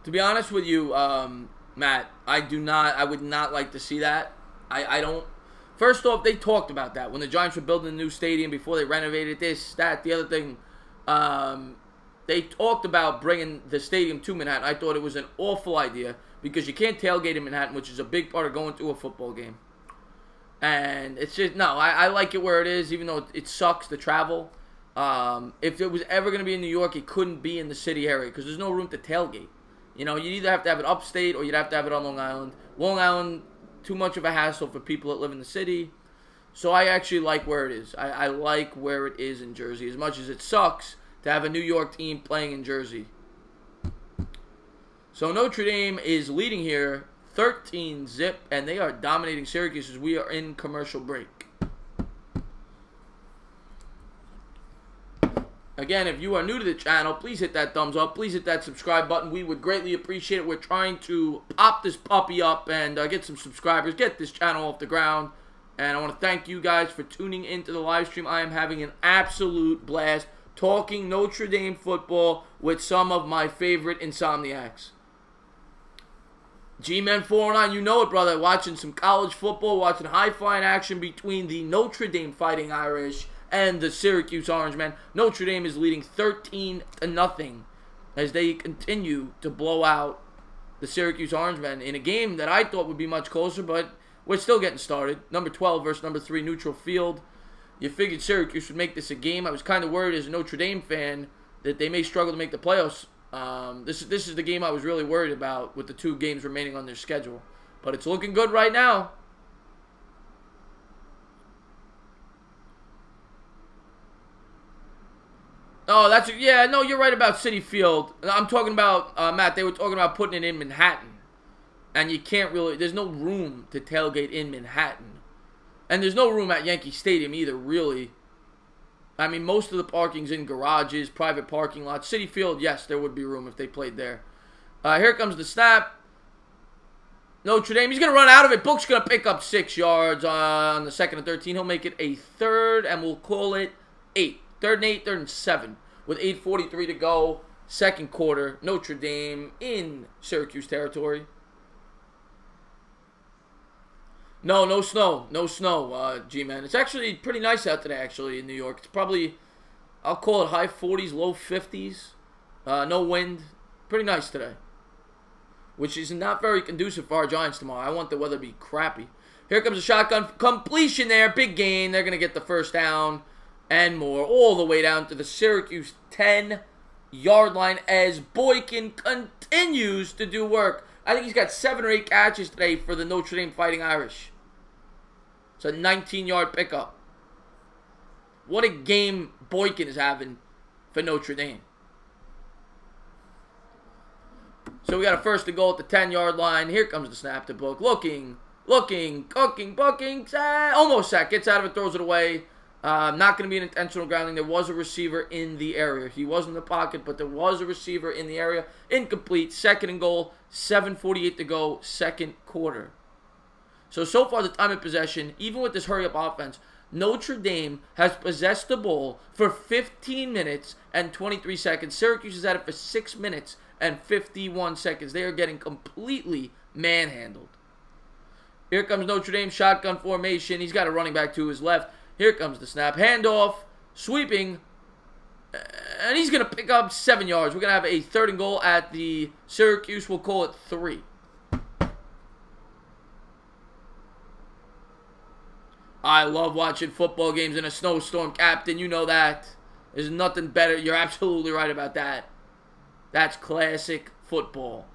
Speaker 1: To be honest with you, Matt, I would not like to see that. I don't. First off, they talked about that when the Giants were building a new stadium before they renovated this, that, the other thing. They talked about bringing the stadium to Manhattan. I thought it was an awful idea because you can't tailgate in Manhattan, which is a big part of going to a football game. And it's just, no, I like it where it is, even though it sucks to travel. If it was ever going to be in New York, it couldn't be in the city area because there's no room to tailgate. You know, you'd either have to have it upstate or you'd have to have it on Long Island. Long Island, too much of a hassle for people that live in the city. So I actually like where it is. I like where it is in Jersey, as much as it sucks to have a New York team playing in Jersey. So Notre Dame is leading here 13-0, and they are dominating Syracuse as we are in commercial break. Again, if you are new to the channel, please hit that thumbs up. Please hit that subscribe button. We would greatly appreciate it. We're trying to pop this puppy up and get some subscribers, get this channel off the ground. And I want to thank you guys for tuning into the live stream. I am having an absolute blast talking Notre Dame football with some of my favorite insomniacs. G-Men 409, you know it, brother. Watching some college football, watching high-flying action between the Notre Dame Fighting Irish and the Syracuse Orangemen. Notre Dame is leading 13-0 as they continue to blow out the Syracuse Orangemen in a game that I thought would be much closer, but we're still getting started. Number 12 versus number 3, neutral field. You figured Syracuse would make this a game. I was kind of worried as a Notre Dame fan that they may struggle to make the playoffs. This is the game I was really worried about with the 2 games remaining on their schedule. But it's looking good right now. Oh, no, you're right about Citi Field. I'm talking about, Matt, they were talking about putting it in Manhattan. And you can't really, there's no room to tailgate in Manhattan. And there's no room at Yankee Stadium either, really. I mean, most of the parking's in garages, private parking lots. Citi Field, yes, there would be room if they played there. Here comes the snap. Notre Dame. He's going to run out of it. Book's going to pick up 6 yards on the 2nd and 13. He'll make it a 3rd, and we'll call it 8. 3rd and 8, 3rd and 7. With 8:43 to go, 2nd quarter. Notre Dame in Syracuse territory. No snow. No snow, G-Man. It's actually pretty nice out today, actually, in New York. It's probably, I'll call it high 40s, low 50s. No wind. Pretty nice today. Which is not very conducive for our Giants tomorrow. I want the weather to be crappy. Here comes a shotgun completion there. Big gain. They're going to get the first down and more. All the way down to the Syracuse 10-yard line as Boykin continues to do work. I think he's got 7 or 8 catches today for the Notre Dame Fighting Irish. It's a 19-yard pickup. What a game Boykin is having for Notre Dame. So we got a 1st and goal at the 10-yard line. Here comes the snap to Book. Looking, booking. Almost sacked. Gets out of it, throws it away. Not going to be an intentional grounding. There was a receiver in the area. He was in the pocket, but there was a receiver in the area. Incomplete. 2nd and goal. 7:48 to go. 2nd quarter. So far the time of possession, even with this hurry-up offense, Notre Dame has possessed the ball for 15 minutes and 23 seconds. Syracuse has had it for 6 minutes and 51 seconds. They are getting completely manhandled. Here comes Notre Dame, shotgun formation. He's got a running back to his left. Here comes the snap. Handoff, sweeping, and he's going to pick up 7 yards. We're going to have a 3rd and goal at the Syracuse. We'll call it 3. I love watching football games in a snowstorm, Captain. You know that. There's nothing better. You're absolutely right about that. That's classic football.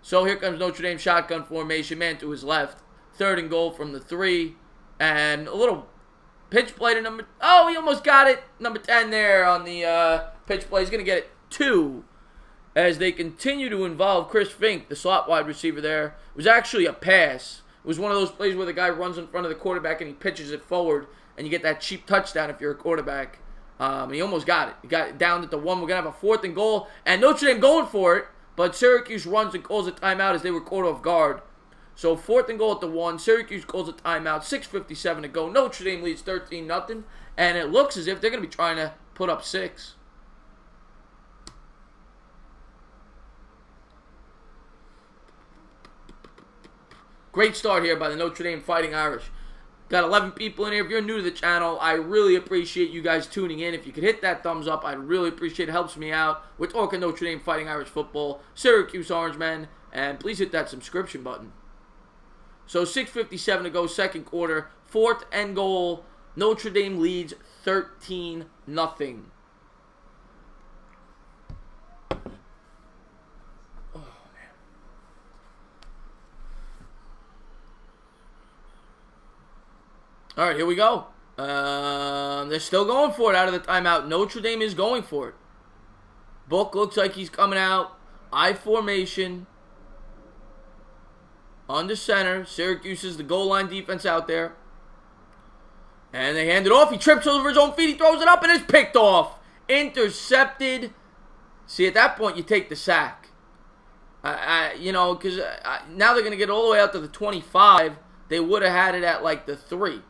Speaker 1: So here comes Notre Dame shotgun formation. Man to his left. 3rd and goal from the 3. And a little pitch play to number... Oh, he almost got it. Number 10 there on the pitch play. He's going to get it 2 as they continue to involve Chris Fink, the slot wide receiver there. It was actually a pass. It was one of those plays where the guy runs in front of the quarterback and he pitches it forward, and you get that cheap touchdown if you're a quarterback. And he almost got it. He got it down at the 1. We're going to have a 4th and goal. And Notre Dame going for it, but Syracuse runs and calls a timeout as they were caught off guard. So 4th and goal at the 1. Syracuse calls a timeout. 6:57 to go. Notre Dame leads 13-0. And it looks as if they're going to be trying to put up 6. Great start here by the Notre Dame Fighting Irish. Got 11 people in here. If you're new to the channel, I really appreciate you guys tuning in. If you could hit that thumbs up, I'd really appreciate it. It helps me out. We're talking Notre Dame Fighting Irish football, Syracuse Orangemen, and please hit that subscription button. So 6:57 to go, 2nd quarter, 4th and goal. Notre Dame leads 13-0. All right, here we go. They're still going for it out of the timeout. Notre Dame is going for it. Book looks like he's coming out. I formation. Under center. Syracuse is the goal line defense out there. And they hand it off. He trips over his own feet. He throws it up and it's picked off. Intercepted. See, at that point, you take the sack. Because now they're going to get all the way out to the 25. They would have had it at like the 3.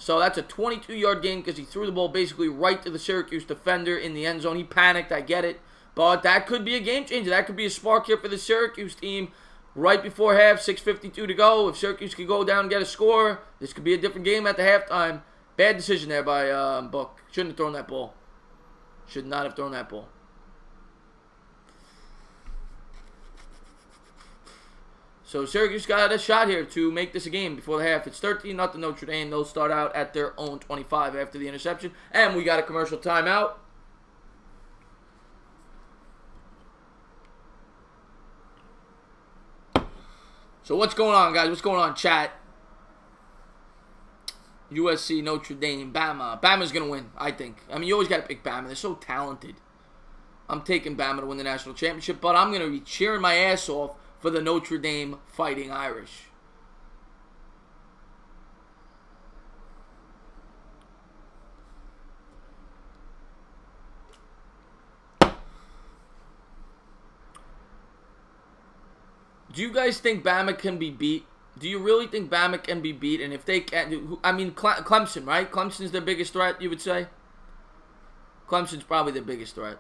Speaker 1: So that's a 22-yard gain because he threw the ball basically right to the Syracuse defender in the end zone. He panicked, I get it. But that could be a game changer. That could be a spark here for the Syracuse team. Right before half, 6:52 to go. If Syracuse could go down and get a score, this could be a different game at the halftime. Bad decision there by Book. Shouldn't have thrown that ball. Should not have thrown that ball. So Syracuse got a shot here to make this a game before the half. It's 13-0 Notre Dame. They'll start out at their own 25 after the interception. And we got a commercial timeout. So what's going on, guys? What's going on, chat? USC, Notre Dame, Bama. Bama's going to win, I think. I mean, you always got to pick Bama. They're so talented. I'm taking Bama to win the national championship, but I'm going to be cheering my ass off for the Notre Dame Fighting Irish. Do you guys think Bama can be beat? Do you really think Bama can be beat? And if they can't, I mean, Clemson, right? Clemson's their biggest threat, you would say? Clemson's probably their biggest threat.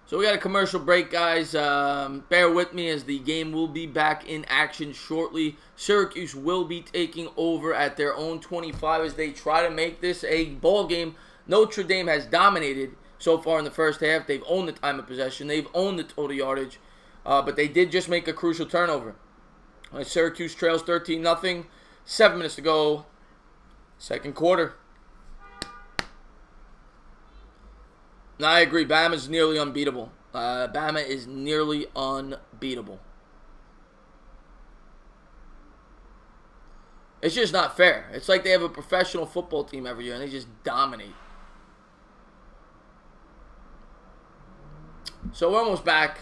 Speaker 1: So we got a commercial break, guys. Bear with me as the game will be back in action shortly. Syracuse will be taking over at their own 25 as they try to make this a ball game. Notre Dame has dominated so far in the first half. They've owned the time of possession. They've owned the total yardage. But they did just make a crucial turnover. Syracuse trails 13-0. 7 minutes to go. Second quarter. No, I agree. Bama's nearly unbeatable. Bama is nearly unbeatable. It's just not fair. It's like they have a professional football team every year and they just dominate. So we're almost back.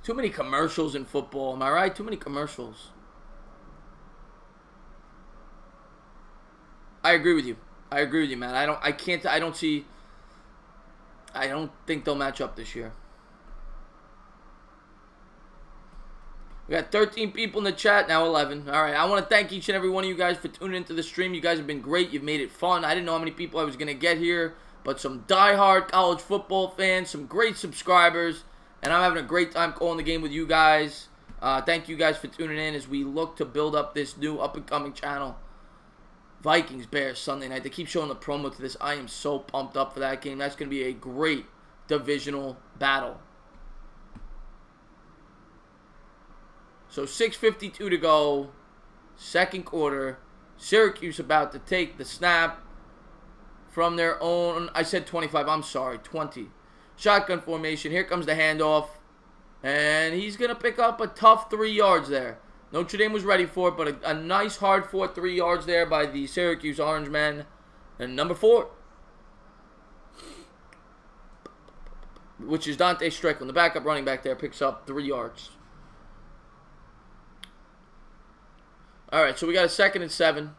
Speaker 1: Too many commercials in football. Am I right? Too many commercials. I agree with you. I agree with you, man. I don't think they'll match up this year. We got 13 people in the chat, now 11. All right, I want to thank each and every one of you guys for tuning into the stream. You guys have been great. You've made it fun. I didn't know how many people I was going to get here, but some diehard college football fans, some great subscribers, and I'm having a great time calling the game with you guys. Thank you guys for tuning in as we look to build up this new up-and-coming channel. Vikings, Bears, Sunday night. They keep showing the promo to this. I am so pumped up for that game. That's going to be a great divisional battle. So 6:52 to go. Second quarter. Syracuse about to take the snap from their own. I said 25. I'm sorry. 20. Shotgun formation. Here comes the handoff. And he's going to pick up a tough 3 yards there. Notre Dame was ready for it, but a nice hard-fought 3 yards there by the Syracuse Orange men. And number 4, which is Dante Strickland, the backup running back there, picks up 3 yards. All right, so we got a 2nd and 7.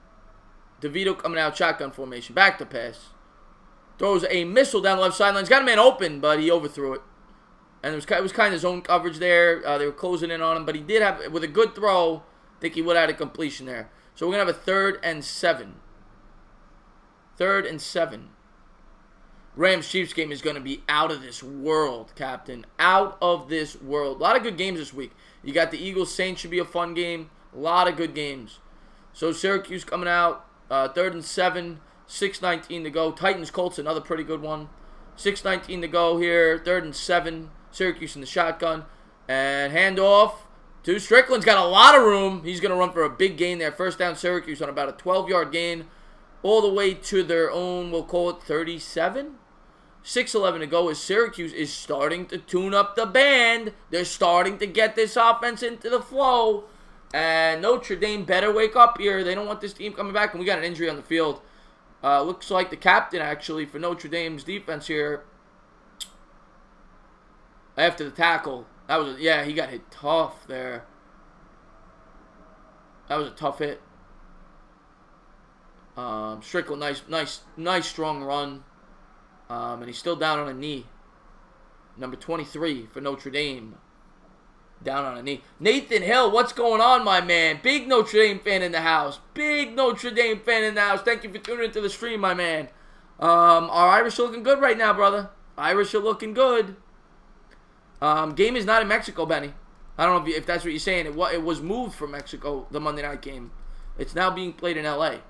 Speaker 1: DeVito coming out, shotgun formation, back to pass. Throws a missile down the left sideline. He's got a man open, but he overthrew it. And it was kind of zone coverage there. They were closing in on him. But he did have, with a good throw, I think he would have had a completion there. So we're going to have a 3rd and 7. 3rd and 7. Rams-Chiefs game is going to be out of this world, Captain. Out of this world. A lot of good games this week. You got the Eagles-Saints, should be a fun game. A lot of good games. So Syracuse coming out. 3rd and 7. 6:19 to go. Titans-Colts, another pretty good one. 6:19 to go here. 3rd and 7. Syracuse in the shotgun. And handoff to Strickland's got a lot of room. He's going to run for a big gain there. First down Syracuse on about a 12-yard gain. All the way to their own, we'll call it 37. 6:11 to go as Syracuse is starting to tune up the band. They're starting to get this offense into the flow. And Notre Dame better wake up here. They don't want this team coming back. And we got an injury on the field. Looks like the captain, actually, for Notre Dame's defense here. After the tackle, he got hit tough there. That was a tough hit. Strickland, nice strong run. And he's still down on a knee. Number 23 for Notre Dame. Down on a knee. Nathan Hill, what's going on, my man? Big Notre Dame fan in the house. Big Notre Dame fan in the house. Thank you for tuning into the stream, my man. Our Irish are looking good right now, brother. Irish are looking good. Game is not in Mexico, Benny. I don't know if that's what you're saying. It was moved from Mexico, the Monday night game. It's now being played in L.A.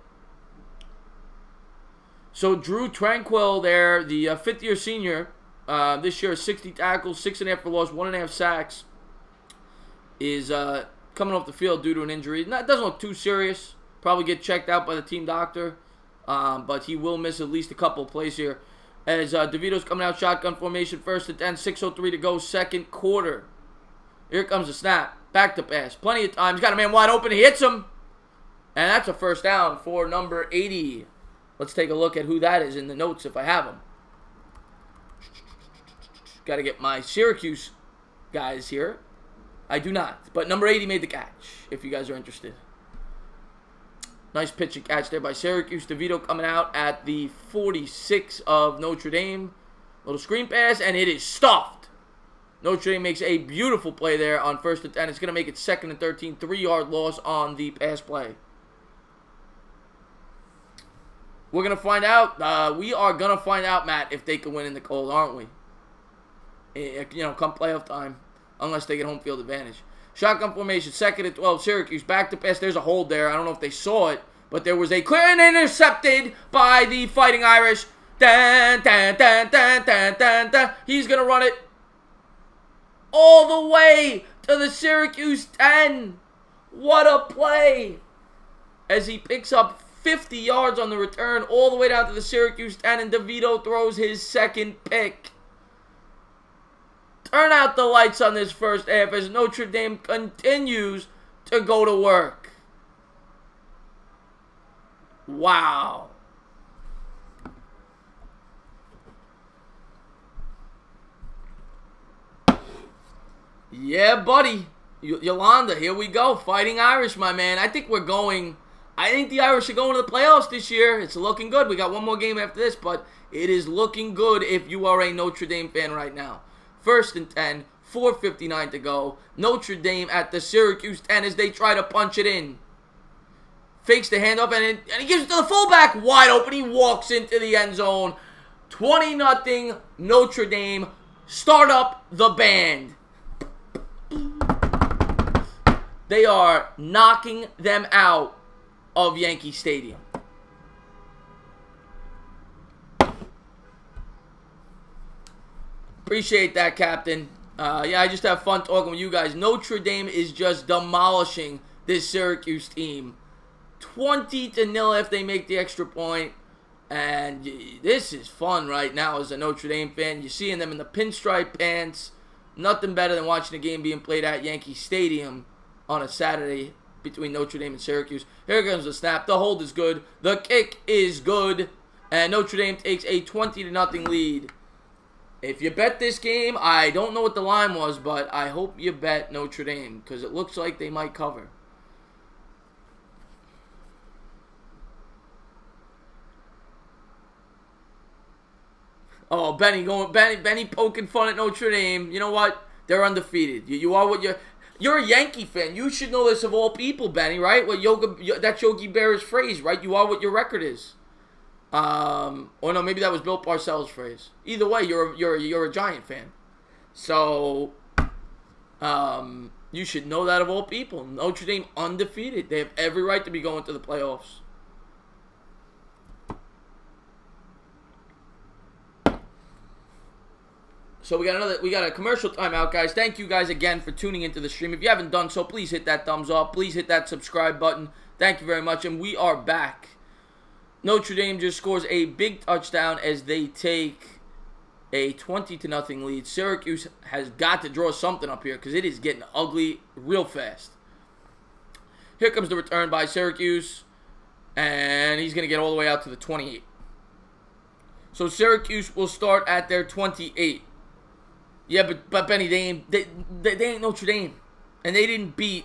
Speaker 1: So Drew Tranquil there, the fifth-year senior, this year 60 tackles, 6.5 for loss, 1.5 sacks, is coming off the field due to an injury. It doesn't look too serious. Probably get checked out by the team doctor, but he will miss at least a couple of plays here. As DeVito's coming out shotgun formation, 1st and 10, 6:03 to go, second quarter. Here comes the snap. Back to pass. Plenty of time. He's got a man wide open. He hits him. And that's a first down for number 80. Let's take a look at who that is in the notes if I have them. Got to get my Syracuse guys here. I do not. But number 80 made the catch, if you guys are interested. Nice pitch and catch there by Syracuse. DeVito coming out at the 46 of Notre Dame. Little screen pass, and it is stuffed. Notre Dame makes a beautiful play there on 1st and 10. It's going to make it 2nd and 13. 3-yard loss on the pass play. We're going to find out. We are going to find out, Matt, if they can win in the cold, aren't we? Come playoff time. Unless they get home field advantage. Shotgun formation, 2nd and 12. Syracuse back to pass. There's a hold there. I don't know if they saw it, but there was a clear and intercepted by the Fighting Irish. Dun, dun, dun, dun, dun, dun, dun. He's going to run it all the way to the Syracuse 10. What a play. As he picks up 50 yards on the return all the way down to the Syracuse 10, and DeVito throws his 2nd pick. Turn out the lights on this first half as Notre Dame continues to go to work. Wow. Yeah, buddy. Yolanda, here we go. Fighting Irish, my man. I think the Irish are going to the playoffs this year. It's looking good. We got one more game after this, but it is looking good if you are a Notre Dame fan right now. 1st and 10, 4:59 to go. Notre Dame at the Syracuse 10 as they try to punch it in. Fakes the handoff, and he gives it to the fullback. Wide open. He walks into the end zone. 20-0 Notre Dame. Start up the band. They are knocking them out of Yankee Stadium. Appreciate that, Captain. I just have fun talking with you guys. Notre Dame is just demolishing this Syracuse team. 20-0 if they make the extra point. And this is fun right now as a Notre Dame fan. You're seeing them in the pinstripe pants. Nothing better than watching a game being played at Yankee Stadium on a Saturday between Notre Dame and Syracuse. Here comes the snap. The hold is good. The kick is good. And Notre Dame takes a 20-0 lead. If you bet this game, I don't know what the line was, but I hope you bet Notre Dame because it looks like they might cover. Oh, Benny poking fun at Notre Dame. You know what? They're undefeated. You are what you're a Yankee fan. You should know this of all people, Benny, right? Well, that's Yogi Berra's phrase, right? You are what your record is. Or no, maybe that was Bill Parcells' phrase. Either way, you're a Giant fan. So, you should know that of all people. Notre Dame undefeated. They have every right to be going to the playoffs. So we got a commercial timeout, guys. Thank you guys again for tuning into the stream. If you haven't done so, please hit that thumbs up. Please hit that subscribe button. Thank you very much, and we are back. Notre Dame just scores a big touchdown as they take a 20-0 lead. Syracuse has got to draw something up here because it is getting ugly real fast. Here comes the return by Syracuse, and he's going to get all the way out to the 28. So Syracuse will start at their 28. Yeah, but Benny, they ain't Notre Dame, and they didn't beat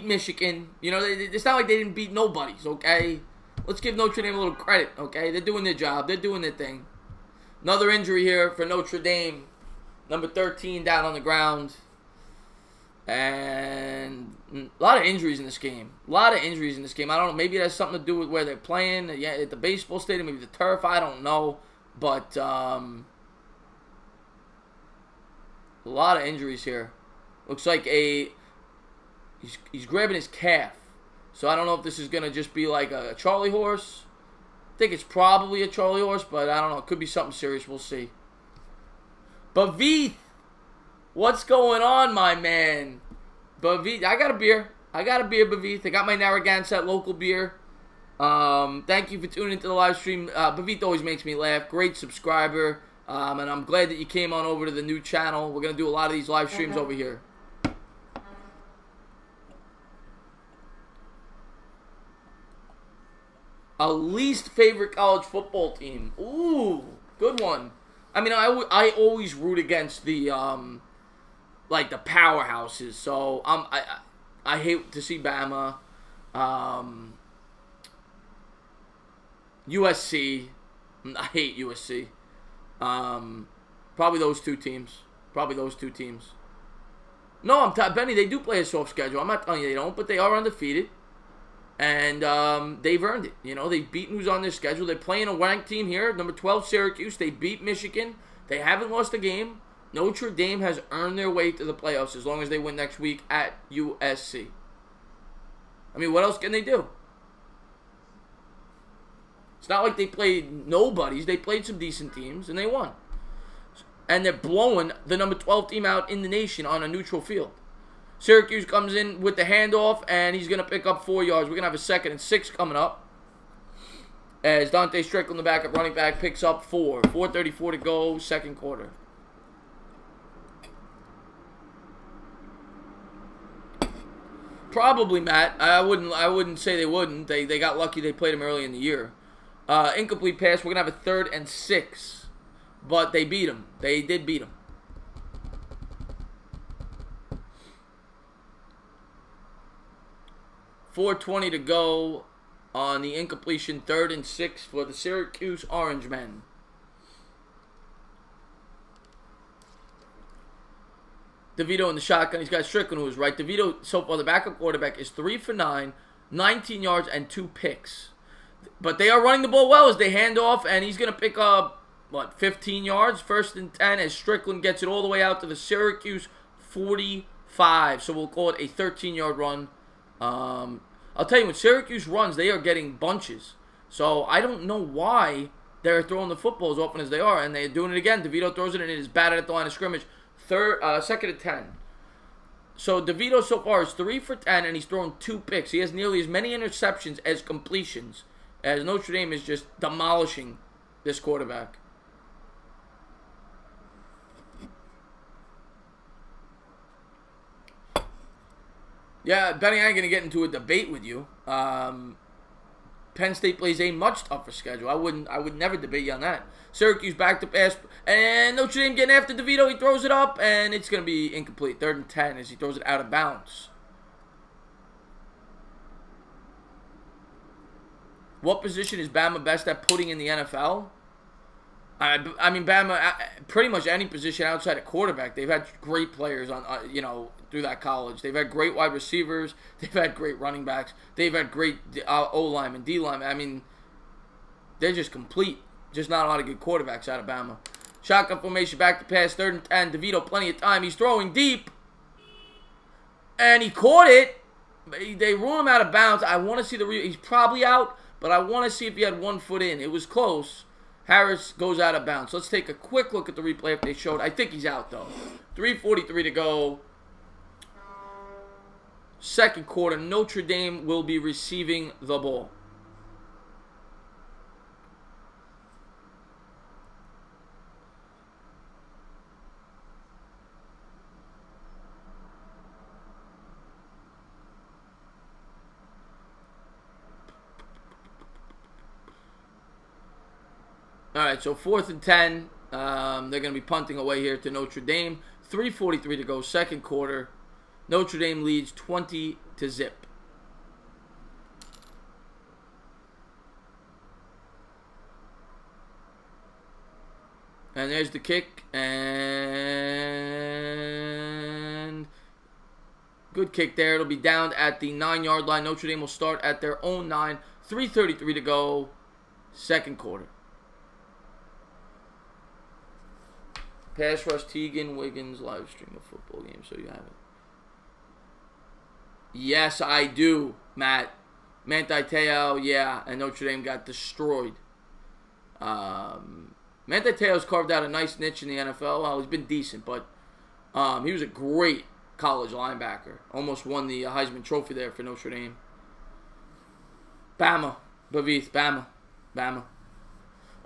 Speaker 1: Michigan. You know, it's not like they didn't beat nobodies. Okay, let's give Notre Dame a little credit. Okay, they're doing their job. They're doing their thing. Another injury here for Notre Dame. Number 13 down on the ground. And a lot of injuries in this game. I don't know. Maybe it has something to do with where they're playing. Yeah, at the baseball stadium, maybe the turf. I don't know. But a lot of injuries here. Looks like he's grabbing his calf. So I don't know if this is going to just be like a Charlie horse. I think it's probably a Charlie horse, but I don't know. It could be something serious. We'll see. Bavith, what's going on, my man? Bavith, I got a beer, Bavith. I got my Narragansett local beer. Thank you for tuning into the live stream. Bavith always makes me laugh. Great subscriber. And I'm glad that you came on over to the new channel. We're going to do a lot of these live streams over here. A least favorite college football team. Ooh, good one. I mean, I always root against the like the powerhouses. So I hate to see Bama. USC. I hate USC. Probably those two teams. No, Benny, they do play a soft schedule. I'm not telling you they don't, but they are undefeated. And they've earned it. You know, they've beaten who's on their schedule. They're playing a ranked team here, number 12, Syracuse. They beat Michigan. They haven't lost a game. Notre Dame has earned their way to the playoffs as long as they win next week at USC. I mean, what else can they do? It's not like they played nobodies. They played some decent teams, and they won. And they're blowing the number 12 team out in the nation on a neutral field. Syracuse comes in with the handoff, and he's going to pick up 4 yards. We're going to have a 2nd and 6 coming up. As Dante Strickland, the backup running back, picks up 4. 4:34 to go, second quarter. Probably, Matt. I wouldn't say they wouldn't. They got lucky they played him early in the year. Incomplete pass. We're going to have a 3rd and 6. But they beat him. They did beat him. .420 to go on the incompletion. 3rd and 6 for the Syracuse Orange Men. DeVito in the shotgun. He's got Strickland, who is right. DeVito, so far, the backup quarterback, is 3 for 9, 19 yards, and 2 picks. But they are running the ball well as they hand off, and he's going to pick up, 15 yards? 1st and 10 as Strickland gets it all the way out to the Syracuse 45. So we'll call it a 13-yard run. I'll tell you, when Syracuse runs, they are getting bunches. So I don't know why they're throwing the football as often as they are, and they're doing it again. DeVito throws it, and it is batted at the line of scrimmage. 2nd and 10. So DeVito so far is 3 for 10, and he's thrown 2 picks. He has nearly as many interceptions as completions, as Notre Dame is just demolishing this quarterback. Yeah, Benny, I ain't going to get into a debate with you. Penn State plays a much tougher schedule. I would never debate you on that. Syracuse back to pass, and Notre Dame getting after DeVito. He throws it up, and it's going to be incomplete. 3rd and 10 as he throws it out of bounds. What position is Bama best at putting in the NFL? I mean, Bama, pretty much any position outside of quarterback. They've had great players on, through that college. They've had great wide receivers. They've had great running backs. They've had great O-linemen, D-linemen. I mean, they're just complete. Just not a lot of good quarterbacks out of Bama. Shotgun formation, back to pass, 3rd and 10. DeVito, plenty of time. He's throwing deep. And he caught it. They rule him out of bounds. I want to see he's probably out, but I want to see if he had 1 foot in. It was close. Harris goes out of bounds. Let's take a quick look at the replay if they showed. I think he's out, though. 3:43 to go. Second quarter. Notre Dame will be receiving the ball. All right, so 4th and 10. They're going to be punting away here to Notre Dame. 3:43 to go, second quarter. Notre Dame leads 20-0. And there's the kick. And good kick there. It'll be down at the 9-yard line. Notre Dame will start at their own 9. 3:33 to go, second quarter. Pass rush, Teagan, Wiggins, live stream a football game, so you have it. Yes, I do, Matt. Manti Te'o, yeah, and Notre Dame got destroyed. Manti Te'o's carved out a nice niche in the NFL. Well, he's been decent, but he was a great college linebacker. Almost won the Heisman Trophy there for Notre Dame. Bama. Bama.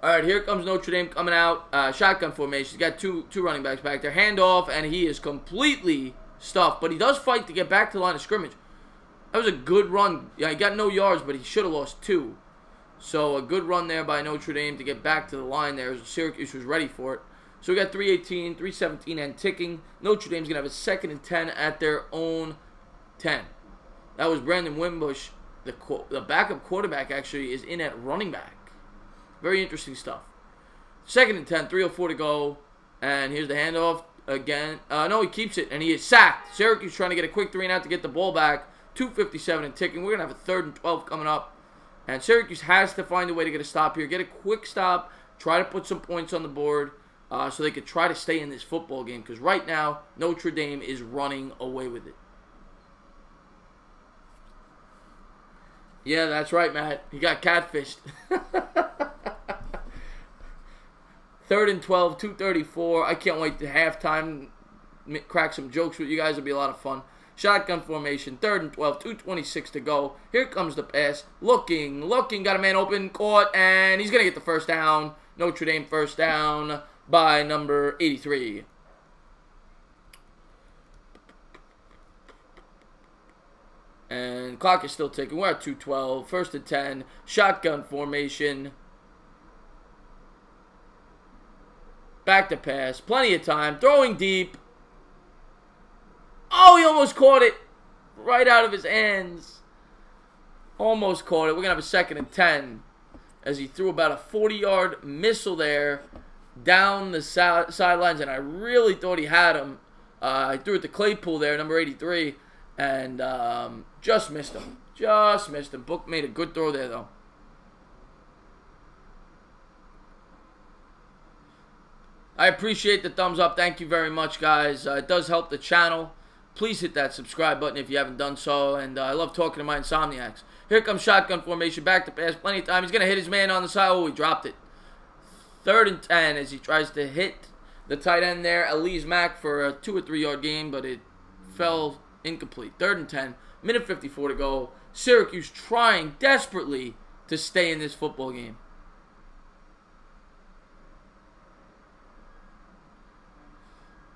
Speaker 1: All right, here comes Notre Dame coming out. Shotgun formation. He's got two running backs back there. Handoff, and he is completely stuffed. But he does fight to get back to the line of scrimmage. That was a good run. Yeah, he got no yards, but he should have lost 2. So a good run there by Notre Dame to get back to the line there. Syracuse was ready for it. So we got 3:18, 3:17, and ticking. Notre Dame's going to have a 2nd and 10 at their own 10. That was Brandon Wimbush the backup quarterback actually is in at running back. Very interesting stuff. 2nd and 10, 3:04 to go. And here's the handoff again. No, he keeps it, and he is sacked. Syracuse trying to get a quick 3-and-out to get the ball back. 2:57 and ticking. We're going to have a 3rd and 12 coming up. And Syracuse has to find a way to get a stop here. Get a quick stop. Try to put some points on the board so they could try to stay in this football game. Because right now, Notre Dame is running away with it. Yeah, that's right, Matt. He got catfished. 3rd and 12, 2:34. I can't wait to halftime. Crack some jokes with you guys. It'll be a lot of fun. Shotgun formation. 3rd and 12, 2:26 to go. Here comes the pass. Looking. Got a man open. Caught. And he's going to get the first down. Notre Dame first down by number 83. And clock is still ticking. We're at 2:12. 1st and 10. Shotgun formation. Back to pass. Plenty of time. Throwing deep. Oh, he almost caught it. Right out of his hands. Almost caught it. We're going to have a 2nd and 10. As he threw about a 40-yard missile there. Down the sidelines. And I really thought he had him. I threw it to Claypool there, number 83. And just missed him. Book made a good throw there, though. I appreciate the thumbs up. Thank you very much, guys. It does help the channel. Please hit that subscribe button if you haven't done so. And I love talking to my insomniacs. Here comes shotgun formation. Back to pass. Plenty of time. He's going to hit his man on the side. Oh, he dropped it. 3rd and 10 as he tries to hit the tight end there, Elise Mack, for a 2 or 3 yard gain, but it fell incomplete. 3rd and 10. Minute 54 to go. Syracuse trying desperately to stay in this football game.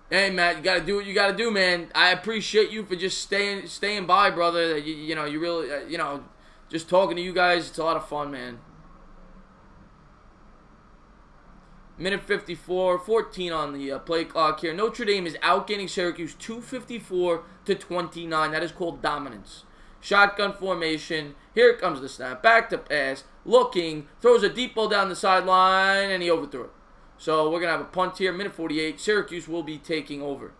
Speaker 1: Hey, Matt, you got to do what you got to do, man. I appreciate you for just staying by, brother. You know, you really, just talking to you guys, it's a lot of fun, man. Minute 54, 14 on the play clock here. Notre Dame is outgaining Syracuse 254 to 29. That is called dominance. Shotgun formation. Here comes the snap. Back to pass. Looking. Throws a deep ball down the sideline, and he overthrew it. So we're going to have a punt here. Minute 48. Syracuse will be taking over.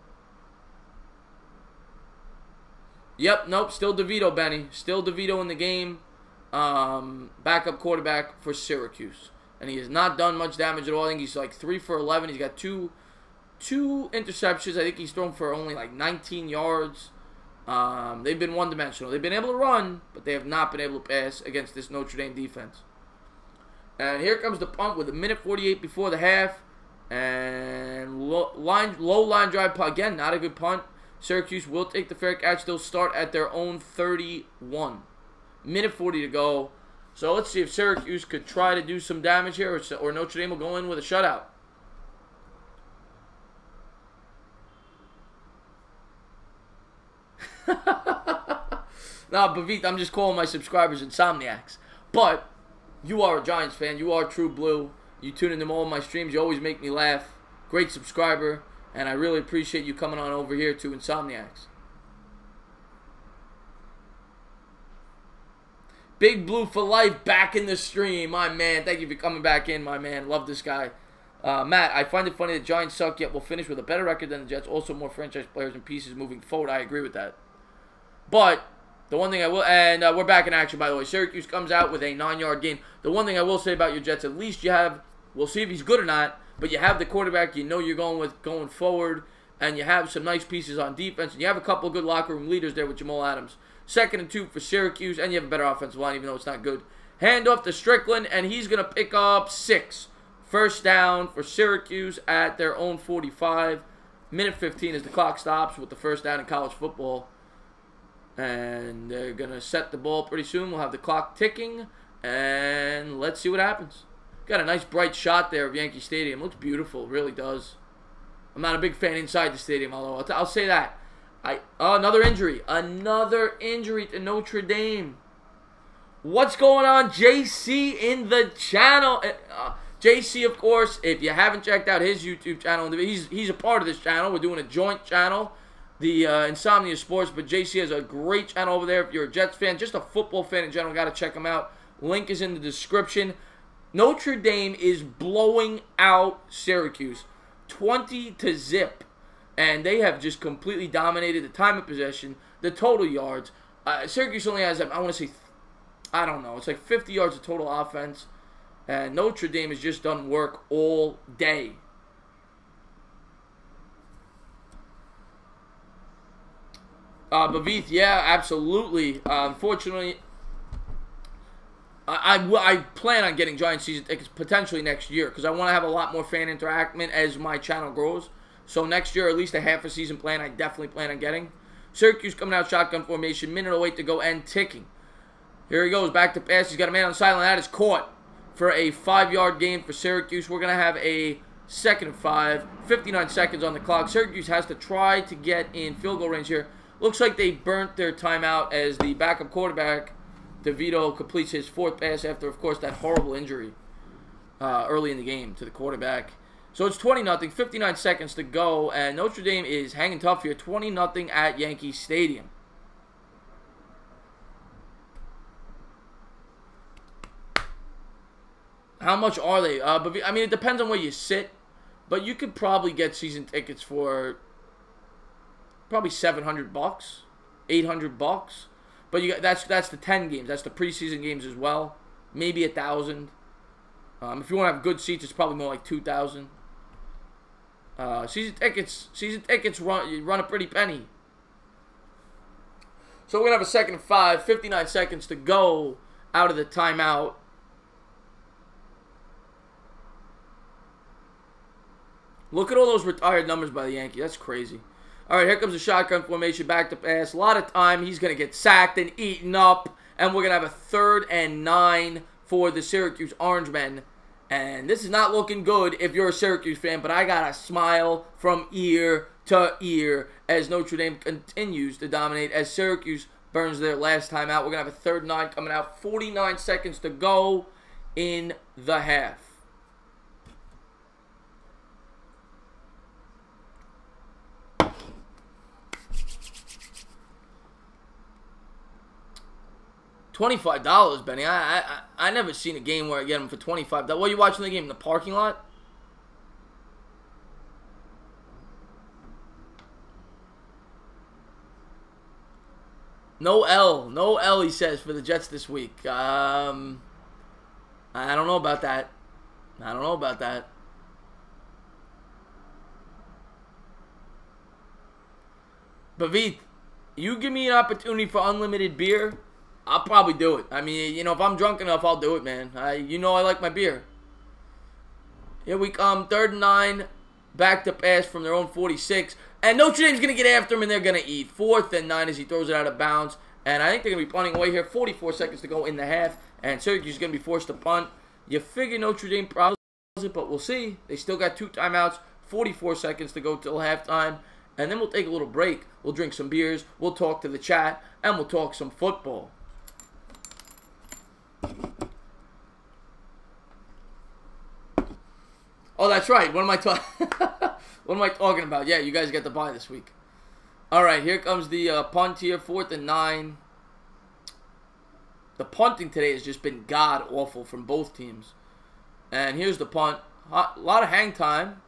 Speaker 1: Yep, nope. Still DeVito, Benny. Still DeVito in the game. Backup quarterback for Syracuse. And he has not done much damage at all. I think he's like 3 for 11. He's got two interceptions. I think he's thrown for only like 19 yards. They've been one-dimensional. They've been able to run, but they have not been able to pass against this Notre Dame defense. And here comes the punt with a minute 48 before the half. And low line drive punt. Again, not a good punt. Syracuse will take the fair catch. They'll start at their own 31. Minute 40 to go. So let's see if Syracuse could try to do some damage here, or Notre Dame will go in with a shutout. Nah, Bavit, I'm just calling my subscribers insomniacs. But you are a Giants fan. You are true blue. You tune into all of my streams. You always make me laugh. Great subscriber. And I really appreciate you coming on over here to Insomniacs. Big Blue for life back in the stream. My man. Thank you for coming back in, my man. Love this guy. Matt, I find it funny that Giants suck, yet will finish with a better record than the Jets. Also more franchise players and pieces moving forward. I agree with that. But the one thing I will, and we're back in action, by the way. Syracuse comes out with a 9-yard gain. The one thing I will say about your Jets, at least you have, we'll see if he's good or not, but you have the quarterback you know you're going with going forward, and you have some nice pieces on defense, and you have a couple of good locker room leaders there with Jamal Adams. 2nd and 2 for Syracuse, and you have a better offensive line, even though it's not good. Hand off to Strickland, and he's going to pick up 6. First down for Syracuse at their own 45. Minute 15 as the clock stops with the first down in college football. And they're going to set the ball pretty soon. We'll have the clock ticking, and let's see what happens. Got a nice bright shot there of Yankee Stadium. Looks beautiful, it really does. I'm not a big fan inside the stadium, although I'll say that. Another injury. Another injury to Notre Dame. What's going on, JC in the channel? JC, of course, if you haven't checked out his YouTube channel, he's a part of this channel. We're doing a joint channel. the Insomnia Sports, but JC has a great channel over there. If you're a Jets fan, just a football fan in general, got to check him out. Link is in the description. Notre Dame is blowing out Syracuse 20-0, and they have just completely dominated the time of possession, the total yards. Syracuse only has, I want to say, I don't know, it's like 50 yards of total offense, and Notre Dame has just done work all day. Bavith, yeah, absolutely. Unfortunately, I plan on getting Giant season tickets potentially next year because I want to have a lot more fan interaction as my channel grows. So next year, at least a half a season plan, I definitely plan on getting. Syracuse coming out shotgun formation, minute 08 to go and ticking. Here he goes, back to pass. He's got a man on sideline. That is caught for a 5-yard gain for Syracuse. We're going to have a 2nd and 5, 59 seconds on the clock. Syracuse has to try to get in field goal range here. Looks like they burnt their timeout as the backup quarterback, DeVito, completes his 4th pass after, of course, that horrible injury early in the game to the quarterback. So it's 20-0, 59 seconds to go, and Notre Dame is hanging tough here, 20-0 at Yankee Stadium. How much are they? I mean, it depends on where you sit, but you could probably get season tickets for probably $700, $800. But that's the 10 games. That's the preseason games as well. Maybe $1,000. If you want to have good seats, it's probably more like $2,000. Season tickets run a pretty penny. So we're gonna have a 2nd and 5, 59 seconds to go out of the timeout. Look at all those retired numbers by the Yankees. That's crazy. All right, here comes the shotgun formation, back to pass. A lot of time. He's going to get sacked and eaten up. And we're going to have a 3rd and 9 for the Syracuse Orangemen. And this is not looking good if you're a Syracuse fan, but I got a smile from ear to ear as Notre Dame continues to dominate as Syracuse burns their last time out. We're going to have a 3rd and 9 coming out. 49 seconds to go in the half. $25, Benny. I never seen a game where I get them for $25. What are you watching the game in the parking lot? No L. He says for the Jets this week. I don't know about that. But Vith, you give me an opportunity for unlimited beer, I'll probably do it. I mean, you know, if I'm drunk enough, I'll do it, man. I like my beer. Here we come, 3rd and 9, back to pass from their own 46. And Notre Dame's going to get after him, and they're going to eat. 4th and 9 as he throws it out of bounds. And I think they're going to be punting away here. 44 seconds to go in the half. And Syracuse is going to be forced to punt. You figure Notre Dame probably doesn't, but we'll see. They still got 2 timeouts. 44 seconds to go till halftime. And then we'll take a little break. We'll drink some beers. We'll talk to the chat. And we'll talk some football. Oh, that's right. What am I talking about? Yeah, you guys get the bye this week. All right, here comes the punt here, 4th and 9. The punting today has just been god-awful from both teams. And here's the punt. A lot of hang time.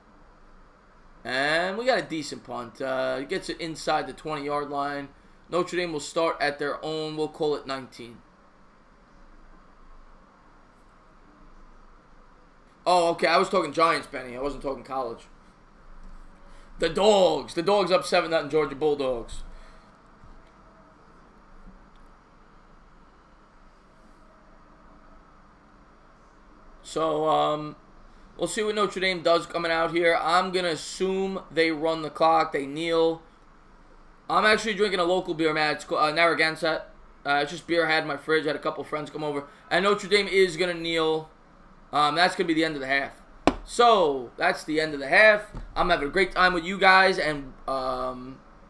Speaker 1: And we got a decent punt. It gets it inside the 20-yard line. Notre Dame will start at their own, we'll call it 19. Oh, okay. I was talking Giants, Benny. I wasn't talking college. The Dogs. The Dogs up 7-0 Georgia Bulldogs. So, we'll see what Notre Dame does coming out here. I'm going to assume they run the clock. They kneel. I'm actually drinking a local beer, man. It's called Narragansett. It's just beer I had in my fridge. I had a couple friends come over. And Notre Dame is going to kneel. That's going to be the end of the half. So, that's the end of the half. I'm having a great time with you guys. And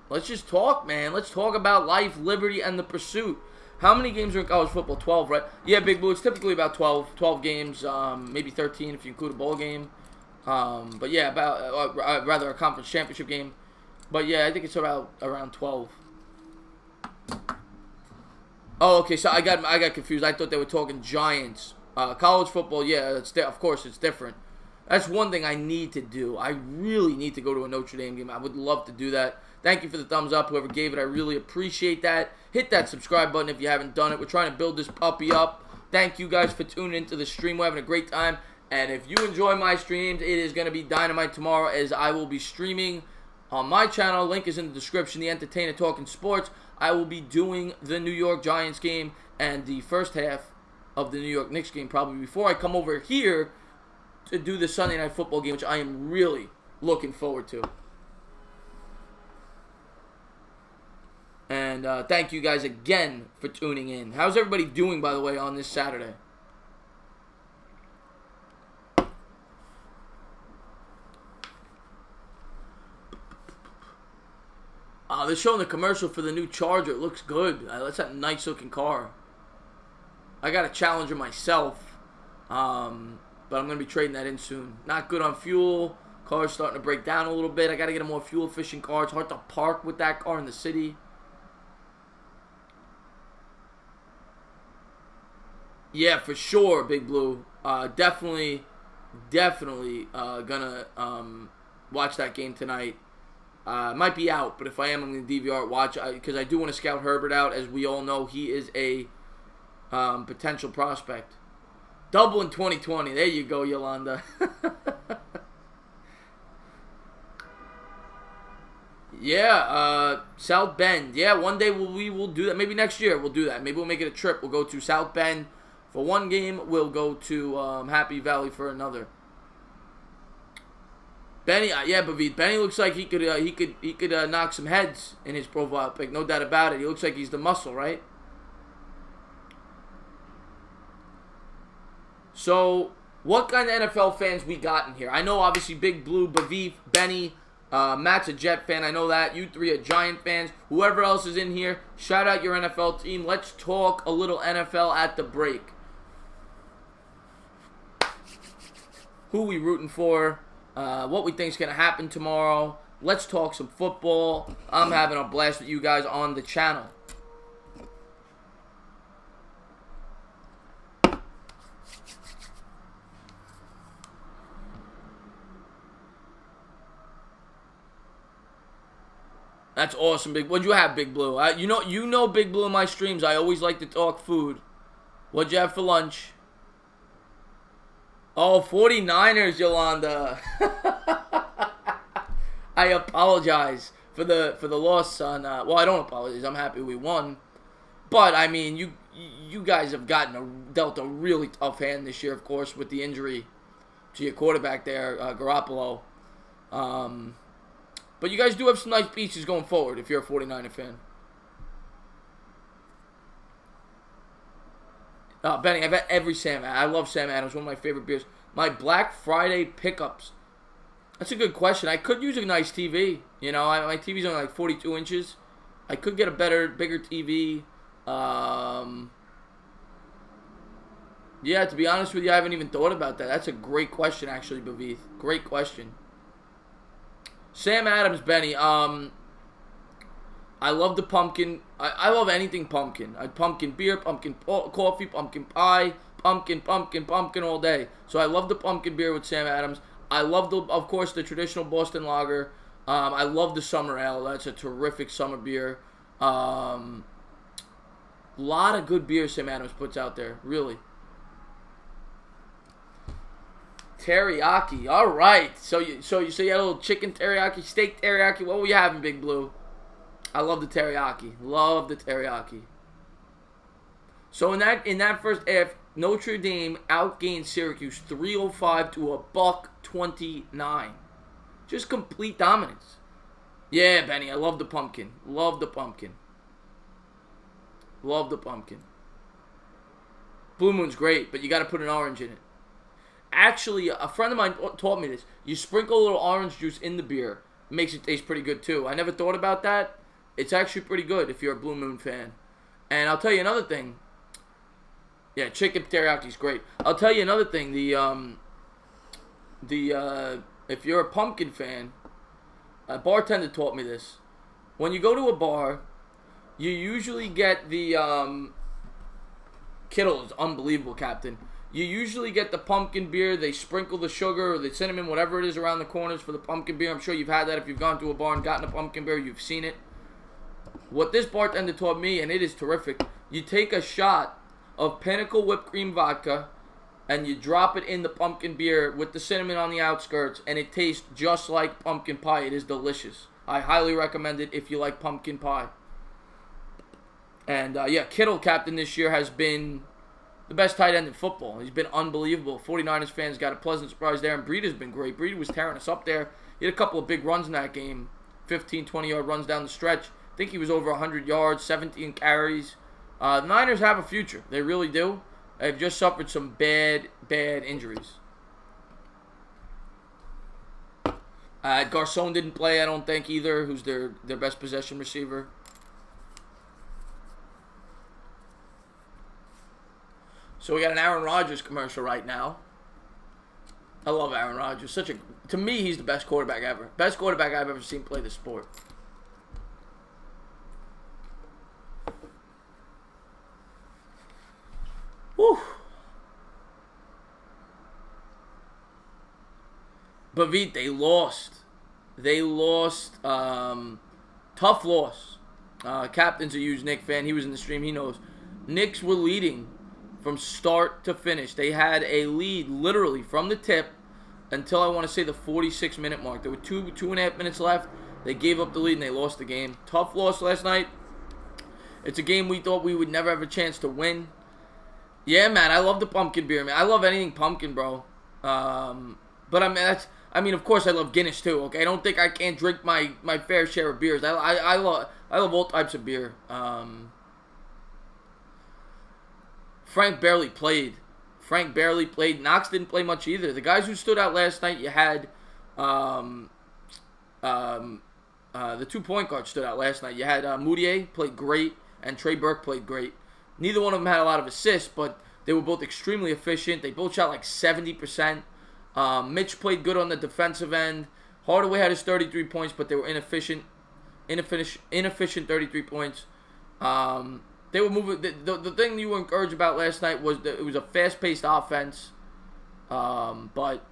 Speaker 1: let's just talk, man. Let's talk about life, liberty, and the pursuit. How many games are in college football? 12, right? Yeah, Big Blue. It's typically about 12 games, maybe 13 if you include a bowl game. But yeah, rather a conference championship game. But yeah, I think it's around 12. Oh, okay. So I got confused. I thought they were talking Giants. College football, yeah, of course it's different. That's one thing I need to do. I really need to go to a Notre Dame game. I would love to do that. Thank you for the thumbs up, whoever gave it. I really appreciate that. Hit that subscribe button if you haven't done it. We're trying to build this puppy up. Thank you guys for tuning into the stream. We're having a great time. And if you enjoy my streams, it is going to be dynamite tomorrow, as I will be streaming on my channel. Link is in the description. The Entertainer Talking Sports. I will be doing the New York Giants game and the first half of the New York Knicks game probably before I come over here to do the Sunday Night Football game, which I am really looking forward to. And thank you guys again for tuning in. How's everybody doing, by the way, on this Saturday? They're showing the commercial for the new Charger. It looks good. That's a nice looking car. I got a Challenger myself, but I'm going to be trading that in soon. Not good on fuel. Car's starting to break down a little bit. I got to get a more fuel efficient car. It's hard to park with that car in the city. Yeah, for sure, Big Blue. Definitely gonna watch that game tonight. Might be out, but if I am, I'm gonna DVR it, watch, because I do want to scout Herbert out. As we all know, he is a potential prospect. Double in 2020. There you go, Yolanda. Yeah, South Bend. Yeah, one day we will do that. Maybe next year we'll do that. Maybe we'll make it a trip. We'll go to South Bend for one game. We'll go to Happy Valley for another. Benny, yeah, Bavid. Benny looks like he could knock some heads in his profile pic. No doubt about it. He looks like he's the muscle, right? So, what kind of NFL fans we got in here? I know, obviously, Big Blue, Baviv, Benny, Matt's a Jet fan. I know that. You three are Giant fans. Whoever else is in here, shout out your NFL team. Let's talk a little NFL at the break. Who we rooting for? What we think is going to happen tomorrow. Let's talk some football. I'm having a blast with you guys on the channel. That's awesome, Big. What'd you have, Big Blue? You know, Big Blue in my streams. I always like to talk food. What'd you have for lunch? Oh, 49ers, Yolanda. I apologize for the loss, son. Well, I don't apologize. I'm happy we won. But I mean, you guys have dealt a really tough hand this year, of course, with the injury to your quarterback there, Garoppolo. But you guys do have some nice pieces going forward if you're a 49er fan. Benny, I've had every Sam Adams. I love Sam Adams, one of my favorite beers. My Black Friday pickups. That's a good question. I could use a nice TV. You know, my TV's only like 42 inches. I could get a bigger TV. Yeah, to be honest with you, I haven't even thought about that. That's a great question, actually, Bavith. Great question. Sam Adams, Benny. I love the pumpkin. I love anything pumpkin. Pumpkin beer, pumpkin coffee, pumpkin pie, pumpkin all day. So I love the pumpkin beer with Sam Adams. I love, of course, the traditional Boston Lager. I love the summer ale. That's a terrific summer beer. Lot of good beer Sam Adams puts out there, really. Teriyaki. All right. So you had a little chicken teriyaki, steak teriyaki. What were you having, Big Blue? I love the teriyaki. Love the teriyaki. So in that first half, Notre Dame outgained Syracuse 305 to $129. Just complete dominance. Yeah, Benny, I love the pumpkin. Love the pumpkin. Love the pumpkin. Blue Moon's great, but you got to put an orange in it. Actually, a friend of mine taught me this. You sprinkle a little orange juice in the beer. It makes it taste pretty good, too. I never thought about that. It's actually pretty good if you're a Blue Moon fan. And I'll tell you another thing. Yeah, chicken teriyaki's great. I'll tell you another thing. If you're a pumpkin fan, A bartender taught me this. When you go to a bar, you usually get the Kittle is unbelievable, Captain. You usually get the pumpkin beer. They sprinkle the sugar or the cinnamon, whatever it is, around the corners for the pumpkin beer. I'm sure you've had that if you've gone to a bar and gotten a pumpkin beer. You've seen it. What this bartender taught me, and it is terrific, you take a shot of Pinnacle whipped cream vodka and you drop it in the pumpkin beer with the cinnamon on the outskirts, and it tastes just like pumpkin pie. It is delicious. I highly recommend it if you like pumpkin pie. And, yeah, Kittle, Captain, this year has been the best tight end in football. He's been unbelievable. 49ers fans got a pleasant surprise there, and Breeder's been great. Breeder was tearing us up there. He had a couple of big runs in that game, 15, 20-yard runs down the stretch. I think he was over 100 yards, 17 carries. The Niners have a future. They really do. They've just suffered some bad injuries. Garcon didn't play, I don't think, either, who's their best possession receiver. So we got an Aaron Rodgers commercial right now. I love Aaron Rodgers. To me, he's the best quarterback ever. Best quarterback I've ever seen play the sport. Whew. But Vit, they lost. Tough loss. Captain's a huge Knicks fan. He was in the stream. He knows. Knicks were leading from start to finish. They had a lead literally from the tip until I want to say the 46-minute mark. There were two and a half minutes left. They gave up the lead and they lost the game. Tough loss last night. It's a game we thought we would never have a chance to win. Yeah, man, I love the pumpkin beer, man. I love anything pumpkin, bro. But I mean, of course, I love Guinness too. Okay, I don't think I can't drink my fair share of beers. I love all types of beer. Frank barely played. Knox didn't play much either. The guys who stood out last night, you had the 2 point guards stood out last night. You had Moutier played great, and Trey Burke played great. Neither one of them had a lot of assists, but they were both extremely efficient. They both shot like 70%. Mitch played good on the defensive end. Hardaway had his 33 points, but they were inefficient 33 points. They were moving. The thing you were encouraged about last night was that it was a fast-paced offense. But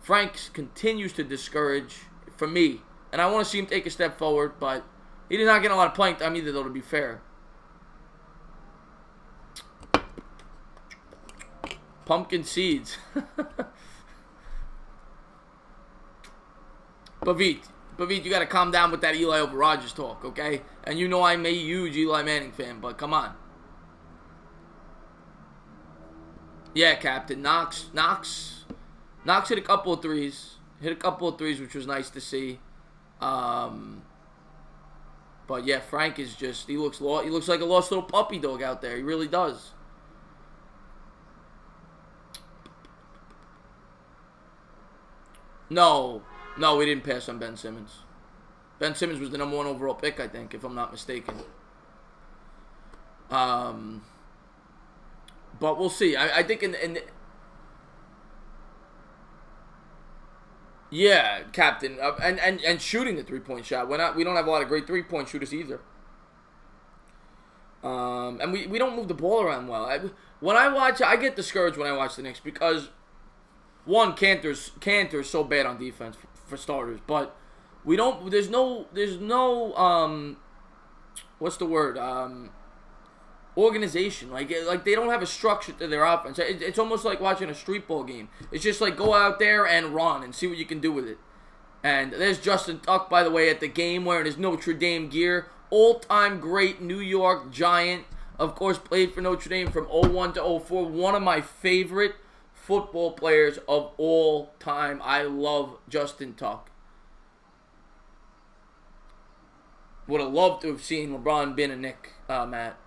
Speaker 1: Frank continues to discourage for me, and I want to see him take a step forward. But he did not get a lot of playing time either, though. To be fair, pumpkin seeds. But Vit, you got to calm down with that Eli over Rodgers talk, okay? And you know I'm a huge Eli Manning fan, but come on. Yeah, Captain. Knox hit a couple of threes. Which was nice to see. But yeah, Frank is just, he looks like a lost little puppy dog out there. He really does. No, we didn't pass on Ben Simmons. Ben Simmons was the number 1 overall pick, I think, if I'm not mistaken. But we'll see. I think yeah, Captain, and shooting the 3-point shot. We don't have a lot of great 3-point shooters either. And we don't move the ball around well. I get discouraged when I watch the Knicks because one, Cantor's so bad on defense for starters, but there's no what's the word? Organization. Like they don't have a structure to their offense. It's almost like watching a street ball game. It's just like go out there and run and see what you can do with it. And there's Justin Tuck, by the way, at the game wearing his Notre Dame gear. All-time great New York Giant. Of course, played for Notre Dame from 01 to 04. One of my favorite football players of all time. I love Justin Tuck. Would have loved to have seen LeBron been a Knick, Matt.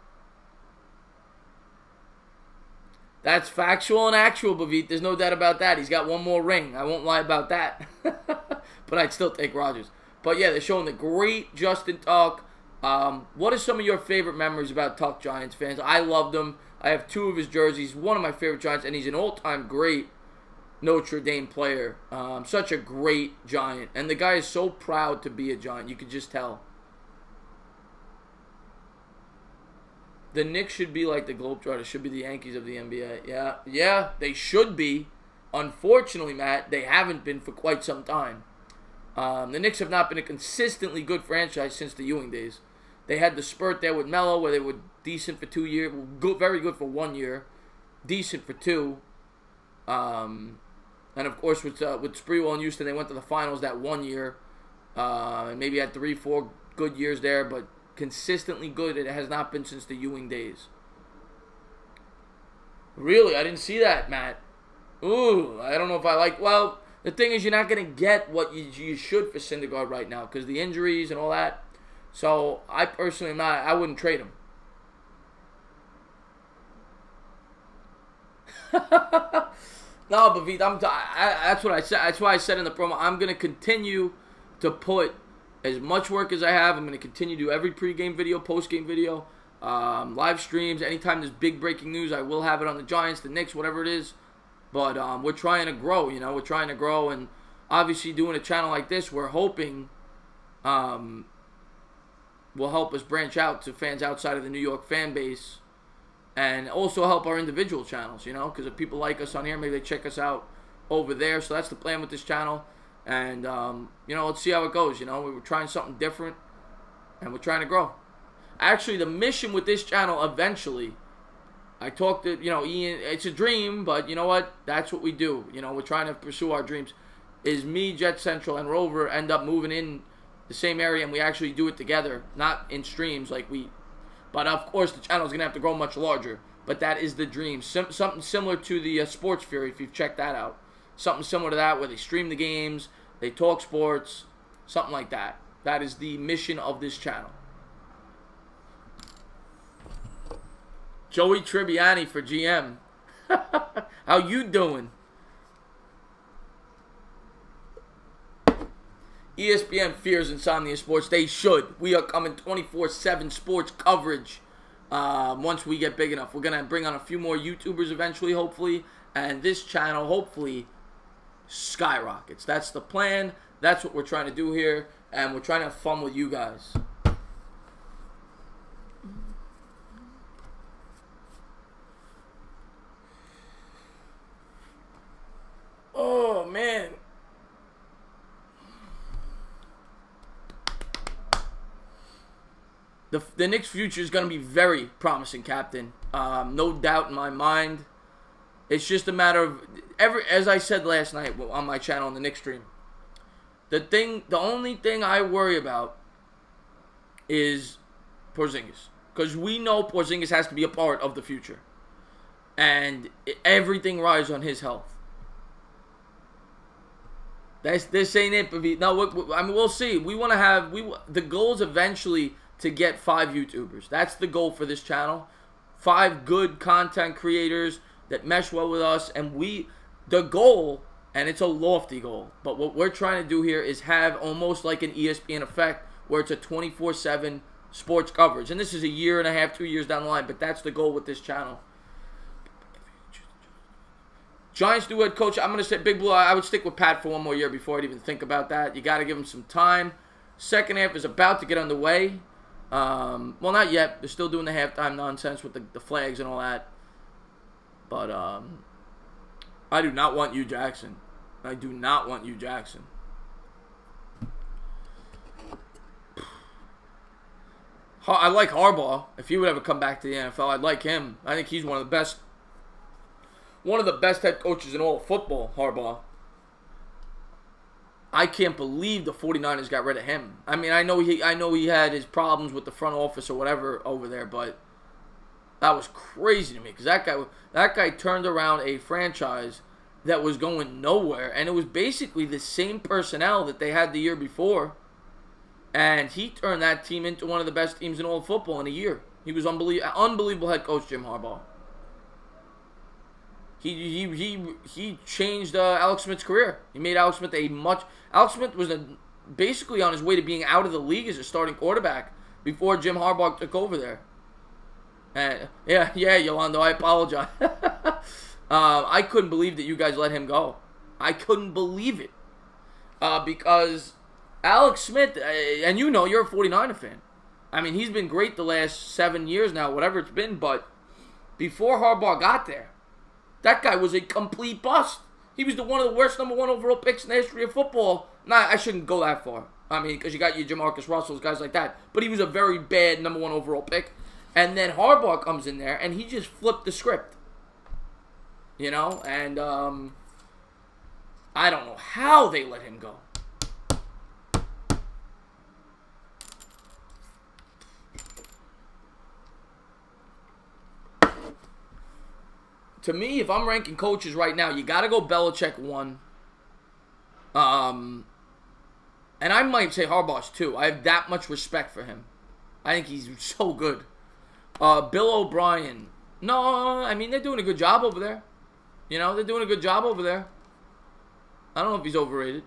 Speaker 1: That's factual and actual, Bavit. There's no doubt about that. He's got one more ring. I won't lie about that. But I'd still take Rodgers. But yeah, they're showing the great Justin Tuck. What are some of your favorite memories about Tuck, Giants fans? I loved him. I have 2 of his jerseys. One of my favorite Giants, and he's an all-time great Notre Dame player. Such a great Giant. And the guy is so proud to be a Giant. You could just tell. The Knicks should be like the Globetrotters. Should be the Yankees of the NBA. Yeah, they should be. Unfortunately, Matt, they haven't been for quite some time. The Knicks have not been a consistently good franchise since the Ewing days. They had the spurt there with Melo where they were decent for 2 years. Good, very good for 1 year. Decent for 2. And of course, with Sprewell and Houston, they went to the finals that 1 year. And maybe had 3-4 good years there, but consistently good, it has not been since the Ewing days. Really? I didn't see that, Matt. Ooh, I don't know if I like... Well, the thing is, you're not going to get what you should for Syndergaard right now because the injuries and all that. So, I personally am not... I wouldn't trade him. No, but Vit, that's what I said. That's why I said in the promo, I'm going to continue to put as much work as I have. I'm going to continue to do every pregame video, postgame video, live streams. Anytime there's big breaking news, I will have it on the Giants, the Knicks, whatever it is. But we're trying to grow, We're trying to grow. And obviously doing a channel like this, we're hoping will help us branch out to fans outside of the New York fan base. And also help our individual channels, Because if people like us on here, maybe they check us out over there. So that's the plan with this channel. And, let's see how it goes, We were trying something different. And we're trying to grow. Actually, the mission with this channel eventually, I talked to, Ian, it's a dream, but you know what? That's what we do. We're trying to pursue our dreams. Is me, Jet Central, and Rover end up moving in the same area and we actually do it together. Not in streams like we... But, of course, the channel is going to have to grow much larger. But that is the dream. Something similar to the Sports Fury, if you've checked that out. Something similar to that, where they stream the games, they talk sports, something like that. That is the mission of this channel. Joey Tribbiani for GM. How you doing? ESPN fears Insomnia Sports. They should. We are coming 24/7 sports coverage once we get big enough. We're going to bring on a few more YouTubers eventually, hopefully. And this channel, hopefully, skyrockets. That's the plan. That's what we're trying to do here. And we're trying to have fun with you guys. Oh, man. The Knicks' future is going to be very promising, Captain. No doubt in my mind. It's just a matter of as I said last night on my channel on the Knicks stream. The only thing I worry about is Porzingis, because we know Porzingis has to be a part of the future, and everything rides on his health. This ain't it, but we'll see. We want to have the goal is eventually to get 5 YouTubers. That's the goal for this channel. 5 good content creators that mesh well with us. And the goal, and it's a lofty goal, but what we're trying to do here is have almost like an ESPN effect where it's a 24/7 sports coverage. And this is a year and a half, 2 years down the line, but that's the goal with this channel. Giants new head coach, I'm going to say Big Blue, I would stick with Pat for 1 more year before I'd even think about that. You got to give him some time. Second half is about to get underway. Well, not yet. They're still doing the halftime nonsense with the flags and all that. But I do not want Hugh Jackson. I do not want Hugh Jackson. I like Harbaugh. If he would ever come back to the NFL, I'd like him. I think he's one of the best head coaches in all of football, Harbaugh. I can't believe the 49ers got rid of him. I mean, I know he had his problems with the front office or whatever over there, but that was crazy to me because that guy turned around a franchise that was going nowhere, and it was basically the same personnel that they had the year before, and he turned that team into one of the best teams in all of football in a year. He was unbelievable head coach, Jim Harbaugh. He changed Alex Smith's career. He made Alex Smith Alex Smith was basically on his way to being out of the league as a starting quarterback before Jim Harbaugh took over there. And yeah, Yolando, I apologize. I couldn't believe that you guys let him go. I couldn't believe it. Because Alex Smith, and you know, you're a 49er fan. I mean, he's been great the last 7 years now, whatever it's been, but before Harbaugh got there, that guy was a complete bust. He was one of the worst number 1 overall picks in the history of football. Nah, I shouldn't go that far. I mean, because you got your Jamarcus Russells, guys like that. But he was a very bad number 1 overall pick. And then Harbaugh comes in there, and he just flipped the script. You know? And I don't know how they let him go. To me, if I'm ranking coaches right now, you got to go Belichick 1. And I might say Harbaugh's 2. I have that much respect for him. I think he's so good. Bill O'Brien. No, I mean, they're doing a good job over there. You know, they're doing a good job over there. I don't know if he's overrated.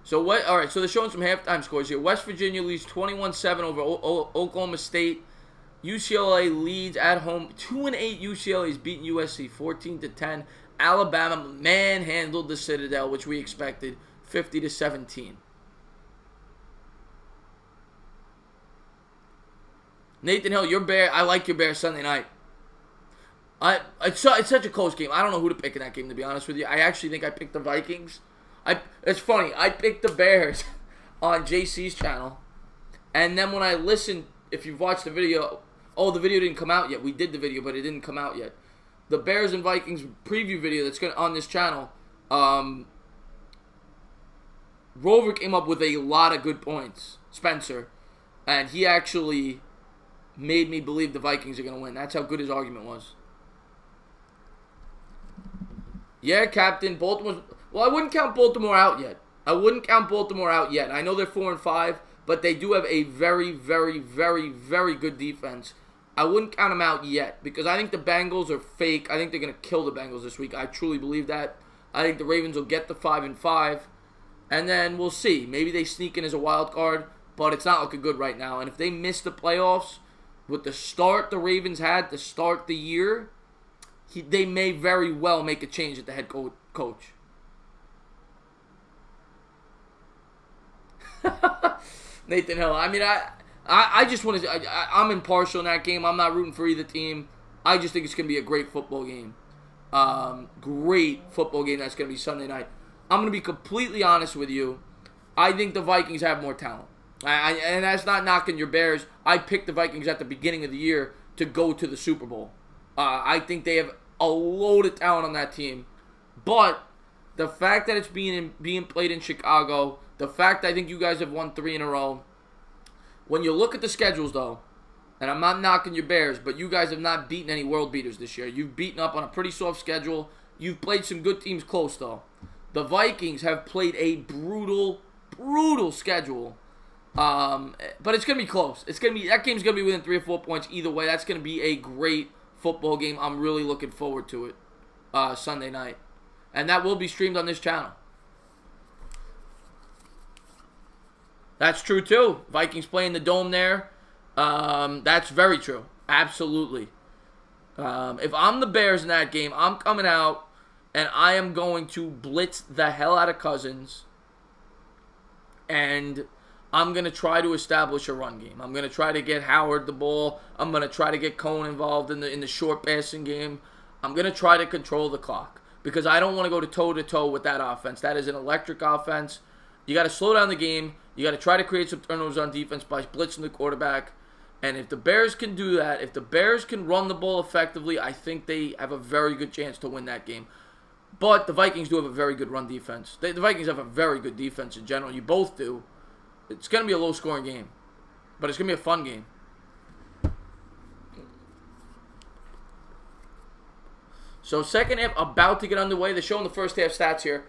Speaker 1: So what? All right, so they're showing some halftime scores here. West Virginia leads 21-7 over Oklahoma State. UCLA leads at home 2-8. UCLA is beating USC 14-10. Alabama manhandled the Citadel, which we expected, 50-17. Nathan Hill, your Bear. I like your Bears Sunday night. It's such a close game. I don't know who to pick in that game, to be honest with you. I actually think I picked the Vikings. It's funny. I picked the Bears on JC's channel, and then when I listened, if you've watched the video. Oh, the video didn't come out yet. We did the video, but it didn't come out yet. The Bears and Vikings preview video that's on this channel, Rover came up with a lot of good points, Spencer, and he actually made me believe the Vikings are going to win. That's how good his argument was. Yeah, Captain, Baltimore. Well, I wouldn't count Baltimore out yet. I know they're 4-5, but they do have a very, very, very, very good defense. I wouldn't count them out yet because I think the Bengals are fake. I think they're going to kill the Bengals this week. I truly believe that. I think the Ravens will get the 5-5, and then we'll see. Maybe they sneak in as a wild card, but it's not looking good right now. And if they miss the playoffs with the start the Ravens had to start the year, they may very well make a change at the head coach. Nathan Hill. I mean, I just want to. I'm impartial in that game. I'm not rooting for either team. I just think it's going to be a great football game. Great football game that's going to be Sunday night. I'm going to be completely honest with you. I think the Vikings have more talent. And that's not knocking your Bears. I picked the Vikings at the beginning of the year to go to the Super Bowl. I think they have a load of talent on that team. But the fact that it's being played in Chicago, the fact I think you guys have won 3 in a row. When you look at the schedules, though, and I'm not knocking your Bears, but you guys have not beaten any world beaters this year. You've beaten up on a pretty soft schedule. You've played some good teams close, though. The Vikings have played a brutal, brutal schedule. But it's going to be close. That game's going to be within 3 or 4 points either way. That's going to be a great football game. I'm really looking forward to it Sunday night. And that will be streamed on this channel. That's true, too. Vikings playing the Dome there. That's very true. Absolutely. If I'm the Bears in that game, I'm coming out and I am going to blitz the hell out of Cousins. And I'm going to try to establish a run game. I'm going to try to get Howard the ball. I'm going to try to get Cohen involved in the short passing game. I'm going to try to control the clock. Because I don't want to go toe-to-toe with that offense. That is an electric offense. You got to slow down the game. You got to try to create some turnovers on defense by blitzing the quarterback. And if the Bears can do that, if the Bears can run the ball effectively, I think they have a very good chance to win that game. But the Vikings do have a very good run defense. The Vikings have a very good defense in general. You both do. It's going to be a low-scoring game. But it's going to be a fun game. So second half about to get underway. They're showing the first half stats here.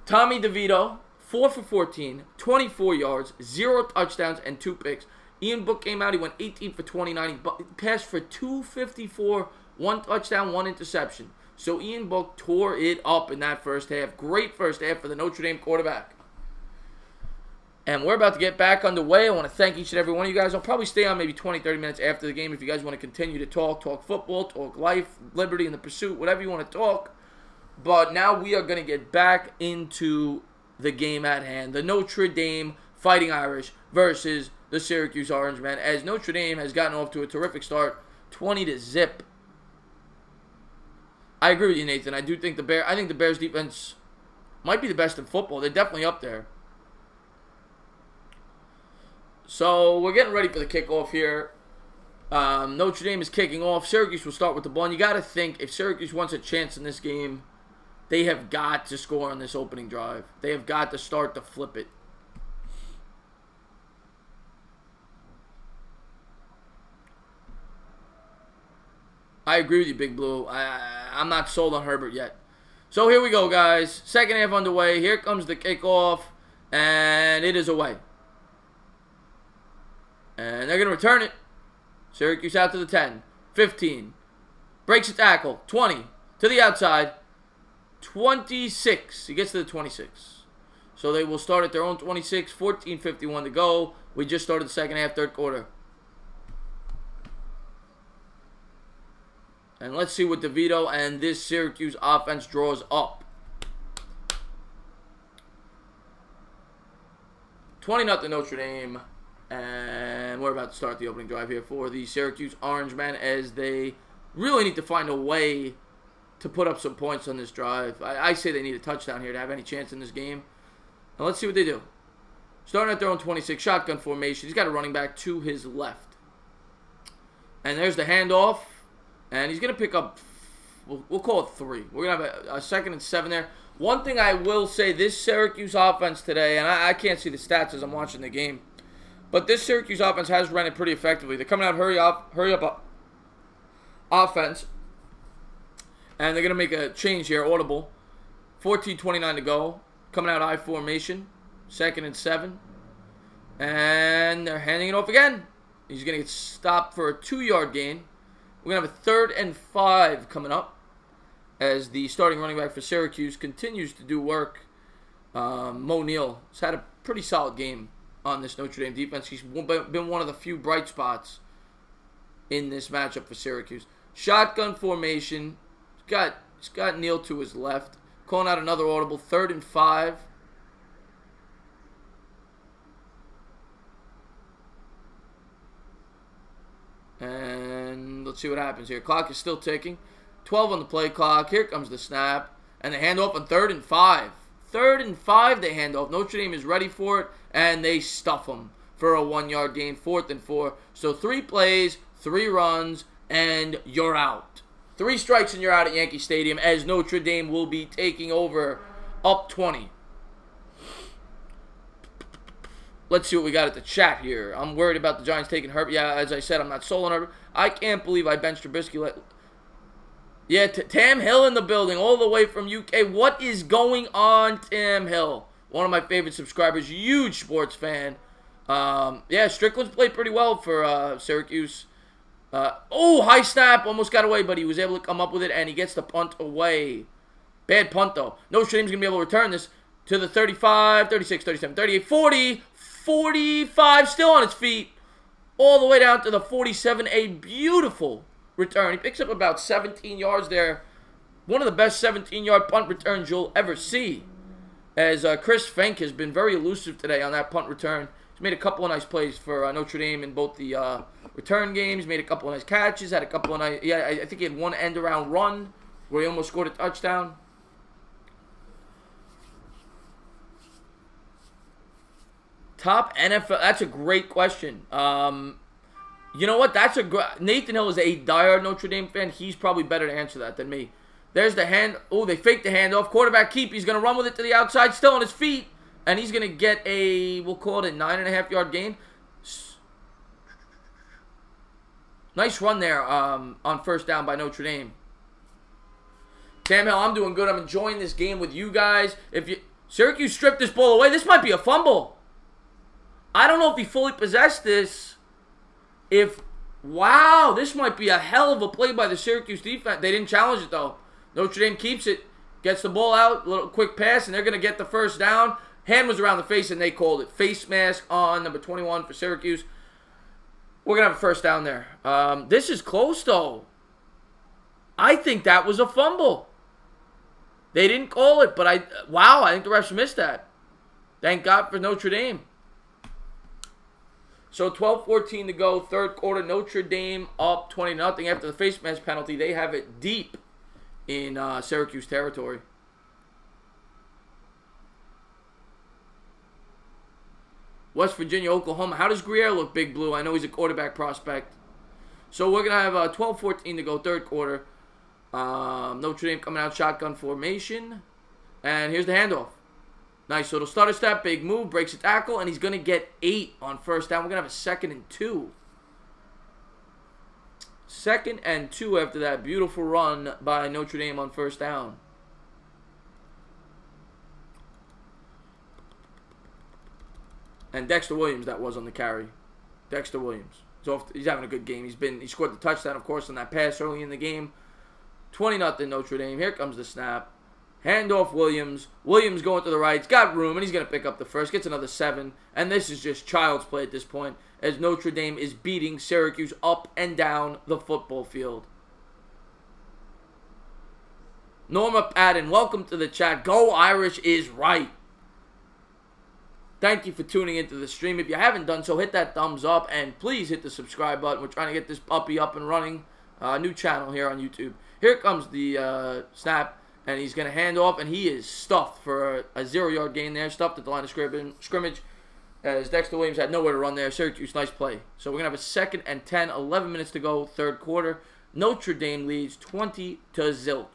Speaker 1: Tommy DeVito, 4 for 14, 24 yards, 0 touchdowns, and 2 picks. Ian Book came out. He went 18 for 29. He passed for 254, 1 touchdown, 1 interception. So Ian Book tore it up in that first half. Great first half for the Notre Dame quarterback. And we're about to get back underway. I want to thank each and every one of you guys. I'll probably stay on maybe 20, 30 minutes after the game if you guys want to continue to talk football, talk life, liberty, and the pursuit, whatever you want to talk. But now we are going to get back into the game at hand. The Notre Dame Fighting Irish versus the Syracuse Orangemen, as Notre Dame has gotten off to a terrific start, 20-0. I agree with you, Nathan. I think the Bears defense might be the best in football. They're definitely up there. So we're getting ready for the kickoff here. Notre Dame is kicking off. Syracuse will start with the ball. And you got to think, if Syracuse wants a chance in this game, they have got to score on this opening drive. They have got to start to flip it. I agree with you, Big Blue. I'm not sold on Herbert yet. So here we go, guys. Second half underway. Here comes the kickoff, and it is away. And they're going to return it. Syracuse out to the 10. 15. Breaks a tackle. 20. To the outside. 26. He gets to the 26. So they will start at their own 26. 14:51 to go. We just started the second half, third quarter. And let's see what DeVito and this Syracuse offense draws up. 20-0 Notre Dame. And we're about to start the opening drive here for the Syracuse Orangemen, as they really need to find a way to put up some points on this drive. I say they need a touchdown here to have any chance in this game. Now let's see what they do. Starting at their own 26, shotgun formation. He's got a running back to his left. And there's the handoff. And he's going to pick up, we'll call it 3. We're going to have a 2nd and 7 there. One thing I will say, this Syracuse offense today, and I can't see the stats as I'm watching the game, but this Syracuse offense has run it pretty effectively. They're coming out hurry up offense. And they're going to make a change here, audible. 14:29 to go. Coming out I formation. 2nd and 7. And they're handing it off again. He's going to get stopped for a 2-yard gain. We're going to have a 3rd and 5 coming up, as the starting running back for Syracuse continues to do work. Mo Neal has had a pretty solid game on this Notre Dame defense. He's been one of the few bright spots in this matchup for Syracuse. Shotgun formation. He's got Neal to his left. Calling out another audible. 3rd and 5. And let's see what happens here. Clock is still ticking. 12 on the play clock. Here comes the snap. And they hand off on 3rd and 5. 3rd and 5 they hand off. Notre Dame is ready for it. And they stuff them for a 1-yard gain. 4th and 4. So 3 plays, 3 runs, and you're out. 3 strikes and you're out at Yankee Stadium, as Notre Dame will be taking over up 20. Let's see what we got at the chat here. I'm worried about the Giants taking Herbert. Yeah, as I said, I'm not sold on Herbert. I can't believe I benched Trubisky. Yeah, Tam Hill in the building, all the way from UK. What is going on, Tam Hill? One of my favorite subscribers, huge sports fan. Yeah, Strickland's played pretty well for Syracuse. High snap, almost got away, but he was able to come up with it, and he gets the punt away. Bad punt, though. Notre Dame's going to be able to return this to the 35, 36, 37, 38, 40, 45, still on its feet, all the way down to the 47. A beautiful return. He picks up about 17 yards there. One of the best 17-yard punt returns you'll ever see, as Chris Fink has been very elusive today on that punt return. He's made a couple of nice plays for Notre Dame in both the return games. Made a couple of nice catches. Had a couple of nice. Yeah, I think he had one end-around run where he almost scored a touchdown. Top NFL. That's a great question. You know what? That's Nathan Hill is a diehard Notre Dame fan. He's probably better to answer that than me. There's the hand. Oh, they faked the handoff. Quarterback keep. He's going to run with it to the outside. Still on his feet. And he's going to get we'll call it a 9.5-yard gain. Nice run there on 1st down by Notre Dame. Tam Hill, I'm doing good. I'm enjoying this game with you guys. Syracuse stripped this ball away. This might be a fumble. I don't know if he fully possessed this. Wow, this might be a hell of a play by the Syracuse defense. They didn't challenge it, though. Notre Dame keeps it, gets the ball out, little quick pass, and they're going to get the 1st down. Hand was around the face, and they called it. Face mask on number 21 for Syracuse. We're going to have a first down there. This is close, though. I think that was a fumble. They didn't call it, but I think the refs missed that. Thank God for Notre Dame. So 12-14 to go, third quarter. Notre Dame up 20-0 after the face mask penalty. They have it deep in Syracuse territory. West Virginia, Oklahoma. How does Grier look, Big Blue? I know he's a quarterback prospect. So we're going to have 12-14 to go, third quarter. Notre Dame coming out shotgun formation. And here's the handoff. Nice little stutter step, big move, breaks a tackle, and he's going to get 8 on first down. We're going to have a 2nd and 2. 2nd and 2 after that beautiful run by Notre Dame on first down. And Dexter Williams, that was on the carry. Dexter Williams. He's having a good game. He scored the touchdown, of course, on that pass early in the game. 20-0 Notre Dame. Here comes the snap. Handoff Williams. Williams going to the right. He's got room, and he's going to pick up the first. Gets another 7. And this is just child's play at this point, as Notre Dame is beating Syracuse up and down the football field. Norma Patton, welcome to the chat. Go Irish is right. Thank you for tuning into the stream. If you haven't done so, hit that thumbs up, and please hit the subscribe button. We're trying to get this puppy up and running. New channel here on YouTube. Here comes the snap, and he's going to hand off, and he is stuffed for a 0-yard gain there. Stuffed at the line of scrimmage, as Dexter Williams had nowhere to run there. Syracuse, nice play. So we're going to have a 2nd and 10, 11 minutes to go, third quarter. Notre Dame leads 20-0.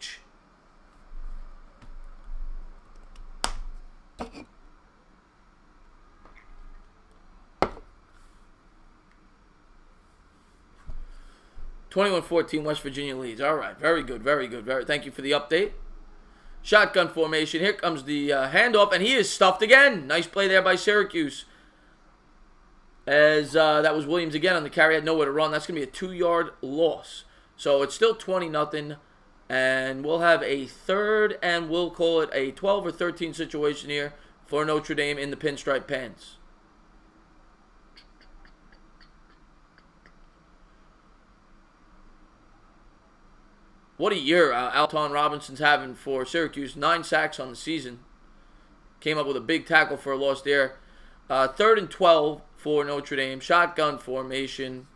Speaker 1: (21-14) West Virginia leads. All right, very good, very good. Thank you for the update. Shotgun formation. Here comes the handoff, and he is stuffed again. Nice play there by Syracuse. As that was Williams again on the carry, had nowhere to run. That's going to be a 2-yard loss. So it's still 20-0, and we'll have a third, and we'll call it a 12 or 13 situation here for Notre Dame in the pinstripe pants. What a year Alton Robinson's having for Syracuse. 9 sacks on the season. Came up with a big tackle for a loss there. 3rd and 12 for Notre Dame. Shotgun formation.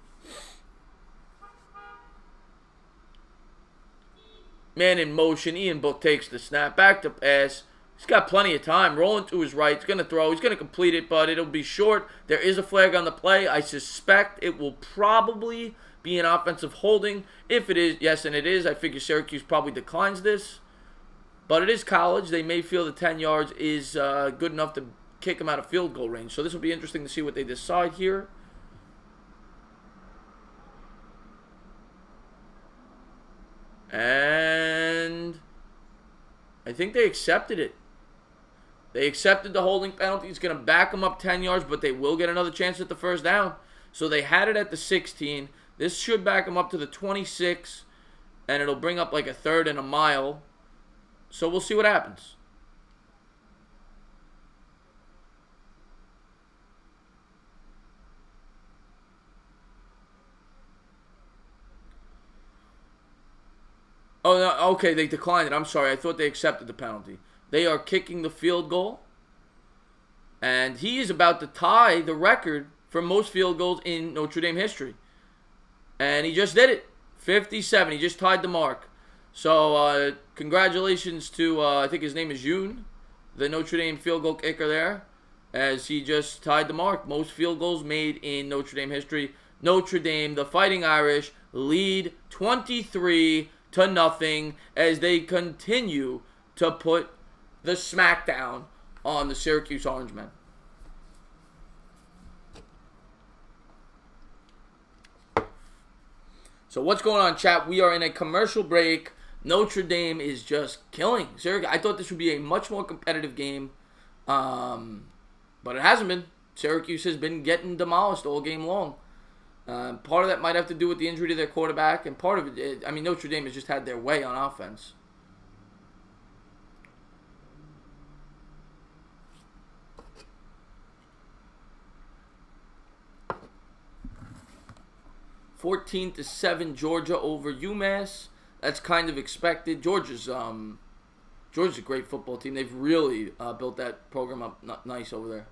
Speaker 1: Man in motion. Ian Book takes the snap. Back to pass. He's got plenty of time. Rolling to his right. He's going to throw. He's going to complete it, but it'll be short. There is a flag on the play. I suspect it will probably be an offensive holding. If it is, yes, and it is. I figure Syracuse probably declines this. But it is college. They may feel the 10 yards is good enough to kick them out of field goal range. So this will be interesting to see what they decide here. And I think they accepted it. They accepted the holding penalty. It's going to back them up 10 yards, but they will get another chance at the first down. So they had it at the 16. This should back them up to the 26, and it'll bring up like a 3rd and a mile. So we'll see what happens. Oh, no, okay, they declined it. I'm sorry. I thought they accepted the penalty. They are kicking the field goal, and he is about to tie the record for most field goals in Notre Dame history. And he just did it. 57. He just tied the mark. So, congratulations to, I think his name is Yoon, the Notre Dame field goal kicker there, as he just tied the mark. Most field goals made in Notre Dame history. Notre Dame, the Fighting Irish, lead 23-0 as they continue to put the smackdown on the Syracuse Orangemen. So what's going on, chat? We are in a commercial break. Notre Dame is just killing Syracuse. I thought this would be a much more competitive game, but it hasn't been. Syracuse has been getting demolished all game long. Part of that might have to do with the injury to their quarterback, and part of it, Notre Dame has just had their way on offense. 14-7 Georgia over UMass. That's kind of expected. Georgia's a great football team. They've really built that program up nice over there.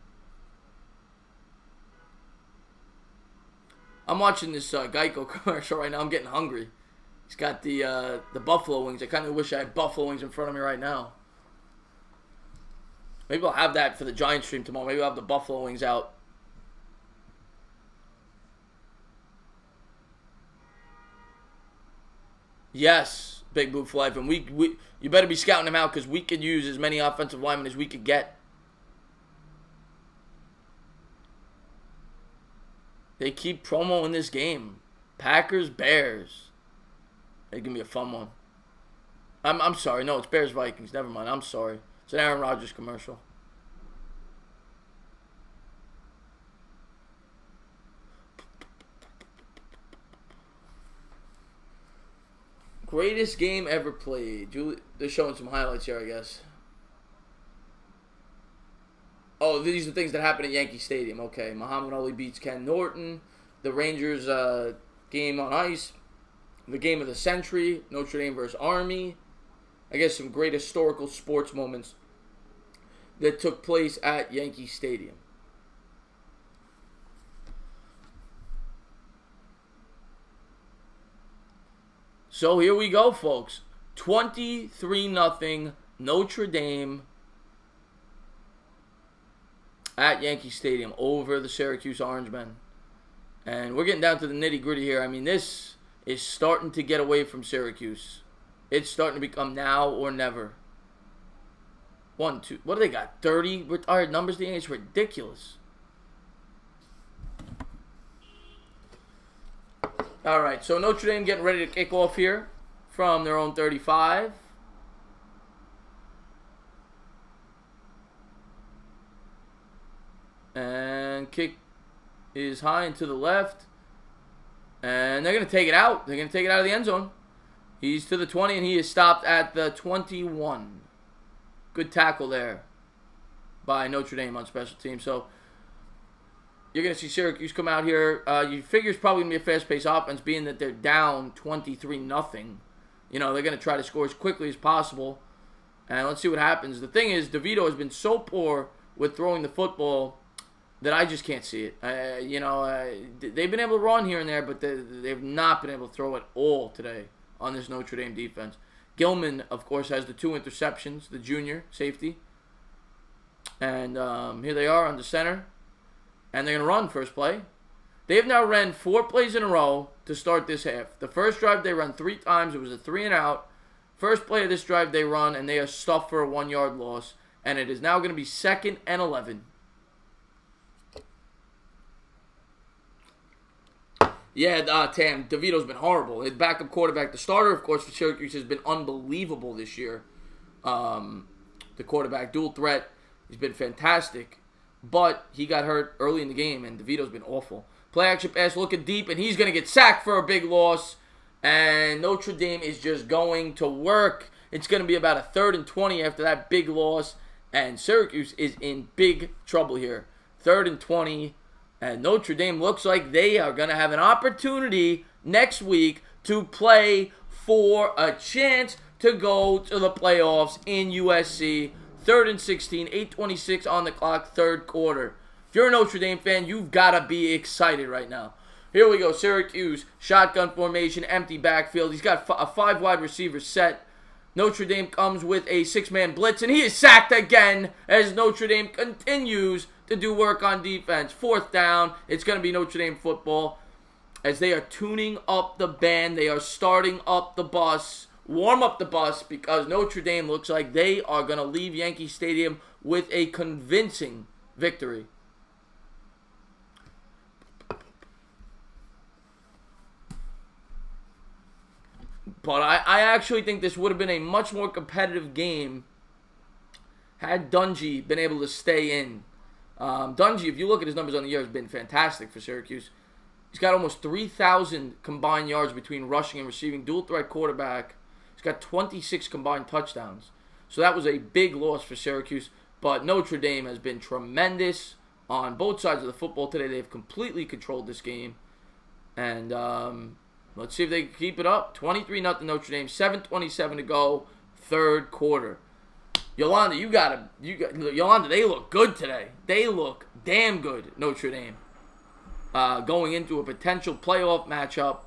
Speaker 1: I'm watching this Geico commercial right now. I'm getting hungry. He's got the buffalo wings. I kind of wish I had buffalo wings in front of me right now. Maybe I'll have that for the Giant stream tomorrow. Maybe I'll have the buffalo wings out. Yes, Big Blue for life. And you better be scouting them out because we could use as many offensive linemen as we could get. They keep promoting this game. Packers, Bears. It's going to be a fun one. I'm sorry. No, it's Bears, Vikings. Never mind. I'm sorry. It's an Aaron Rodgers commercial. Greatest game ever played. They're showing some highlights here, I guess. Oh, these are things that happened at Yankee Stadium. Okay, Muhammad Ali beats Ken Norton. The Rangers game on ice. The game of the century. Notre Dame versus Army. I guess some great historical sports moments that took place at Yankee Stadium. So here we go, folks. 23-0 Notre Dame at Yankee Stadium over the Syracuse Orangemen. And we're getting down to the nitty-gritty here. I mean, this is starting to get away from Syracuse. It's starting to become now or never. 1, 2. What do they got? 30 retired numbers? It's ridiculous. All right, so Notre Dame getting ready to kick off here from their own 35. And kick is high and to the left. And they're going to take it out. They're going to take it out of the end zone. He's to the 20, and he is stopped at the 21. Good tackle there by Notre Dame on special teams. So you're going to see Syracuse come out here. You figure it's probably going to be a fast-paced offense, being that they're down 23-0. You know, they're going to try to score as quickly as possible. And let's see what happens. The thing is, DeVito has been so poor with throwing the football that I just can't see it. They've been able to run here and there, but they've not been able to throw at all today on this Notre Dame defense. Gilman, of course, has the 2 interceptions, the junior safety. And here they are on the center. And they're going to run first play. They have now ran 4 plays in a row to start this half. The first drive they run 3 times. It was a 3-and-out. First play of this drive they run, and they are stuffed for a 1-yard loss. And it is now going to be 2nd and 11. Yeah, Tam, DeVito's been horrible. His backup quarterback, the starter, of course, for Syracuse has been unbelievable this year. The quarterback, dual threat, he's been fantastic. But he got hurt early in the game, and DeVito's been awful. Play action pass, looking deep, and he's going to get sacked for a big loss. And Notre Dame is just going to work. It's going to be about a 3rd and 20 after that big loss. And Syracuse is in big trouble here. 3rd and 20. And Notre Dame looks like they are going to have an opportunity next week to play for a chance to go to the playoffs in USC. 3rd and 16, 8:26 on the clock, 3rd quarter. If you're a Notre Dame fan, you've got to be excited right now. Here we go, Syracuse, shotgun formation, empty backfield. He's got a 5 wide receiver set. Notre Dame comes with a 6-man blitz, and he is sacked again as Notre Dame continues to do work on defense. 4th down, it's going to be Notre Dame football as they are tuning up the band. They are starting up the bus. Warm up the bus because Notre Dame looks like they are going to leave Yankee Stadium with a convincing victory. But I actually think this would have been a much more competitive game had Dungy been able to stay in. Dungy, if you look at his numbers on the year, has been fantastic for Syracuse. He's got almost 3,000 combined yards between rushing and receiving. Dual threat quarterback. He's got 26 combined touchdowns. So that was a big loss for Syracuse. But Notre Dame has been tremendous on both sides of the football today. They've completely controlled this game. And let's see if they can keep it up. 23-0 Notre Dame. 7:27 to go. Third quarter. Yolanda, Yolanda, they look good today. They look damn good, Notre Dame. Going into a potential playoff matchup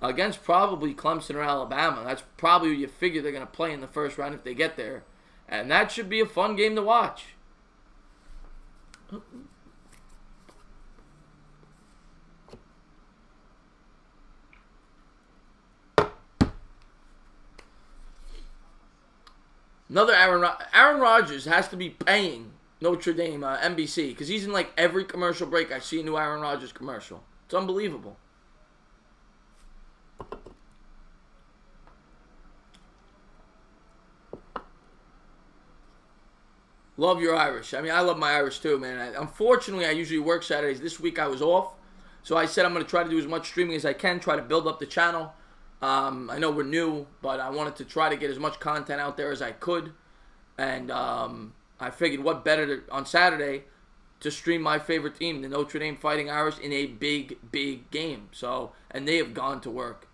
Speaker 1: against probably Clemson or Alabama. That's probably who you figure they're going to play in the first round if they get there. And that should be a fun game to watch. Another Aaron Rodgers has to be paying Notre Dame NBC because he's in like every commercial break. I see a new Aaron Rodgers commercial. It's unbelievable. Love your Irish. I mean, I love my Irish too, man. Unfortunately, I usually work Saturdays. This week I was off. So I said I'm going to try to do as much streaming as I can, try to build up the channel. I know we're new, but I wanted to try to get as much content out there as I could. And I figured what better on Saturday to stream my favorite team, the Notre Dame Fighting Irish, in a big, big game. So, and they have gone to work.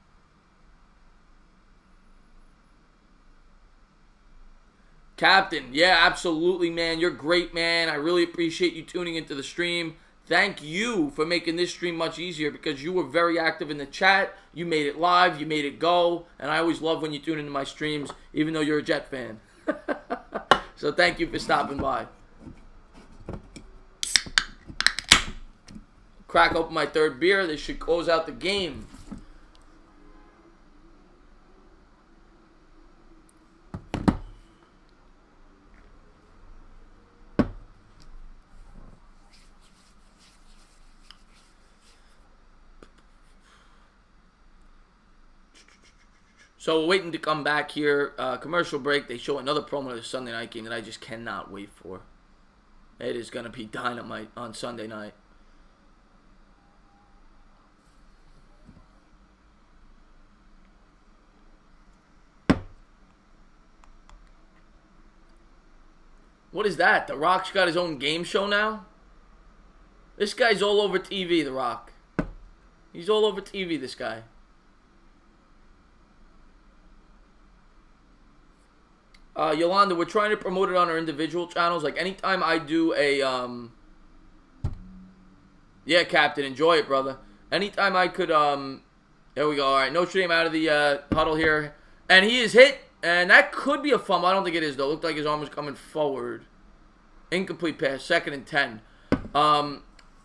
Speaker 1: Captain, yeah, absolutely, man. You're great, man. I really appreciate you tuning into the stream. Thank you for making this stream much easier because you were very active in the chat. You made it live. You made it go. And I always love when you tune into my streams, even though you're a Jet fan. So thank you for stopping by. Crack open my third beer. This should close out the game. So we're waiting to come back here. Commercial break. They show another promo of the Sunday night game that I just cannot wait for. It is going to be dynamite on Sunday night. What is that? The Rock's got his own game show now? This guy's all over TV, The Rock. He's all over TV, this guy. Yolanda, we're trying to promote it on our individual channels. Like, anytime I do a, yeah, Captain, enjoy it, brother. Anytime I could, there we go. All right, Notre Dame out of the huddle here. And he is hit, and that could be a fumble. I don't think it is, though. It looked like his arm was coming forward. Incomplete pass, 2nd and 10.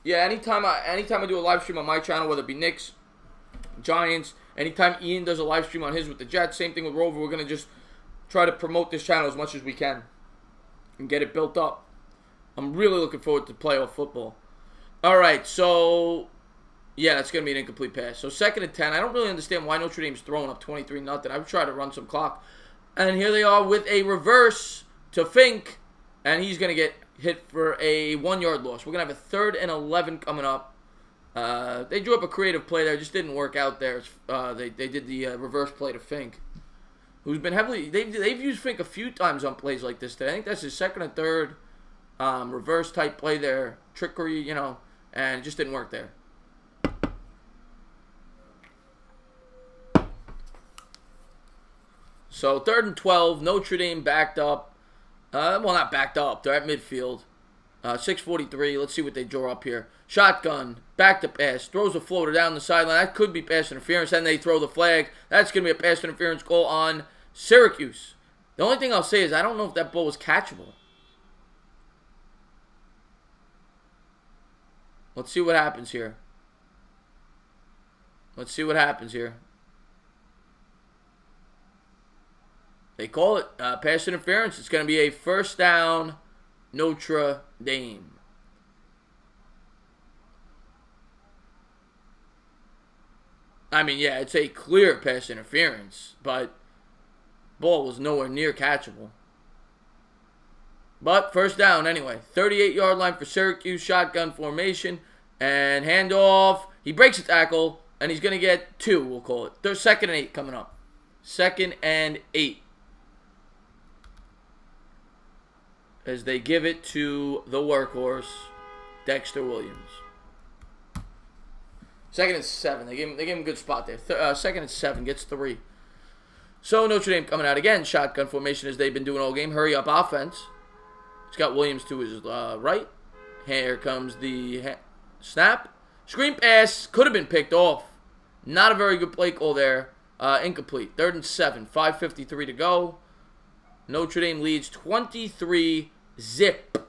Speaker 1: Yeah, anytime I do a live stream on my channel, whether it be Knicks, Giants, anytime Ian does a live stream on his with the Jets, same thing with Rover, we're going to just try to promote this channel as much as we can and get it built up. I'm really looking forward to playoff football. All right, so, yeah, that's going to be an incomplete pass. So 2nd and 10. I don't really understand why Notre Dame's throwing up 23-0. I would try to run some clock. And here they are with a reverse to Fink, and he's going to get hit for a 1-yard loss. We're going to have a 3rd and 11 coming up. They drew up a creative play there. It just didn't work out there. They did the reverse play to Fink, who's been heavily, they've used Fink a few times on plays like this today. I think that's his 2nd and 3rd reverse type play there, trickery, you know, and it just didn't work there. So 3rd and 12, Notre Dame backed up. Well, not backed up. They're at midfield. 6:43. Let's see what they draw up here. Shotgun, back to pass, throws a floater down the sideline. That could be pass interference. Then they throw the flag. That's going to be a pass interference goal on Syracuse. The only thing I'll say is I don't know if that ball was catchable. Let's see what happens here. Let's see what happens here. They call it pass interference. It's going to be a 1st down, Notre Dame. I mean, yeah, it's a clear pass interference, but ball was nowhere near catchable. But 1st down anyway. 38-yard line for Syracuse, shotgun formation, and handoff. He breaks a tackle, and he's going to get 2, we'll call it. There's 2nd and 8 coming up. 2nd and 8. As they give it to the workhorse, Dexter Williams. Second and 7. They gave him a good spot there. Second and 7. Gets 3. So Notre Dame coming out again. Shotgun formation as they've been doing all game. Hurry up offense. He's got Williams to his right. Here comes the snap. Screen pass. Could have been picked off. Not a very good play call there. Incomplete. 3rd and 7. 5:53 to go. Notre Dame leads 23-zip.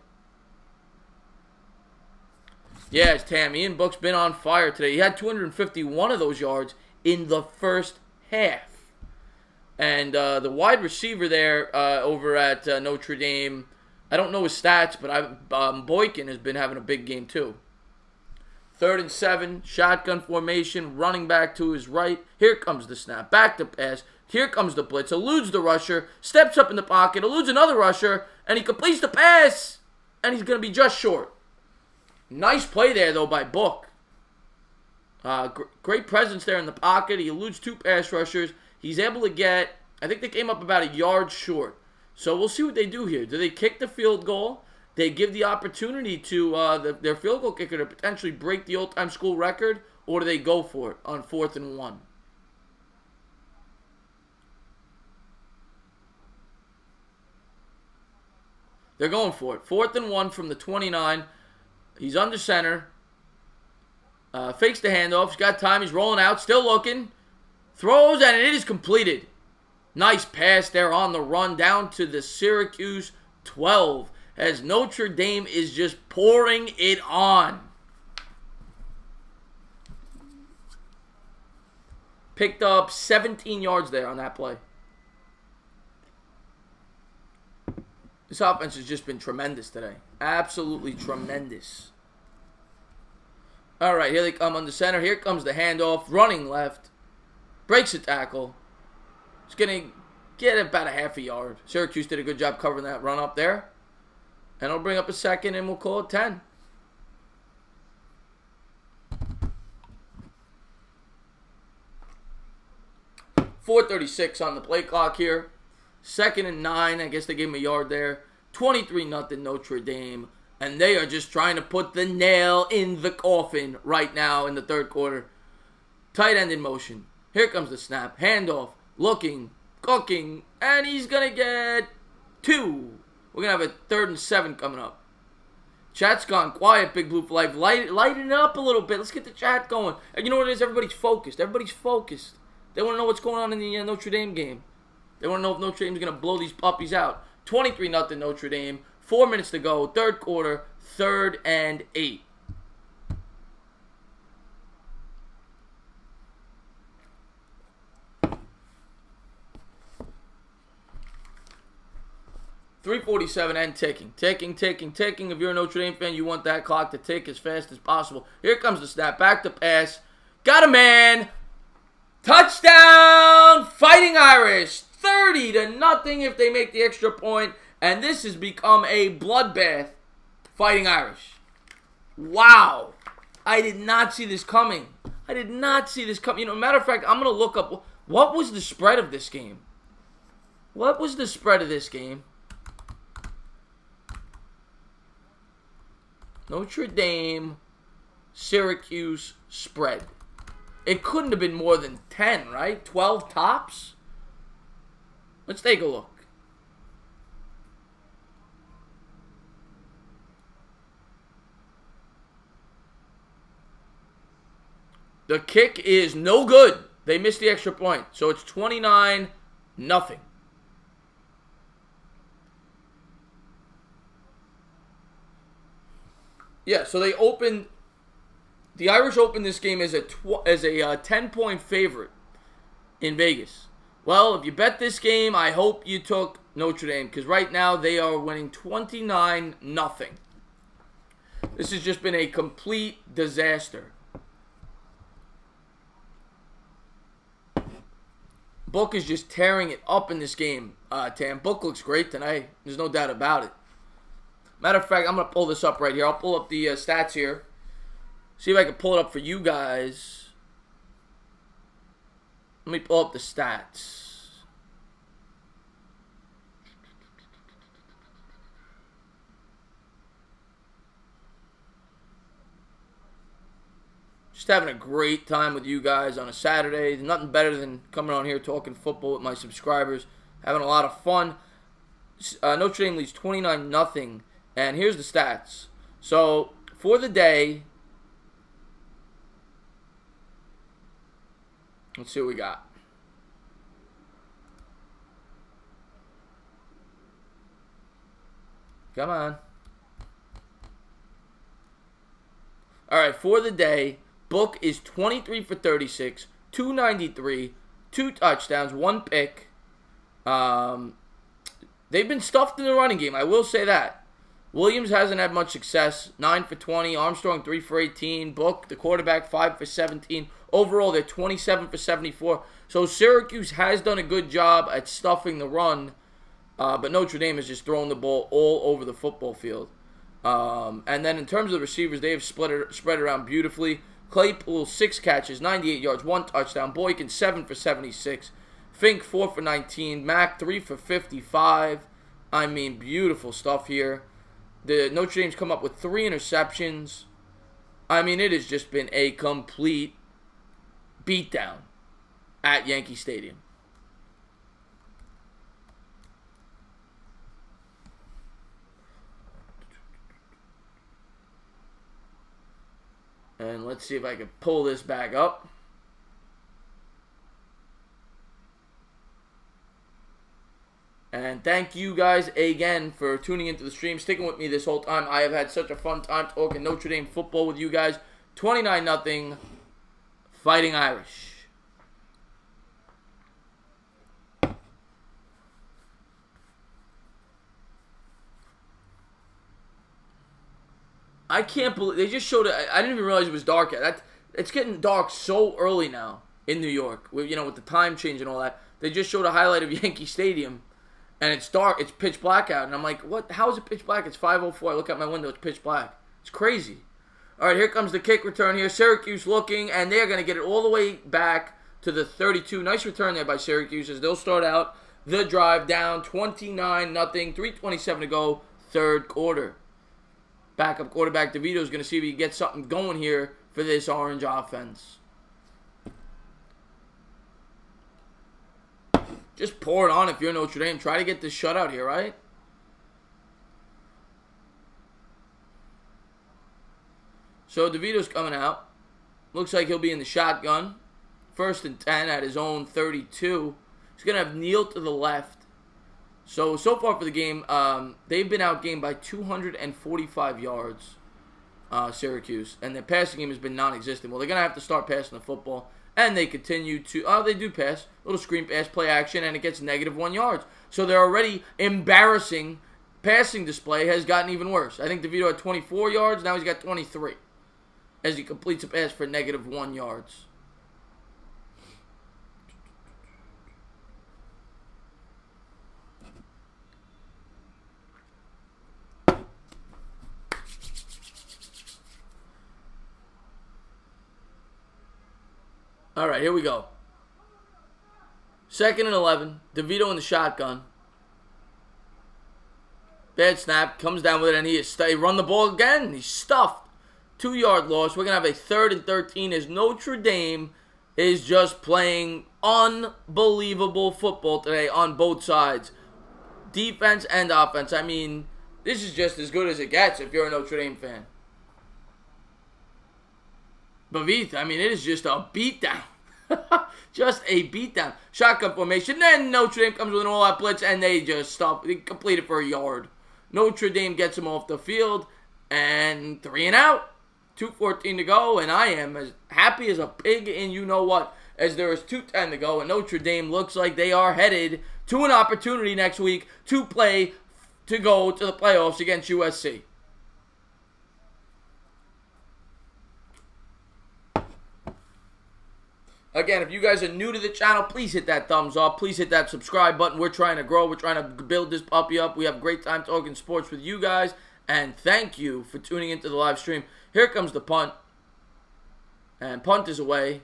Speaker 1: Yes, Tam. Ian Book's been on fire today. He had 251 of those yards in the first half. And the wide receiver there over at Notre Dame, I don't know his stats, but Boykin has been having a big game too. 3rd and 7, shotgun formation, running back to his right. Here comes the snap, back to pass. Here comes the blitz, eludes the rusher, steps up in the pocket, eludes another rusher, and he completes the pass, and he's going to be just short. Nice play there, though, by Book. Great presence there in the pocket. He eludes 2 pass rushers. He's able to get, I think they came up about a yard short. So we'll see what they do here. Do they kick the field goal? They give the opportunity to their field goal kicker to potentially break the old-time school record, or do they go for it on 4th and 1? They're going for it. 4th and 1 from the 29. He's under center. Fakes the handoff. He's got time. He's rolling out. Still looking. Throws, and it is completed. Nice pass there on the run down to the Syracuse 12 as Notre Dame is just pouring it on. Picked up 17 yards there on that play. This offense has just been tremendous today. Absolutely tremendous. All right, here they come under center. Here comes the handoff. Running left. Breaks a tackle. He's going to get about a half a yard. Syracuse did a good job covering that run up there. And it'll bring up a second, and we'll call it 10. .436 on the play clock here. 2nd and 9. I guess they gave him a yard there. 23-0 Notre Dame. And they are just trying to put the nail in the coffin right now in the 3rd quarter. Tight end in motion. Here comes the snap. Handoff. Looking. Cooking. And he's going to get 2. We're going to have a 3rd and 7 coming up. Chat's gone quiet, Big Blue for Life. Lighten it up a little bit. Let's get the chat going. And you know what it is? Everybody's focused. Everybody's focused. They want to know what's going on in the Notre Dame game. They want to know if Notre Dame's going to blow these puppies out. 23-0 Notre Dame. 4 minutes to go. 3rd quarter. 3rd and 8. .347 and ticking. Ticking. If you're a Notre Dame fan, you want that clock to tick as fast as possible. Here comes the snap. Back to pass. Got a man. Touchdown! Fighting Irish. 30-0 if they make the extra point. And this has become a bloodbath. Fighting Irish. Wow. I did not see this coming. You know, matter of fact, I'm going to look up. What was the spread of this game? Notre Dame, Syracuse spread. It couldn't have been more than 10, right? 12 tops? Let's take a look. The kick is no good. They missed the extra point. So it's 29-0. Yeah, so the Irish opened this game as a 10-point favorite in Vegas. Well, if you bet this game, I hope you took Notre Dame, because right now they are winning 29-0. This has just been a complete disaster. Book is just tearing it up in this game, Tam. Book looks great tonight. There's no doubt about it. Matter of fact, I'm going to pull this up right here. I'll pull up the stats here. See if I can pull it up for you guys. Let me pull up the stats. Just having a great time with you guys on a Saturday. There's nothing better than coming on here talking football with my subscribers. Having a lot of fun. Notre Dame leads 29-0. And here's the stats. So, for the day, let's see what we got. Come on. All right, for the day, Book is 23 for 36, 293, 2 touchdowns, 1 pick. They've been stuffed in the running game, I will say that. Williams hasn't had much success, 9 for 20, Armstrong 3 for 18, Book, the quarterback, 5 for 17. Overall, they're 27 for 74. So Syracuse has done a good job at stuffing the run, but Notre Dame has just thrown the ball all over the football field. And then in terms of the receivers, they have spread it around beautifully. Claypool, 6 catches, 98 yards, 1 touchdown. Boykin, 7 for 76. Fink, 4 for 19. Mack, 3 for 55. I mean, beautiful stuff here. The Notre Dame's come up with 3 interceptions. I mean, it has just been a complete beatdown at Yankee Stadium. And let's see if I can pull this back up. And thank you guys again for tuning into the stream, sticking with me this whole time. I have had such a fun time talking Notre Dame football with you guys. 29-0, Fighting Irish. I can't believe they just showed it. I didn't even realize it was dark yet. It's getting dark so early now in New York. With the time change and all that. They just showed a highlight of Yankee Stadium, and it's dark. It's pitch black out, and I'm like, what? How is it pitch black? It's 5:04. I look out my window. It's pitch black. It's crazy. All right, here comes the kick return here. Syracuse looking, and they're going to get it all the way back to the 32. Nice return there by Syracuse as they'll start out the drive down 29-0. 3:27 to go, third quarter. Backup quarterback DeVito is going to see if he can get something going here for this orange offense. Just pour it on if you're Notre Dame. Try to get this shutout here, right? So DeVito's coming out. Looks like he'll be in the shotgun. 1st and 10 at his own 32. He's going to have Neal to the left. So far for the game, they've been outgained by 245 yards, Syracuse. And their passing game has been non-existent. Well, they're going to have to start passing the football. And they continue to, they do pass. Little screen pass, play action, and it gets -1 yards. So their already embarrassing passing display has gotten even worse. I think DeVito had 24 yards. Now he's got 23 as he completes a pass for -1 yards. All right, here we go. 2nd and 11. DeVito in the shotgun. Bad snap. Comes down with it, and he run the ball again. He's stuffed. 2-yard loss. We're going to have a 3rd and 13 as Notre Dame is just playing unbelievable football today on both sides. Defense and offense. I mean, this is just as good as it gets if you're a Notre Dame fan. Bavith, I mean, it is just a beatdown. Just a beatdown. Shotgun formation. Then Notre Dame comes with an all-out blitz, and they just stop. They complete it for a yard. Notre Dame gets him off the field, and 3 and out. 2:14 to go, and I am as happy as a pig in you-know-what as there is 2:10 to go, and Notre Dame looks like they are headed to an opportunity next week to go to the playoffs against USC. Again, if you guys are new to the channel, please hit that thumbs up. Please hit that subscribe button. We're trying to grow. We're trying to build this puppy up. We have a great time talking sports with you guys. And thank you for tuning into the live stream. Here comes the punt. And punt is away.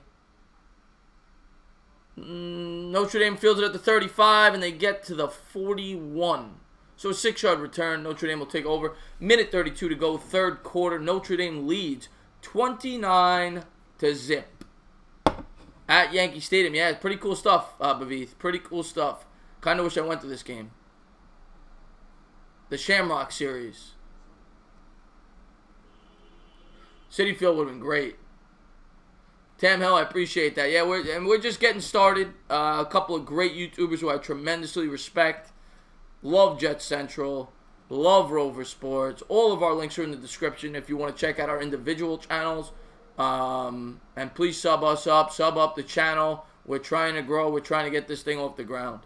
Speaker 1: Notre Dame fields it at the 35, and they get to the 41. So a 6-yard return. Notre Dame will take over. Minute 32 to go, third quarter. Notre Dame leads 29-0. to zip at Yankee Stadium. Yeah, it's pretty cool stuff, Bavith. Pretty cool stuff. Kind of wish I went to this game. The Shamrock Series. Citi Field would have been great. Tam Hill, I appreciate that. Yeah, we're just getting started. A couple of great YouTubers who I tremendously respect. Love Jet Central. Love Rover Sports. All of our links are in the description if you want to check out our individual channels. And please sub us up. Sub up the channel. We're trying to grow. We're trying to get this thing off the ground.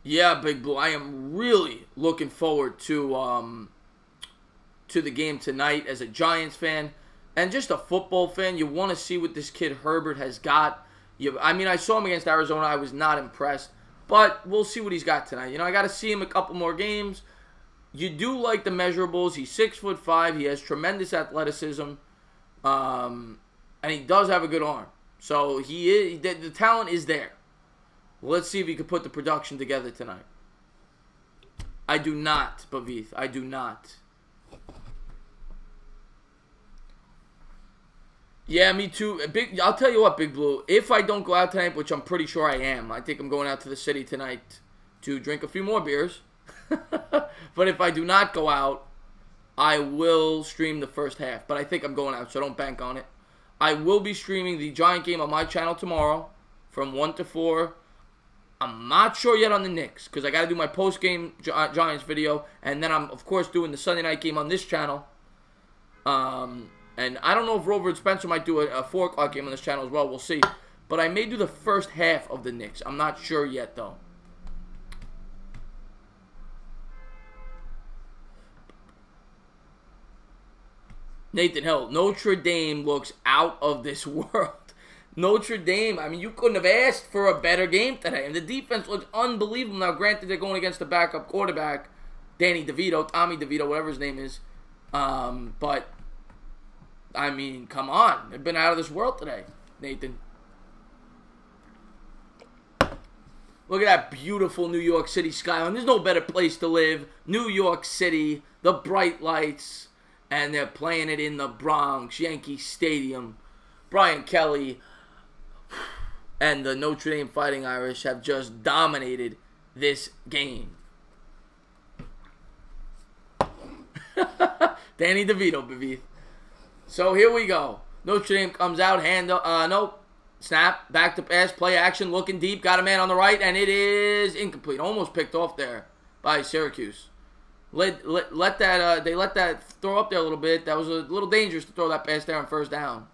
Speaker 1: Yeah, Big Blue. I am really looking forward to the game tonight as a Giants fan and just a football fan. You want to see what this kid Herbert has got. I saw him against Arizona. I was not impressed, but we'll see what he's got tonight. I got to see him a couple more games. You do like the measurables. He's 6'5". He has tremendous athleticism, and he does have a good arm. So the talent is there. Let's see if he can put the production together tonight. I do not, Bavith. I do not. Yeah, me too. I'll tell you what, Big Blue. If I don't go out tonight, which I'm pretty sure I am, I think I'm going out to the city tonight to drink a few more beers. But if I do not go out, I will stream the first half. But I think I'm going out, so don't bank on it. I will be streaming the Giant game on my channel tomorrow from 1 to 4. I'm not sure yet on the Knicks because I got to do my post-game Giants video. And then I'm, of course, doing the Sunday night game on this channel. And I don't know if Rover and Spencer might do a 4 o'clock game on this channel as well. We'll see. But I may do the first half of the Knicks. I'm not sure yet, though. Nathan Hill, Notre Dame looks out of this world. Notre Dame, you couldn't have asked for a better game today. And the defense looks unbelievable. Now, granted, they're going against the backup quarterback, Tommy DeVito, whatever his name is. But, come on. They've been out of this world today, Nathan. Look at that beautiful New York City skyline. There's no better place to live. New York City, the bright lights, and they're playing it in the Bronx, Yankee Stadium. Brian Kelly and the Notre Dame Fighting Irish have just dominated this game. Danny DeVito, Bavith. So here we go. Notre Dame comes out, nope. Snap, back to pass, play action, looking deep, got a man on the right, and it is incomplete. Almost picked off there by Syracuse. They let that throw up there a little bit. That was a little dangerous to throw that pass there on first down.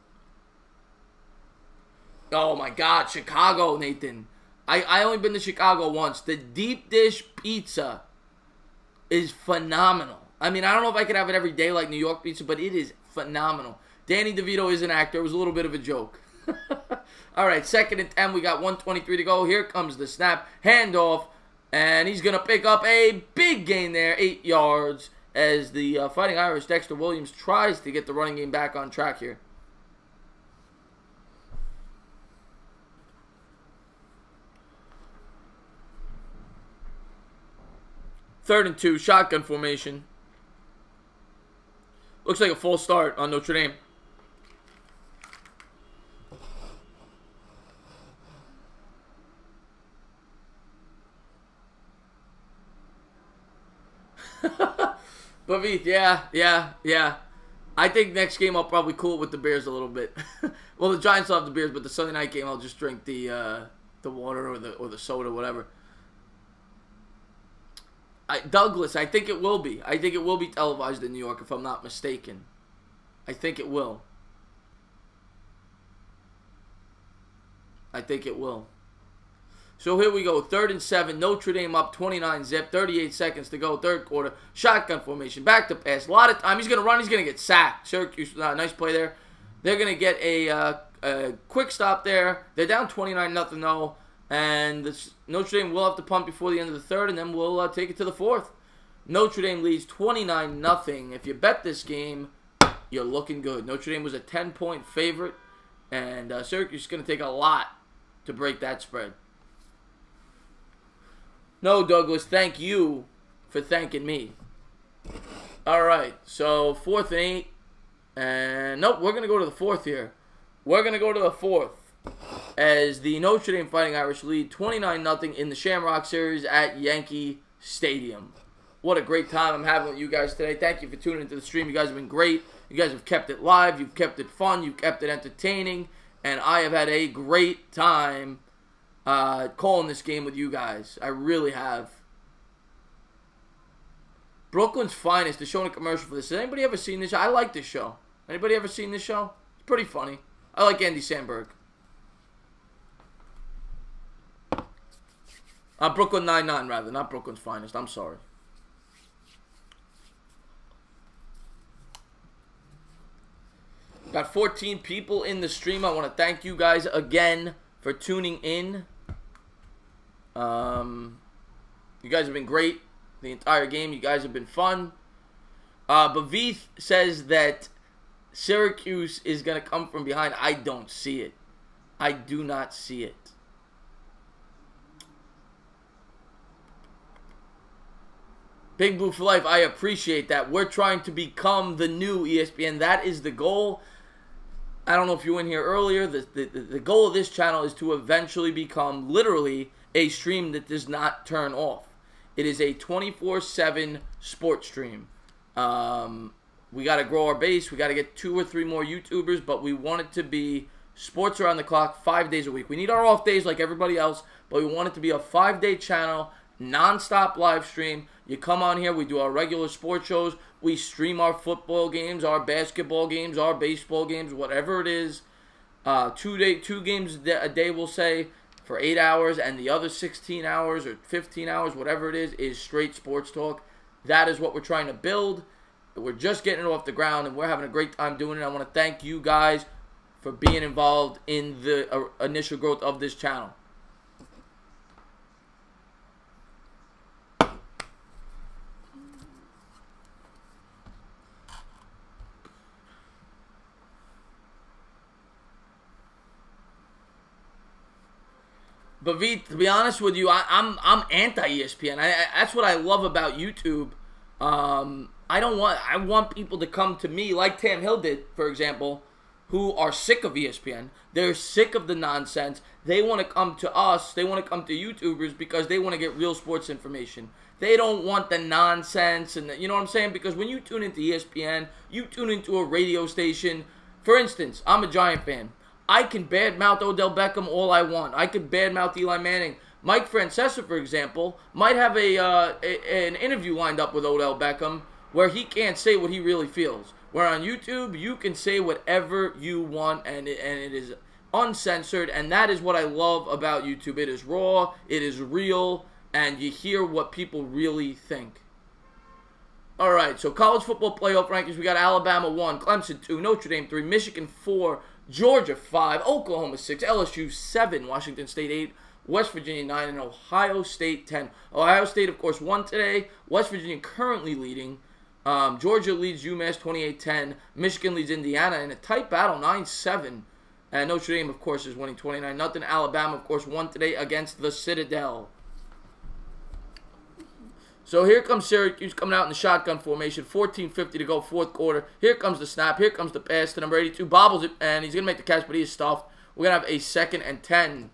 Speaker 1: Oh my God, Chicago, Nathan. I only been to Chicago once. The deep dish pizza is phenomenal. I don't know if I could have it every day like New York pizza, but it is phenomenal. Danny DeVito is an actor. It was a little bit of a joke. All right, 2nd and 10. We got 1:23 to go. Here comes the snap. Handoff. And he's going to pick up a big gain there, 8 yards, as the Fighting Irish, Dexter Williams, tries to get the running game back on track here. Third and 2, shotgun formation. Looks like a full start on Notre Dame. Bavith, yeah. I think next game I'll probably cool it with the Bears a little bit. Well, the Giants will have the Beers, but the Sunday night game I'll just drink the water or the soda, whatever. Douglas, I think it will be. I think it will be televised in New York if I'm not mistaken. I think it will. So here we go, 3rd and 7. Notre Dame up 29-zip, 38 seconds to go, third quarter. Shotgun formation, back to pass. A lot of time. He's going to run. He's going to get sacked. Syracuse, nice play there. They're going to get a quick stop there. They're down 29-0 though. And Notre Dame will have to punt before the end of the third, and then we'll take it to the fourth. Notre Dame leads 29-0. If you bet this game, you're looking good. Notre Dame was a 10-point favorite, and Syracuse is going to take a lot to break that spread. No, Douglas, thank you for thanking me. All right, so 4th and 8. And nope, we're going to go to the 4th here. We're going to go to the 4th as the Notre Dame Fighting Irish lead 29-0 in the Shamrock Series at Yankee Stadium. What a great time I'm having with you guys today. Thank you for tuning into the stream. You guys have been great. You guys have kept it live. You've kept it fun. You've kept it entertaining. And I have had a great time calling this game with you guys. I really have. Brooklyn's Finest is showing a commercial for this. Has anybody ever seen this show? I like this show. Anybody ever seen this show? It's pretty funny. I like Andy Samberg. Brooklyn Nine-Nine, rather. Not Brooklyn's Finest. I'm sorry. Got 14 people in the stream. I want to thank you guys again for tuning in. You guys have been great the entire game. You guys have been fun. Bavith says that Syracuse is going to come from behind. I don't see it. I do not see it. Big Blue for Life, I appreciate that. We're trying to become the new ESPN. That is the goal. I don't know if you were in here earlier. The goal of this channel is to eventually become literally a stream that does not turn off. It is a 24/7 sports stream. We got to grow our base. We got to get 2 or 3 more YouTubers, but we want it to be sports around the clock 5 days a week. We need our off days like everybody else, but we want it to be a 5-day channel, non-stop live stream. You come on here, we do our regular sports shows, we stream our football games, our basketball games, our baseball games, whatever it is. 2 games a day, we'll say, for 8 hours, and the other 16 hours or 15 hours, whatever it is straight sports talk. That is what we're trying to build. We're just getting it off the ground, and we're having a great time doing it. I want to thank you guys for being involved in the initial growth of this channel. But V, to be honest with you, I'm anti-ESPN. That's what I love about YouTube. I want people to come to me like Tam Hill did, for example, who are sick of ESPN. They're sick of the nonsense. They want to come to us. They want to come to YouTubers because they want to get real sports information. They don't want the nonsense, and you know what I'm saying? Because when you tune into ESPN, you tune into a radio station. For instance, I'm a Giant fan. I can badmouth Odell Beckham all I want. I can badmouth Eli Manning. Mike Francesa, for example, might have an interview lined up with Odell Beckham where he can't say what he really feels. Where on YouTube, you can say whatever you want, and it is uncensored, and that is what I love about YouTube. It is raw, it is real, and you hear what people really think. All right, so college football playoff rankings, we got Alabama 1, Clemson 2, Notre Dame 3, Michigan 4, Georgia 5, Oklahoma 6, LSU 7, Washington State 8, West Virginia 9, and Ohio State 10. Ohio State, of course, won today. West Virginia currently leading. Georgia leads UMass 28-10. Michigan leads Indiana in a tight battle, 9-7. And Notre Dame, of course, is winning 29-0. Alabama, of course, won today against the Citadel. So here comes Syracuse coming out in the shotgun formation. 14:50 to go, fourth quarter. Here comes the snap. Here comes the pass to number 82. Bobbles it, and he's going to make the catch, but he is stuffed. We're going to have a 2nd and 10.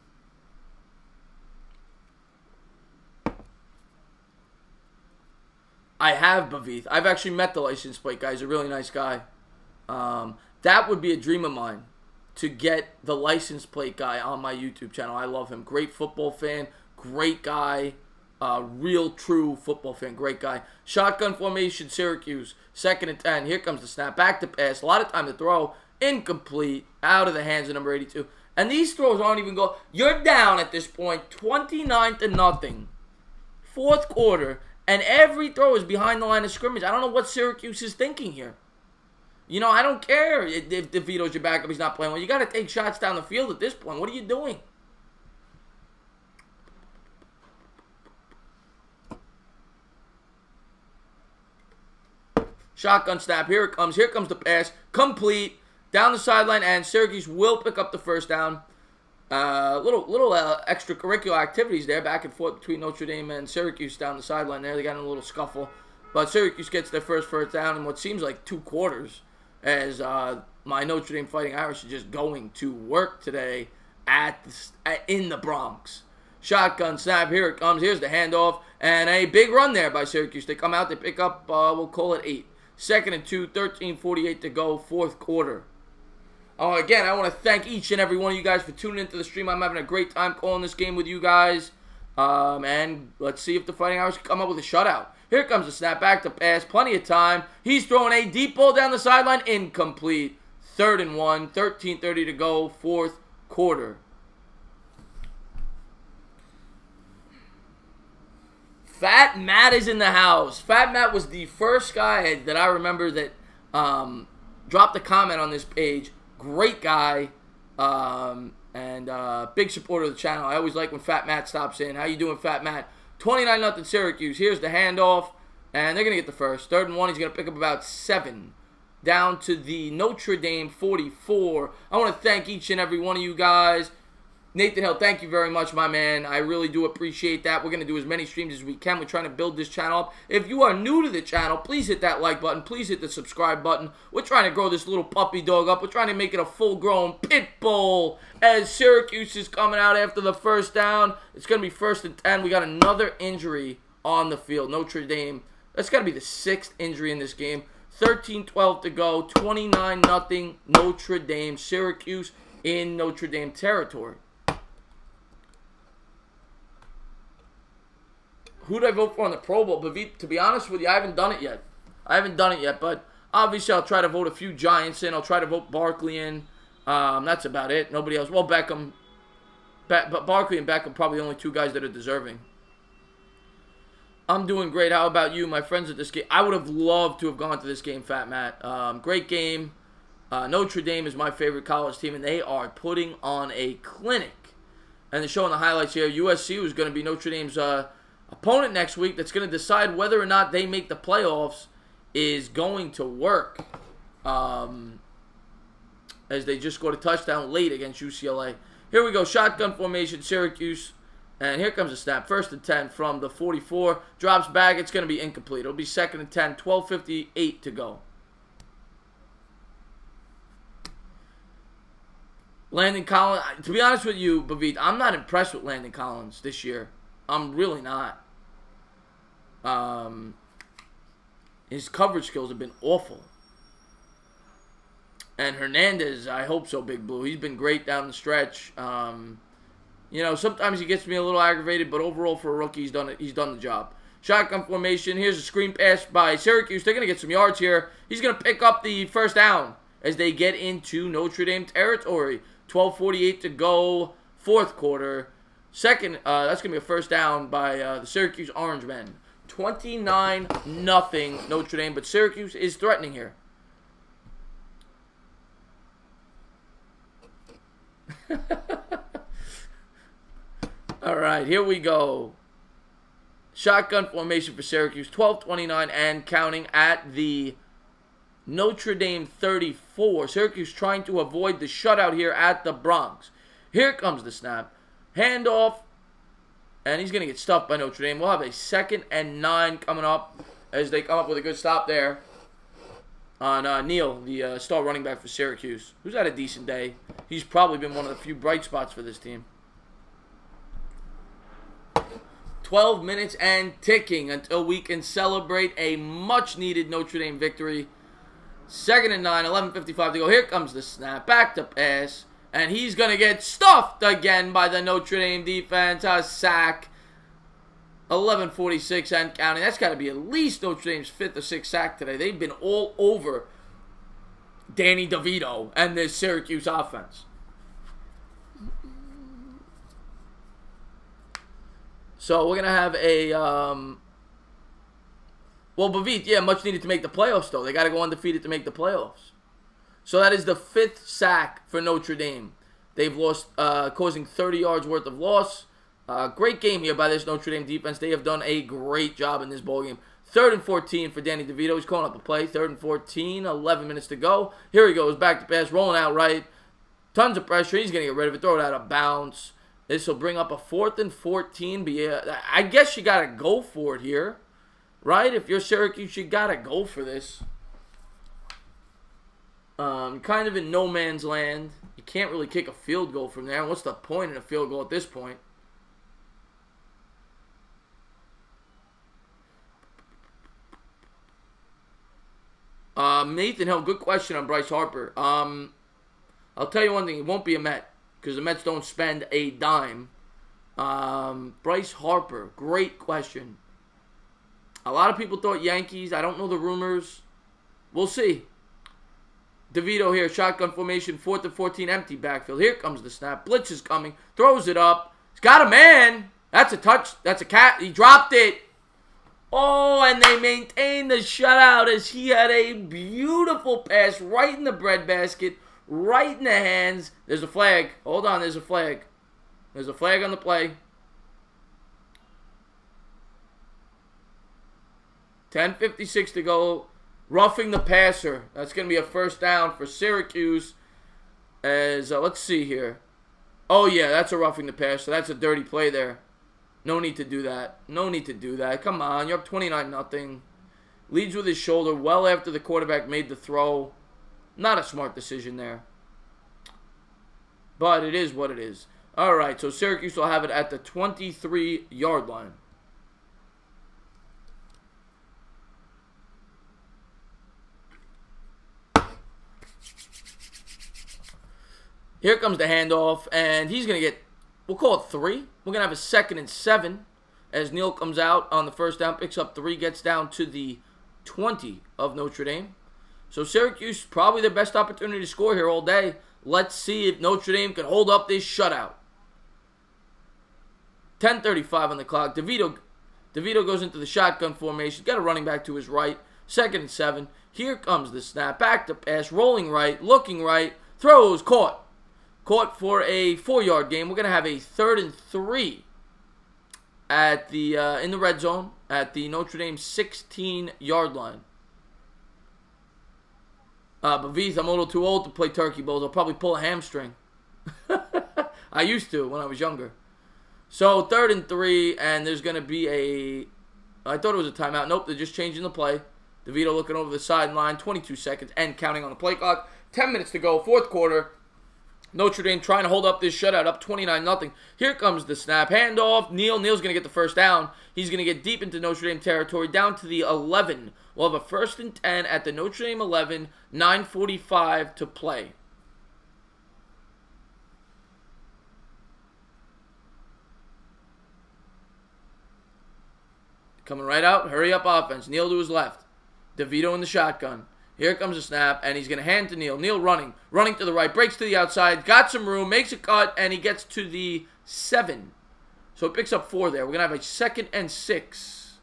Speaker 1: I have Bavith. I've actually met the license plate guy. He's a really nice guy. That would be a dream of mine, to get the license plate guy on my YouTube channel. I love him. Great football fan. Great guy. Real true football fan. Great guy. Shotgun formation, Syracuse. 2nd and 10. Here comes the snap. Back to pass. A lot of time to throw. Incomplete. Out of the hands of number 82. And these throws aren't even go. You're down at this point. 29-0. Fourth quarter. And every throw is behind the line of scrimmage. I don't know what Syracuse is thinking here. You know, I don't care if DeVito's your backup, he's not playing well. You got to take shots down the field at this point. What are you doing? Shotgun snap. Here it comes. Here comes the pass. Complete. Down the sideline, and Syracuse will pick up the first down. Little extracurricular activities there, back and forth between Notre Dame and Syracuse down the sideline there. They got in a little scuffle. But Syracuse gets their first down in what seems like 2 quarters, as my Notre Dame Fighting Irish are just going to work today in the Bronx. Shotgun snap, here it comes. Here's the handoff, and a big run there by Syracuse. They come out, they pick up, we'll call it 8. 2nd and 2, 13:48 to go, 4th quarter. Again, I want to thank each and every one of you guys for tuning into the stream. I'm having a great time calling this game with you guys. And let's see if the Fighting Irish can come up with a shutout. Here comes the snap, back to pass, plenty of time. He's throwing a deep ball down the sideline, incomplete. 3rd and 1, 13:30 to go, 4th quarter. Fat Matt is in the house. Fat Matt was the first guy that I remember that dropped a comment on this page. Great guy, and big supporter of the channel. I always like when Fat Matt stops in. How you doing, Fat Matt? 29-0 Syracuse. Here's the handoff, and they're going to get the first. 3rd and 1, he's going to pick up about 7. Down to the Notre Dame 44. I want to thank each and every one of you guys. Nathan Hill, thank you very much, my man. I really do appreciate that. We're going to do as many streams as we can. We're trying to build this channel up. If you are new to the channel, please hit that like button. Please hit the subscribe button. We're trying to grow this little puppy dog up. We're trying to make it a full-grown pit bull. As Syracuse is coming out after the first down, it's going to be 1st and 10. We got another injury on the field. Notre Dame. That's got to be the 6th injury in this game. 13:12 to go. 29-0 Notre Dame. Syracuse in Notre Dame territory. Who did I vote for on the Pro Bowl? But to be honest with you, I haven't done it yet. But obviously, I'll try to vote a few Giants in. I'll try to vote Barkley in. That's about it. Nobody else. Well, Beckham. But Barkley and Beckham, probably the only 2 guys that are deserving. I'm doing great. How about you, my friends at this game? I would have loved to have gone to this game, Fat Matt. Great game. Notre Dame is my favorite college team, and they are putting on a clinic. And they're showing the highlights here. USC was going to be Notre Dame's opponent next week that's going to decide whether or not they make the playoffs is going to work. As they just scored a touchdown late against UCLA. Here we go. Shotgun formation, Syracuse. And here comes a snap. 1st and 10 from the 44. Drops back. It's going to be incomplete. It'll be 2nd and 10. 12:58 to go. Landon Collins. To be honest with you, Bavit, I'm not impressed with Landon Collins this year. I'm really not. His coverage skills have been awful. And Hernandez, I hope so, Big Blue. He's been great down the stretch. Sometimes he gets me a little aggravated, but overall for a rookie, he's done the job. Shotgun formation. Here's a screen pass by Syracuse. They're going to get some yards here. He's going to pick up the 1st down as they get into Notre Dame territory. 12:48 to go, 4th quarter. That's going to be a 1st down by the Syracuse Orange Men. 29-0 Notre Dame, but Syracuse is threatening here. All right, here we go. Shotgun formation for Syracuse. 12:29 and counting at the Notre Dame 34. Syracuse trying to avoid the shutout here at the Bronx. Here comes the snap. Handoff. And he's going to get stuffed by Notre Dame. We'll have a 2nd and 9 coming up as they come up with a good stop there on Neal, the star running back for Syracuse, who's had a decent day. He's probably been one of the few bright spots for this team. 12 minutes and ticking until we can celebrate a much-needed Notre Dame victory. 2nd and 9, 11:55 to go. Here comes the snap. Back to pass. And he's going to get stuffed again by the Notre Dame defense. A sack. 11:46 and counting. That's got to be at least Notre Dame's 5th or 6th sack today. They've been all over Danny DeVito and this Syracuse offense. So we're going to have a... Bavit, much needed to make the playoffs, though. They got to go undefeated to make the playoffs. So that is the 5th sack for Notre Dame. They've lost, causing 30 yards worth of loss. Great game here by this Notre Dame defense. They have done a great job in this ballgame. 3rd and 14 for Danny DeVito. He's calling up a play. 3rd and 14, 11 minutes to go. Here he goes, back to pass, rolling out right. Tons of pressure. He's going to get rid of it, throw it out of bounds. This will bring up a 4th and 14. But yeah, I guess you got to go for it here. Right? If you're Syracuse, you got to go for this. Kind of in no man's land. You can't really kick a field goal from there. What's the point in a field goal at this point? Nathan Hill, good question on Bryce Harper. I'll tell you one thing. It won't be a Met because the Mets don't spend a dime. Bryce Harper, great question. A lot of people thought Yankees. I don't know the rumors. We'll see. DeVito here, shotgun formation, 4th and 14, empty backfield. Here comes the snap. Blitz is coming. Throws it up. He's got a man. That's a touch. That's a cat. He dropped it. Oh, and they maintained the shutout as he had a beautiful pass right in the breadbasket, right in the hands. There's a flag. Hold on, there's a flag. There's a flag on the play. 10:56 to go. Roughing the passer. That's going to be a first down for Syracuse. As let's see here. Oh, yeah, that's a roughing the passer. That's a dirty play there. No need to do that. No need to do that. Come on, you're up 29-0. Leads with his shoulder well after the quarterback made the throw. Not a smart decision there. But it is what it is. All right, so Syracuse will have it at the 23-yard line. Here comes the handoff, and he's going to get, we'll call it 3. We're going to have a 2nd and 7 as Neal comes out on the first down, picks up 3, gets down to the 20 of Notre Dame. So Syracuse, probably their best opportunity to score here all day. Let's see if Notre Dame can hold up this shutout. 10:35 on the clock. DeVito goes into the shotgun formation. Got a running back to his right. 2nd and 7. Here comes the snap. Back to pass. Rolling right. Looking right. Throws. Caught. Caught for a 4-yard gain. We're going to have a 3rd and 3 at the in the red zone at the Notre Dame 16-yard line. But V's, I'm a little too old to play turkey bowls. I'll probably pull a hamstring. I used to when I was younger. So 3rd and 3, and there's going to be a, I thought it was a timeout. Nope, they're just changing the play. DeVito looking over the sideline, 22 seconds, and counting on the play clock. 10 minutes to go, 4th quarter. Notre Dame trying to hold up this shutout, up 29-0. Here comes the snap. Handoff. Neal's going to get the first down. He's going to get deep into Notre Dame territory, down to the 11. We'll have a 1st and 10 at the Notre Dame 11, 9:45 to play. Coming right out. Hurry up offense. Neal to his left. DeVito in the shotgun. Here comes the snap, and he's going to hand to Neal. Neal running to the right, breaks to the outside, got some room, makes a cut, and he gets to the 7. So it picks up 4 there. We're going to have a 2nd and 6.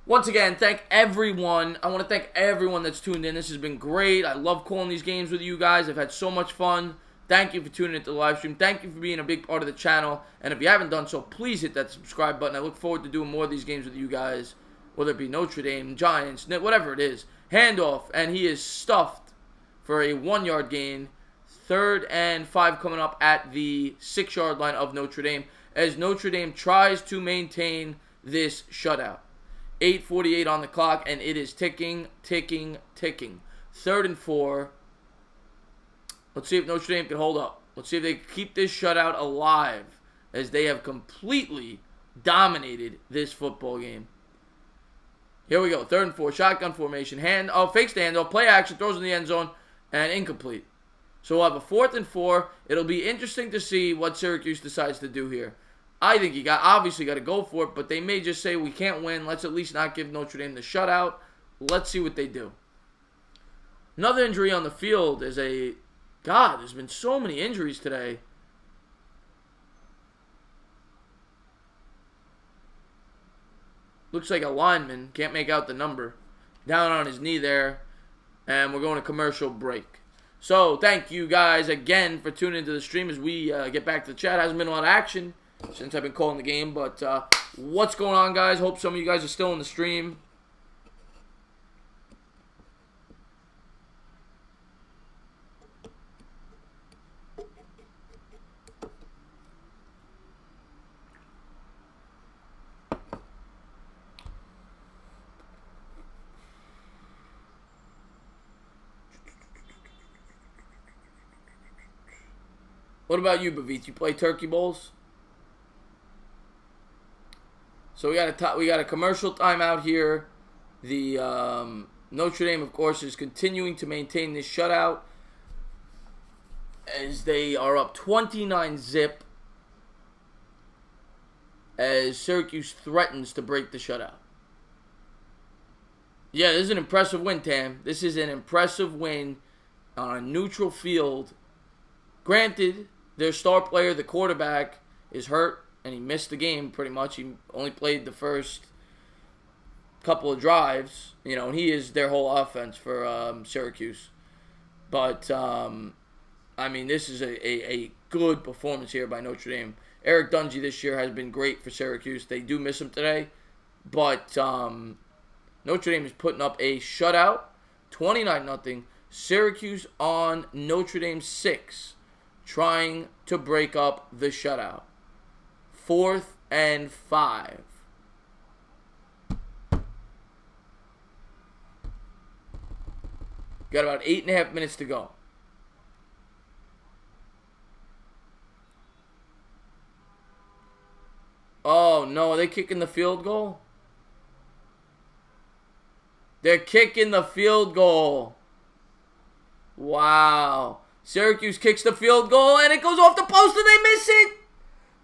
Speaker 1: Once again, thank everyone. I want to thank everyone that's tuned in. This has been great. I love calling these games with you guys. I've had so much fun. Thank you for tuning into the live stream. Thank you for being a big part of the channel. And if you haven't done so, please hit that subscribe button. I look forward to doing more of these games with you guys. Whether it be Notre Dame, Giants, whatever it is. Handoff, and he is stuffed for a 1-yard gain. 3rd and 5 coming up at the 6-yard line of Notre Dame as Notre Dame tries to maintain this shutout. 8:48 on the clock, and it is ticking, ticking, ticking. 3rd and 4. Let's see if Notre Dame can hold up. Let's see if they can keep this shutout alive as they have completely dominated this football game. Here we go. 3rd and 4. Shotgun formation. Fakes the handoff. Play action. Throws in the end zone. And incomplete. So we'll have a 4th and 4. It'll be interesting to see what Syracuse decides to do here. I think you obviously got to go for it. But they may just say, we can't win. Let's at least not give Notre Dame the shutout. Let's see what they do. Another injury on the field is a... God, there's been so many injuries today. Looks like a lineman. Can't make out the number. Down on his knee there. And we're going to commercial break. So, thank you guys again for tuning into the stream as we get back to the chat. Hasn't been a lot of action since I've been calling the game. But what's going on, guys? Hope some of you guys are still in the stream. What about you, Bavith? You play turkey bowls? So we got a commercial timeout here. The Notre Dame, of course, is continuing to maintain this shutout as they are up 29-0 as Syracuse threatens to break the shutout. Yeah, this is an impressive win, Tam. This is an impressive win on a neutral field. Granted, their star player, the quarterback, is hurt, and he missed the game pretty much. He only played the first couple of drives, and he is their whole offense for Syracuse. But, this is a good performance here by Notre Dame. Eric Dungy this year has been great for Syracuse. They do miss him today, but Notre Dame is putting up a shutout, 29-0. Syracuse on Notre Dame 6, trying to break up the shutout. 4th and 5. Got about 8.5 minutes to go. Oh, no. Are they kicking the field goal? They're kicking the field goal. Wow. Syracuse kicks the field goal, and it goes off the post, and they miss it.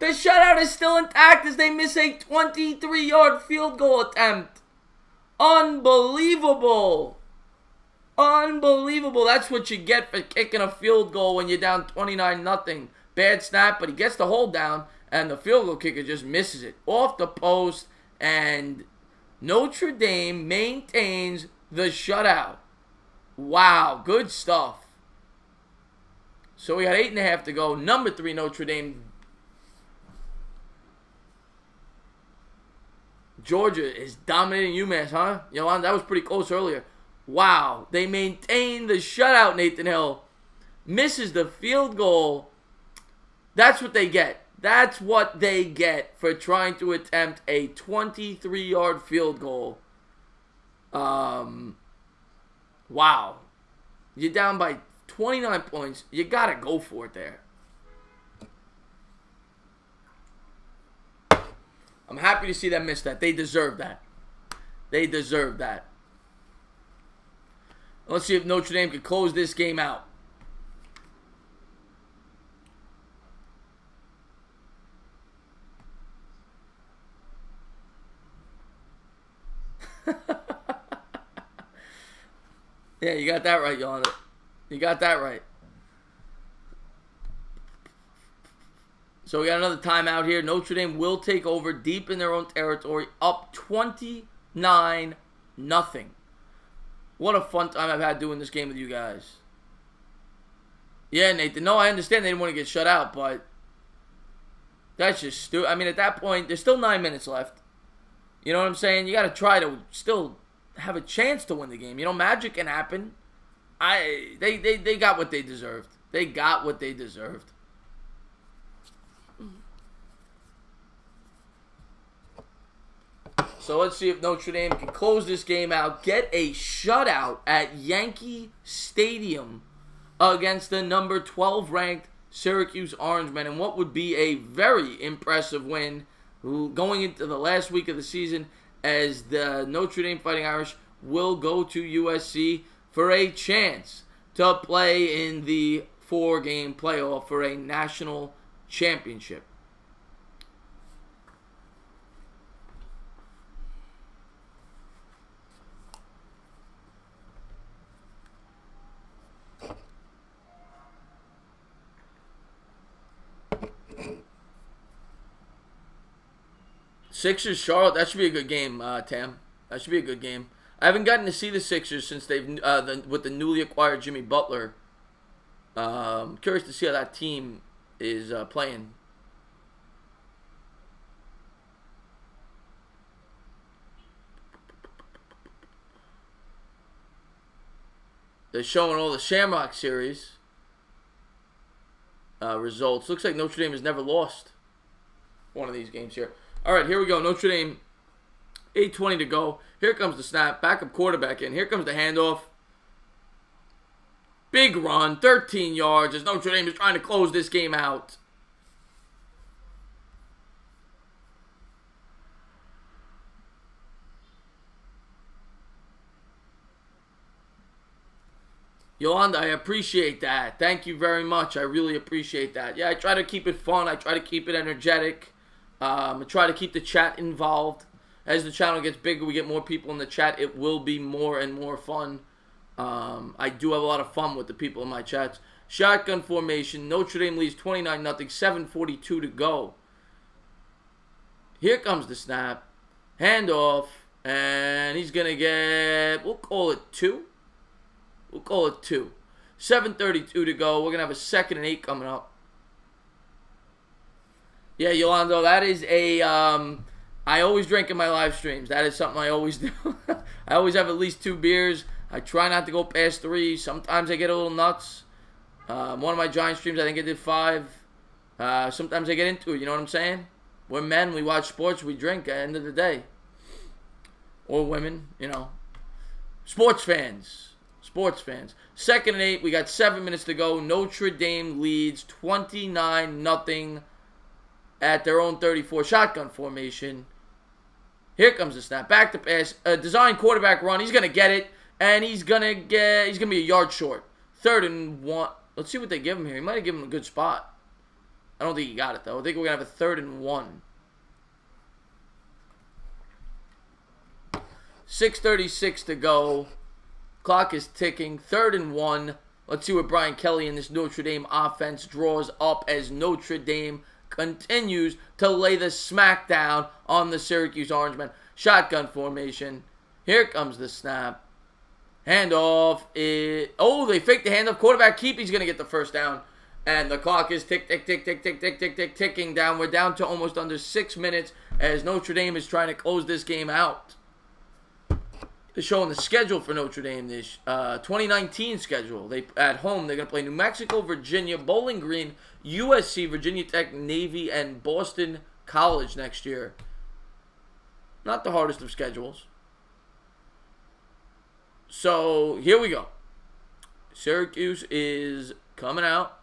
Speaker 1: The shutout is still intact as they miss a 23-yard field goal attempt. Unbelievable. Unbelievable. That's what you get for kicking a field goal when you're down 29-0. Bad snap, but he gets the hold down, and the field goal kicker just misses it. Off the post, and Notre Dame maintains the shutout. Wow, good stuff. So we got 8.5 to go. Number 3, Notre Dame. Georgia is dominating UMass, huh? Yolanda, that was pretty close earlier. Wow, they maintain the shutout, Nathan Hill. Misses the field goal. That's what they get. That's what they get for trying to attempt a 23-yard field goal. Wow. You're down by 29 points. You got to go for it there. I'm happy to see them miss that. They deserve that. They deserve that. Let's see if Notre Dame can close this game out. Yeah, you got that right, Yolanda. You got that right. So we got another timeout here. Notre Dame will take over deep in their own territory, up 29-0. What a fun time I've had doing this game with you guys. Yeah, Nathan. No, I understand they didn't want to get shut out, but that's just stupid. I mean, at that point, there's still 9 minutes left. You know what I'm saying? You got to try to still have a chance to win the game. Magic can happen. They got what they deserved. They got what they deserved. So let's see if Notre Dame can close this game out, get a shutout at Yankee Stadium against the number 12 ranked Syracuse Orangemen, and what would be a very impressive win going into the last week of the season, as the Notre Dame Fighting Irish will go to USC for a chance to play in the 4-game playoff for a national championship. Sixers Charlotte, that should be a good game, Tam. That should be a good game. I haven't gotten to see the Sixers since they've with the newly acquired Jimmy Butler. I'm curious to see how that team is playing. They're showing all the Shamrock Series results. Looks like Notre Dame has never lost one of these games here. All right, here we go. Notre Dame, 8:20 to go. Here comes the snap. Backup quarterback in. Here comes the handoff. Big run, 13 yards as Notre Dame is trying to close this game out. Yolanda, I appreciate that. Thank you very much. I really appreciate that. Yeah, I try to keep it fun. I try to keep it energetic. I try to keep the chat involved. As the channel gets bigger, we get more people in the chat. It will be more and more fun. I do have a lot of fun with the people in my chats. Shotgun formation. Notre Dame leads 29-0. 7:42 to go. Here comes the snap. Handoff. And he's going to get, we'll call it 2. We'll call it 2. 7:32 to go. We're going to have a 2nd and 8 coming up. Yeah, Yolando, that is a, I always drink in my live streams. That is something I always do. I always have at least 2 beers. I try not to go past 3. Sometimes I get a little nuts. One of my Giant streams, I think I did 5. Sometimes I get into it, you know what I'm saying? We're men, we watch sports, we drink at the end of the day. Or women, you know. Sports fans. 2nd and 8. We got 7 minutes to go. Notre Dame leads 29-0 at their own 34. Shotgun formation. Here comes the snap. Back to pass. Design quarterback run. He's going to get it. And he's going to be a yard short. 3rd and 1. Let's see what they give him here. He might have given him a good spot. I don't think he got it, though. I think we're going to have a 3rd and 1. 6:36 to go. Clock is ticking. 3rd and 1. Let's see what Brian Kelly and this Notre Dame offense draws up as Notre Dame continues to lay the smackdown on the Syracuse Orangemen. Shotgun formation. Here comes the snap. Handoff. They faked the handoff. Quarterback keep. He's going to get the first down. And the clock is ticking down. We're down to almost under 6 minutes as Notre Dame is trying to close this game out. They're showing the schedule for Notre Dame, this 2019 schedule. At home, they're going to play New Mexico, Virginia, Bowling Green, USC, Virginia Tech, Navy, and Boston College next year. Not the hardest of schedules. So, here we go. Syracuse is coming out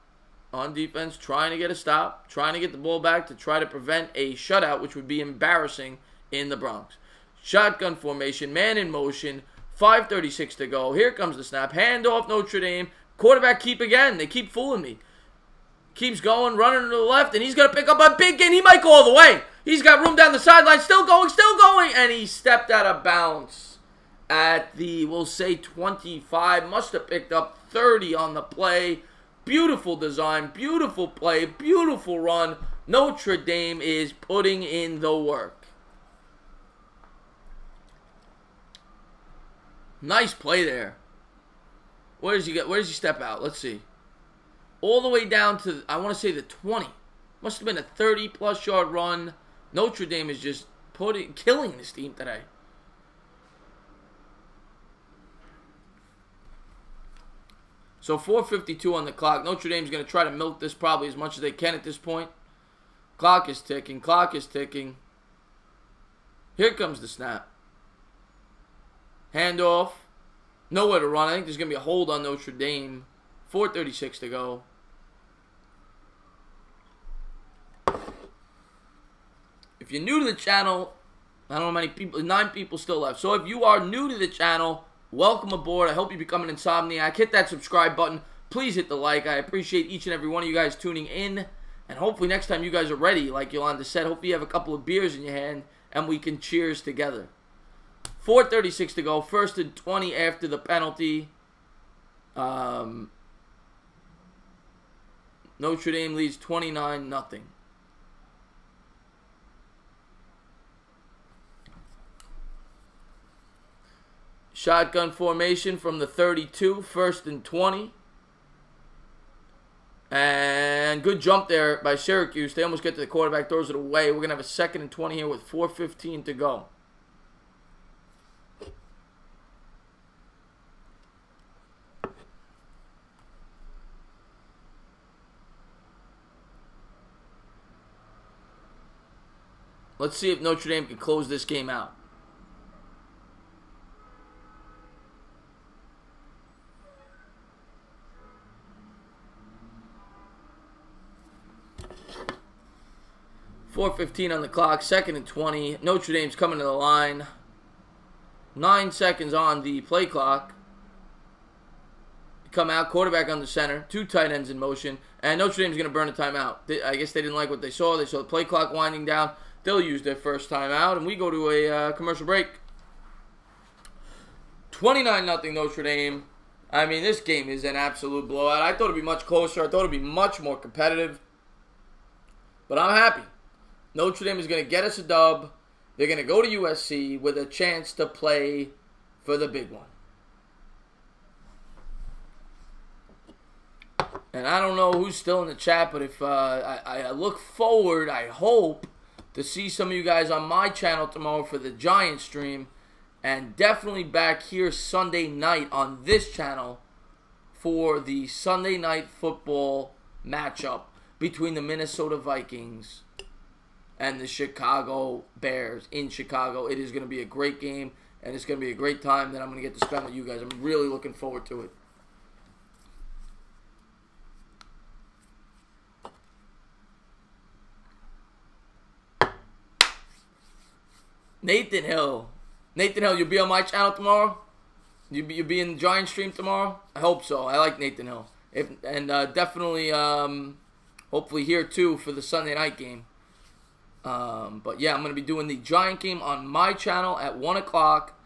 Speaker 1: on defense, trying to get a stop, trying to get the ball back to try to prevent a shutout, which would be embarrassing in the Bronx. Shotgun formation, man in motion, 5:36 to go. Here comes the snap. Handoff Notre Dame. Quarterback keep again. They keep fooling me. Keeps going, running to the left, and he's going to pick up a big gain. He might go all the way. He's got room down the sideline. Still going, and he stepped out of bounds at the, we'll say, 25. Must have picked up 30 on the play. Beautiful design, beautiful play, beautiful run. Notre Dame is putting in the work. Nice play there. Where does he get? Where does he step out? Let's see. All the way down to, I want to say, the 20. Must have been a 30-plus yard run. Notre Dame is just killing this team today. So 4:52 on the clock. Notre Dame's going to try to milk this probably as much as they can at this point. Clock is ticking. Here comes the snap. Handoff. Nowhere to run. I think there's going to be a hold on Notre Dame. 4:36 to go. If you're new to the channel, I don't know how many people, 9 people still left. So if you are new to the channel, welcome aboard. I hope you become an insomniac. Hit that subscribe button. Please hit the like. I appreciate each and every one of you guys tuning in. And hopefully next time you guys are ready, like Yolanda said, hopefully you have a couple of beers in your hand and we can cheers together. 4:36 to go. 1st and 20 after the penalty. Notre Dame leads 29-0. Shotgun formation from the 32. 1st and 20. And good jump there by Syracuse. They almost get to the quarterback, throws it away. We're going to have a 2nd and 20 here with 4:15 to go. Let's see if Notre Dame can close this game out. 4:15 on the clock, 2nd and 20. Notre Dame's coming to the line. 9 seconds on the play clock. Come out, quarterback on the center, 2 tight ends in motion, and Notre Dame's going to burn a timeout. I guess they didn't like what they saw. They saw the play clock winding down. They'll use their first timeout, and we go to a commercial break. 29-0 Notre Dame. I mean, this game is an absolute blowout. I thought it would be much closer. I thought it would be much more competitive. But I'm happy. Notre Dame is going to get us a dub. They're going to go to USC with a chance to play for the big one. And I don't know who's still in the chat, but if I look forward, I hope to see some of you guys on my channel tomorrow for the Giants stream. And definitely back here Sunday night on this channel for the Sunday night football matchup between the Minnesota Vikings and the Chicago Bears in Chicago. It is going to be a great game, and it's going to be a great time that I'm going to get to spend with you guys. I'm really looking forward to it. Nathan Hill, you'll be on my channel tomorrow? You'll be in the Giant stream tomorrow? I hope so. I like Nathan Hill. Definitely, hopefully here too for the Sunday night game. But yeah, I'm going to be doing the Giant game on my channel at 1 o'clock.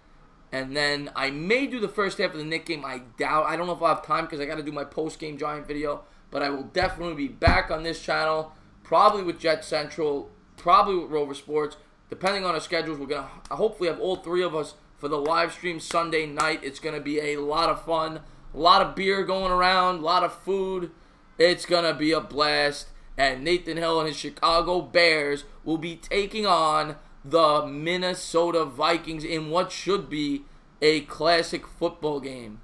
Speaker 1: And then I may do the first half of the Knick game. I doubt. I don't know if I'll have time because I got to do my post-game Giant video. But I will definitely be back on this channel, probably with Jet Central, probably with Rover Sports. Depending on our schedules, we're going to hopefully have all 3 of us for the live stream Sunday night. It's going to be a lot of fun, a lot of beer going around, a lot of food. It's going to be a blast. And Nathan Hill and his Chicago Bears will be taking on the Minnesota Vikings in what should be a classic football game.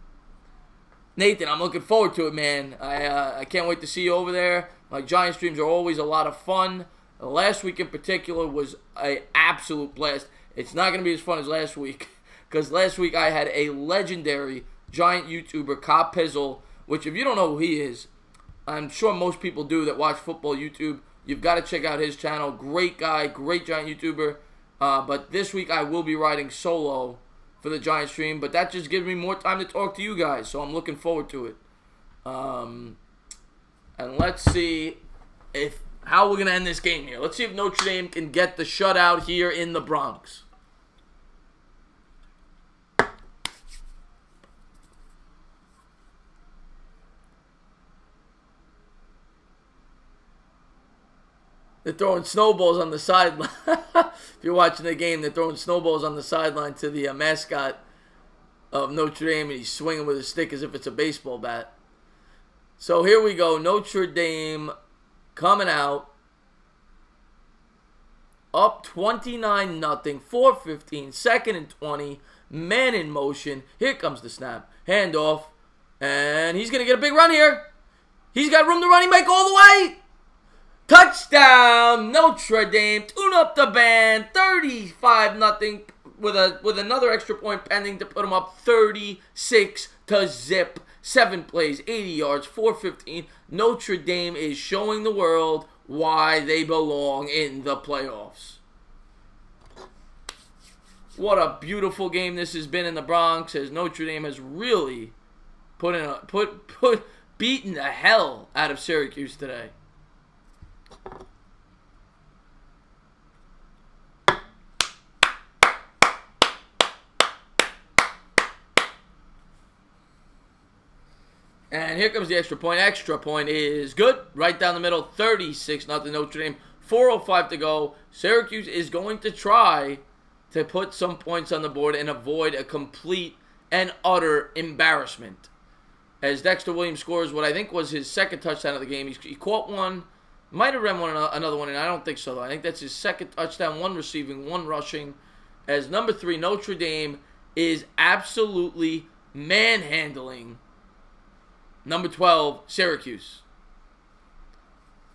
Speaker 1: Nathan, I'm looking forward to it, man. I can't wait to see you over there. My Giant streams are always a lot of fun. Last week in particular was an absolute blast. It's not going to be as fun as last week because last week I had a legendary Giant YouTuber, Cobb Pizzle, which if you don't know who he is, I'm sure most people do that watch football YouTube. You've got to check out his channel. Great guy, great Giant YouTuber. But this week I will be riding solo for the Giant stream, but that just gives me more time to talk to you guys, so I'm looking forward to it. And let's see how we're going to end this game here. Let's see if Notre Dame can get the shutout here in the Bronx. They're throwing snowballs on the sideline. If you're watching the game, they're throwing snowballs on the sideline to the mascot of Notre Dame, and he's swinging with a stick as if it's a baseball bat. So here we go. Notre Dame coming out. Up 29-0, 4:15, 2nd and 20. Man in motion. Here comes the snap. Handoff. And he's going to get a big run here. He's got room to run. He might go all the way. Touchdown, Notre Dame. Tune up the band. 35-0 with another extra point pending to put them up 36-0. 7 plays, 80 yards, 4:15. Notre Dame is showing the world why they belong in the playoffs. What a beautiful game this has been in the Bronx, as Notre Dame has really beaten the hell out of Syracuse today. And here comes the extra point. Extra point is good. Right down the middle, 36-0 Notre Dame. 4:05 to go. Syracuse is going to try to put some points on the board and avoid a complete and utter embarrassment. As Dexter Williams scores what I think was his second touchdown of the game. He caught one, might have ran another one, and I don't think so, though. I think that's his second touchdown, 1 receiving, 1 rushing. As number 3, Notre Dame is absolutely manhandling number 12, Syracuse.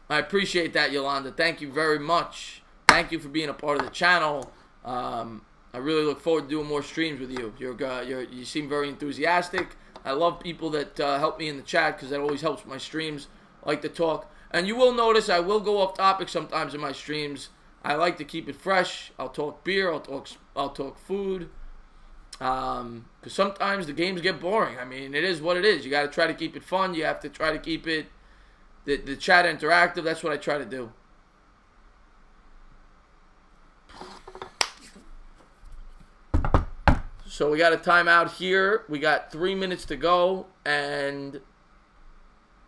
Speaker 1: I appreciate that, Yolanda. Thank you very much. Thank you for being a part of the channel. I really look forward to doing more streams with you. You seem very enthusiastic. I love people that help me in the chat because that always helps my streams. I like to talk. And you will notice I will go off topic sometimes in my streams. I like to keep it fresh. I'll talk beer. I'll talk food. Because sometimes the games get boring. I mean, it is what it is. You got to try to keep it fun. You have to try to keep it the chat interactive. That's what I try to do. So we got a timeout here. We got 3 minutes to go. And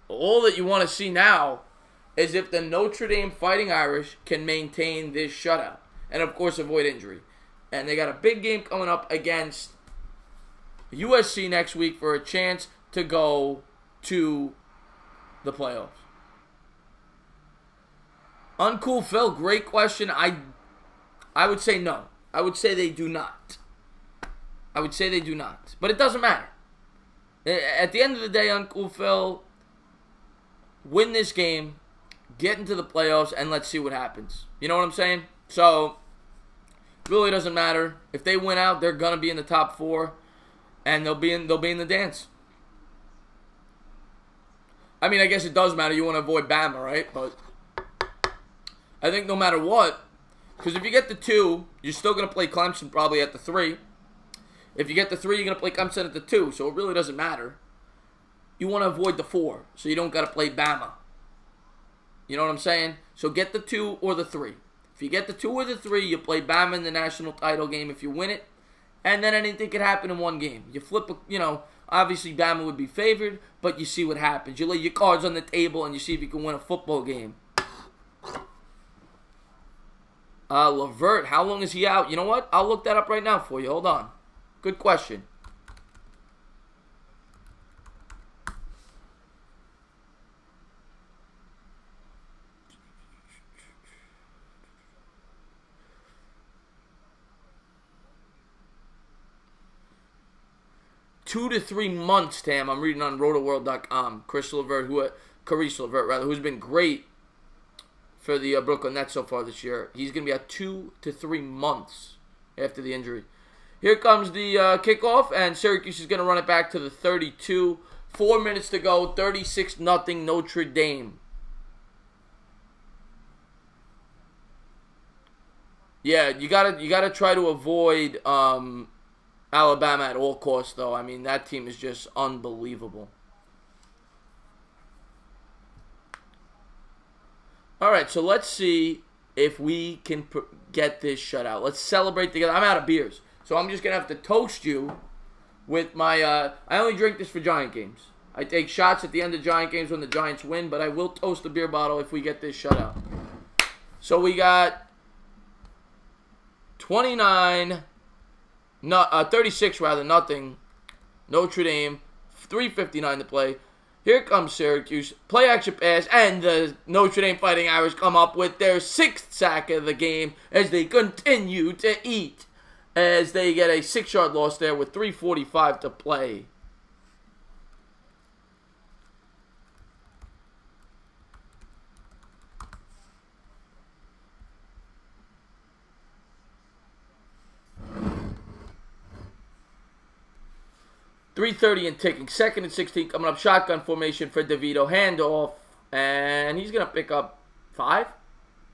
Speaker 1: all that you want to see now is if the Notre Dame Fighting Irish can maintain this shutout. And, of course, avoid injury. And they got a big game coming up against USC next week for a chance to go to the playoffs. Uncool Phil, great question. I would say no. I would say they do not. But it doesn't matter. At the end of the day, Uncool Phil, win this game, get into the playoffs, and let's see what happens. You know what I'm saying? So, really doesn't matter. If they win out, they're going to be in the top 4, and they'll be in the dance. I mean, I guess it does matter. You want to avoid Bama, right? But I think no matter what, because if you get the 2, you're still going to play Clemson probably at the 3. If you get the 3, you're going to play Clemson at the 2, so it really doesn't matter. You want to avoid the 4, so you don't got to play Bama. You know what I'm saying? So get the 2 or the 3. If you get the 2 or the 3, you play Bama in the national title game if you win it, and then anything could happen in one game. You flip, obviously Bama would be favored, but you see what happens. You lay your cards on the table and you see if you can win a football game. Levert, how long is he out? You know what? I'll look that up right now for you. Hold on. Good question. Two to 3 months, Tam. I'm reading on rotoworld.com. Caris Levert, who's been great for the Brooklyn Nets so far this year. He's going to be out 2 to 3 months after the injury. Here comes the kickoff, and Syracuse is going to run it back to the 32. 4 minutes to go, 36-0 Notre Dame. Yeah, you gotta try to avoid Alabama at all costs, though. I mean, that team is just unbelievable. All right, so let's see if we can get this shutout. Let's celebrate together. I'm out of beers, so I'm just going to have to toast you with my... I only drink this for Giant games. I take shots at the end of Giant games when the Giants win, but I will toast a beer bottle if we get this shutout. So we got 36 nothing. Notre Dame, 3:59 to play. Here comes Syracuse. Play action pass, and the Notre Dame Fighting Irish come up with their 6th sack of the game as they continue to eat. As they get a 6-yard loss there with 3:45 to play. .330 and ticking. 2nd and 16 coming up. Shotgun formation for DeVito. Handoff. And he's going to pick up 5.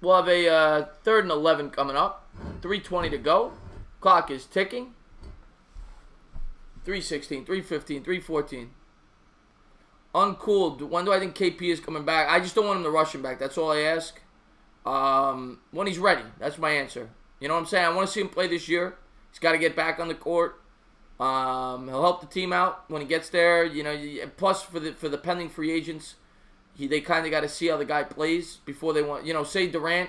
Speaker 1: We'll have a 3rd and 11 coming up. 3:20 to go. Clock is ticking. 3:16, 3:15, 3:14. Uncooled. When do I think KP is coming back? I just don't want him to rush him back. That's all I ask. When he's ready. That's my answer. You know what I'm saying? I want to see him play this year. He's got to get back on the court. He'll help the team out when he gets there. You know, plus for the pending free agents, they kind of got to see how the guy plays before they want. You know, say Durant.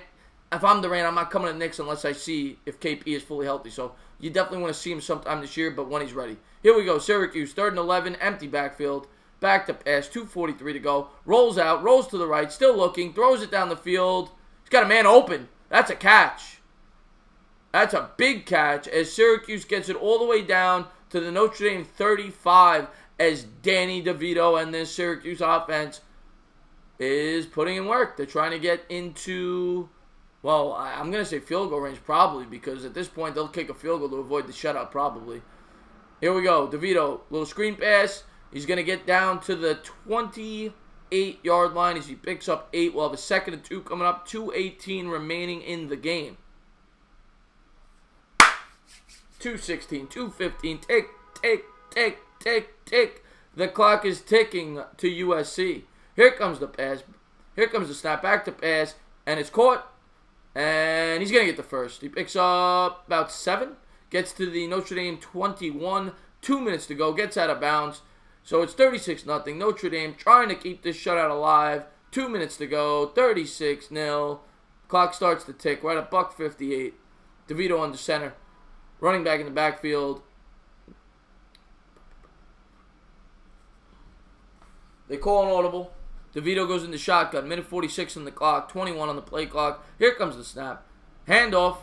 Speaker 1: If I'm Durant, I'm not coming to the Knicks unless I see if KP is fully healthy. So you definitely want to see him sometime this year, but when he's ready. Here we go. Syracuse, 3rd and 11, empty backfield. Back to pass, 2:43 to go. Rolls out, rolls to the right, still looking, throws it down the field. He's got a man open. That's a catch. That's a big catch as Syracuse gets it all the way down to the Notre Dame 35 as Danny DeVito and this Syracuse offense is putting in work. They're trying to get into, well, I'm going to say field goal range probably because at this point they'll kick a field goal to avoid the shutout probably. Here we go. DeVito, little screen pass. He's going to get down to the 28 8-yard line as he picks up 8. We'll have a 2nd and 2 coming up. 2:18 remaining in the game. 2:16, 2:15. Tick, tick, tick, tick, tick. The clock is ticking to USC. Here comes the pass. Here comes the snap. Back to pass. And it's caught. And he's going to get the first. He picks up about 7. Gets to the Notre Dame 21. 2 minutes to go. Gets out of bounds. So it's 36-0. Notre Dame trying to keep this shutout alive. 2 minutes to go. 36-0. Clock starts to tick. Right at $1:58. DeVito under center. Running back in the backfield. They call an audible. DeVito goes into shotgun. Minute 46 on the clock. 21 on the play clock. Here comes the snap. Handoff.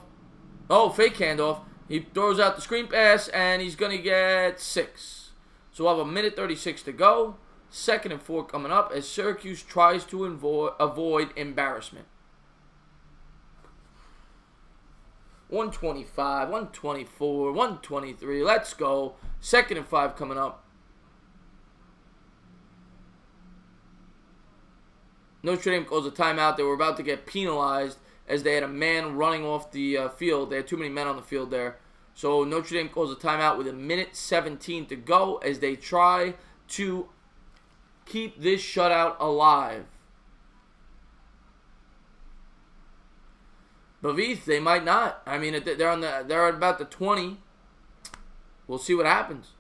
Speaker 1: Oh, fake handoff. He throws out the screen pass, and he's going to get 6. So we'll have a minute 36 to go. 2nd and 4 coming up as Syracuse tries to avoid embarrassment. 125, 124, 123. Let's go. 2nd and 5 coming up. Notre Dame calls a timeout. They were about to get penalized as they had a man running off the field. They had too many men on the field there. So Notre Dame calls a timeout with a minute 17 to go as they try to keep this shutout alive. Bavith, they might not. I mean, they're at about the 20. We'll see what happens.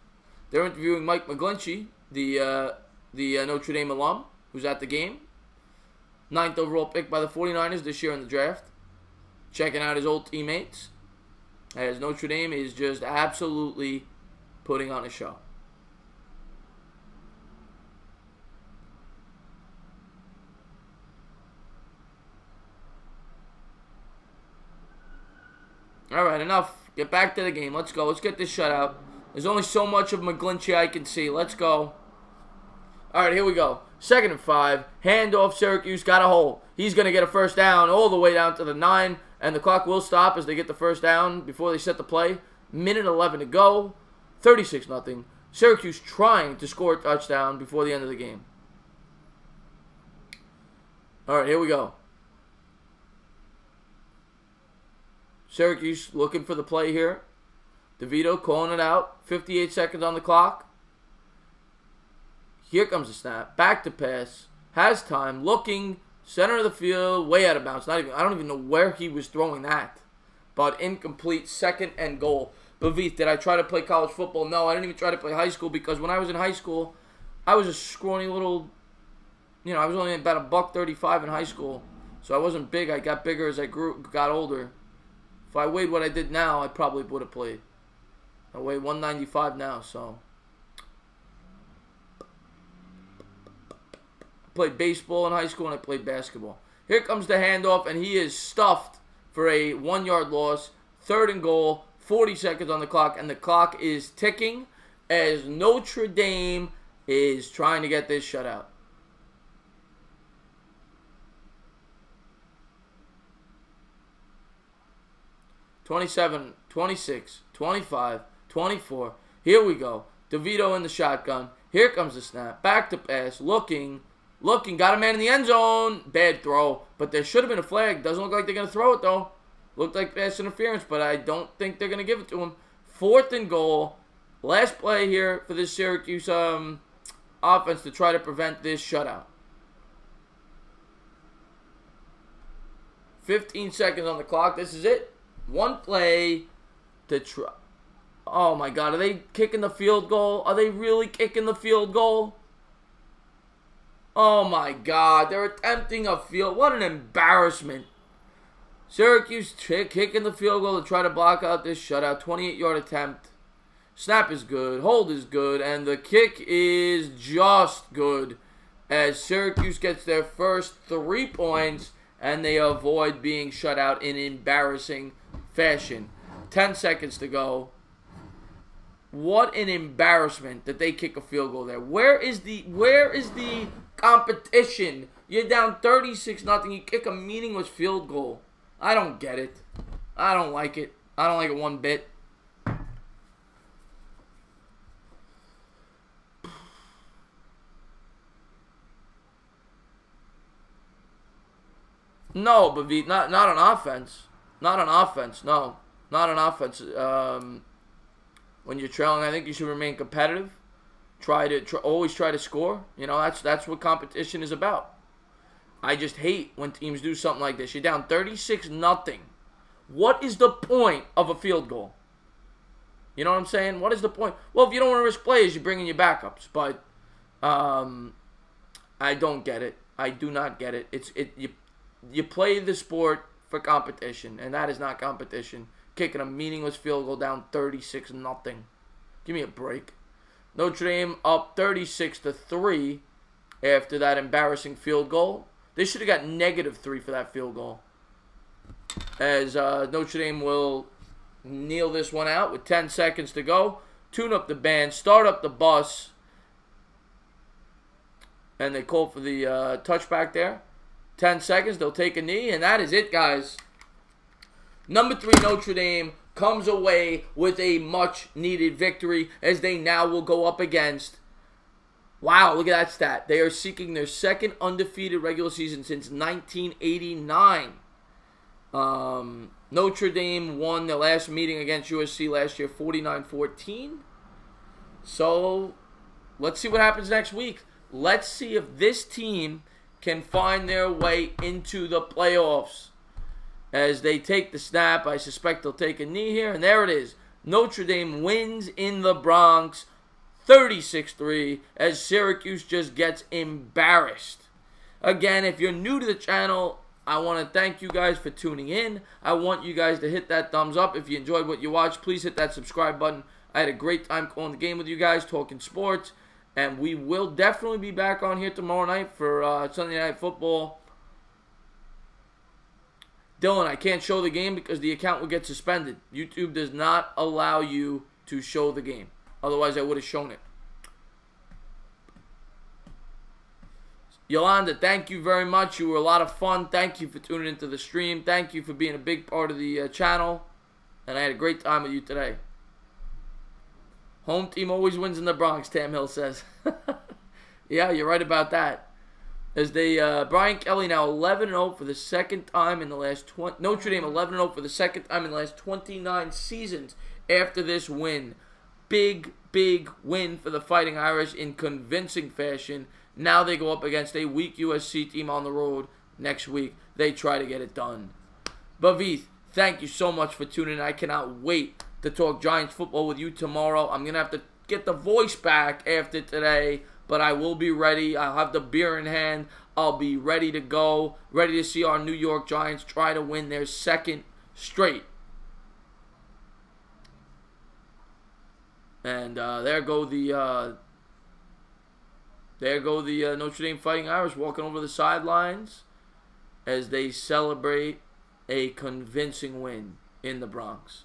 Speaker 1: They're interviewing Mike McGlinchey, the Notre Dame alum, who's at the game. 9th overall pick by the 49ers this year in the draft. Checking out his old teammates. As Notre Dame is just absolutely putting on a show. All right, enough. Get back to the game. Let's go. Let's get this shutout. There's only so much of McGlinchey I can see. Let's go. All right, here we go. 2nd and 5. Handoff. Syracuse got a hole. He's going to get a first down all the way down to the 9. And the clock will stop as they get the first down before they set the play. Minute 11 to go. 36-0. Syracuse trying to score a touchdown before the end of the game. All right, here we go. Syracuse looking for the play here. DeVito calling it out. 58 seconds on the clock. Here comes the snap. Back to pass. Has time. Looking. Center of the field. Way out of bounds. I don't even know where he was throwing that. But incomplete. 2nd and goal. Bavith, did I try to play college football? No, I didn't even try to play high school because when I was in high school, I was a scrawny little, I was only about $135 in high school. So I wasn't big. I got bigger as I got older. If I weighed what I did now, I probably would have played. I weigh 195 now, so. I played baseball in high school and I played basketball. Here comes the handoff, and he is stuffed for a 1-yard loss. 3rd and goal, 40 seconds on the clock, and the clock is ticking as Notre Dame is trying to get this shutout. $27, $26, $25, $24. Here we go. DeVito in the shotgun. Here comes the snap. Back to pass. Looking. Got a man in the end zone. Bad throw. But there should have been a flag. Doesn't look like they're going to throw it, though. Looked like pass interference, but I don't think they're going to give it to him. 4th and goal. Last play here for this Syracuse offense to try to prevent this shutout. 15 seconds on the clock. This is it. One play to try. Oh, my God. Are they kicking the field goal? Are they really kicking the field goal? Oh, my God. They're attempting a field. What an embarrassment. Syracuse kicking the field goal to try to block out this shutout. 28-yard attempt. Snap is good. Hold is good. And the kick is just good as Syracuse gets their first 3 points and they avoid being shut out in embarrassing fashion. 10 seconds to go. What an embarrassment that they kick a field goal there. Where is the competition? You're down 36-0. You kick a meaningless field goal. I don't get it. I don't like it. I don't like it one bit. No, but not on offense. Not on offense. No, not on offense. When you're trailing, I think you should remain competitive. Always try to score. You know, that's what competition is about. I just hate when teams do something like this. You're down 36-0. What is the point of a field goal? You know what I'm saying? What is the point? Well, if you don't want to risk plays, you bring in your backups. But I don't get it. I do not get it. You play the sport for competition, and that is not competition. Kicking a meaningless field goal down 36-0. Give me a break. Notre Dame up 36-3 after that embarrassing field goal. They should have got -3 for that field goal. As Notre Dame will kneel this one out with 10 seconds to go. Tune up the band, start up the bus. And they call for the touchback there. 10 seconds, they'll take a knee, and that is it, guys. Number 3, Notre Dame comes away with a much-needed victory as they now will go up against... Wow, look at that stat. They are seeking their second undefeated regular season since 1989. Notre Dame won their last meeting against USC last year 49-14. So, let's see what happens next week. Let's see if this team can find their way into the playoffs. As they take the snap, I suspect they'll take a knee here. And there it is. Notre Dame wins in the Bronx 36-3 as Syracuse just gets embarrassed. Again, if you're new to the channel, I want to thank you guys for tuning in. I want you guys to hit that thumbs up. If you enjoyed what you watched, please hit that subscribe button. I had a great time calling the game with you guys, talking sports. And we will definitely be back on here tomorrow night for Sunday Night Football. Dylan, I can't show the game because the account will get suspended. YouTube does not allow you to show the game. Otherwise, I would have shown it. Yolanda, thank you very much. You were a lot of fun. Thank you for tuning into the stream. Thank you for being a big part of the channel. And I had a great time with you today. Home team always wins in the Bronx, Tam Hill says. Yeah, you're right about that. As they, Brian Kelly now 11-0 for the second time in the last Notre Dame 11-0 for the second time in the last 29 seasons after this win. Big, big win for the Fighting Irish in convincing fashion. Now they go up against a weak USC team on the road next week. They try to get it done. Bavith, thank you so much for tuning in. I cannot wait to talk Giants football with you tomorrow. I'm going to have to get the voice back after today, but I will be ready. I'll have the beer in hand. I'll be ready to go, ready to see our New York Giants try to win their second straight. And there go the Notre Dame Fighting Irish walking over the sidelines as they celebrate a convincing win in the Bronx.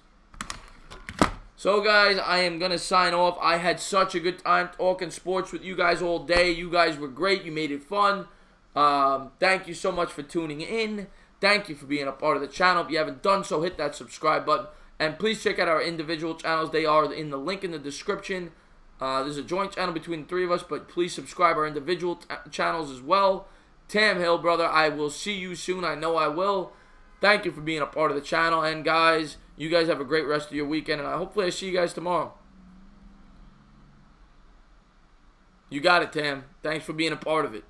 Speaker 1: So, guys, I am going to sign off. I had such a good time talking sports with you guys all day. You guys were great. You made it fun. Thank you so much for tuning in. Thank you for being a part of the channel. If you haven't done so, hit that subscribe button. And please check out our individual channels. They are in the link in the description. There's a joint channel between the three of us, but please subscribe our individual channels as well. Tam Hill, brother, I will see you soon. I know I will. Thank you for being a part of the channel. And, guys, you guys have a great rest of your weekend, and hopefully I see you guys tomorrow. You got it, Tam. Thanks for being a part of it.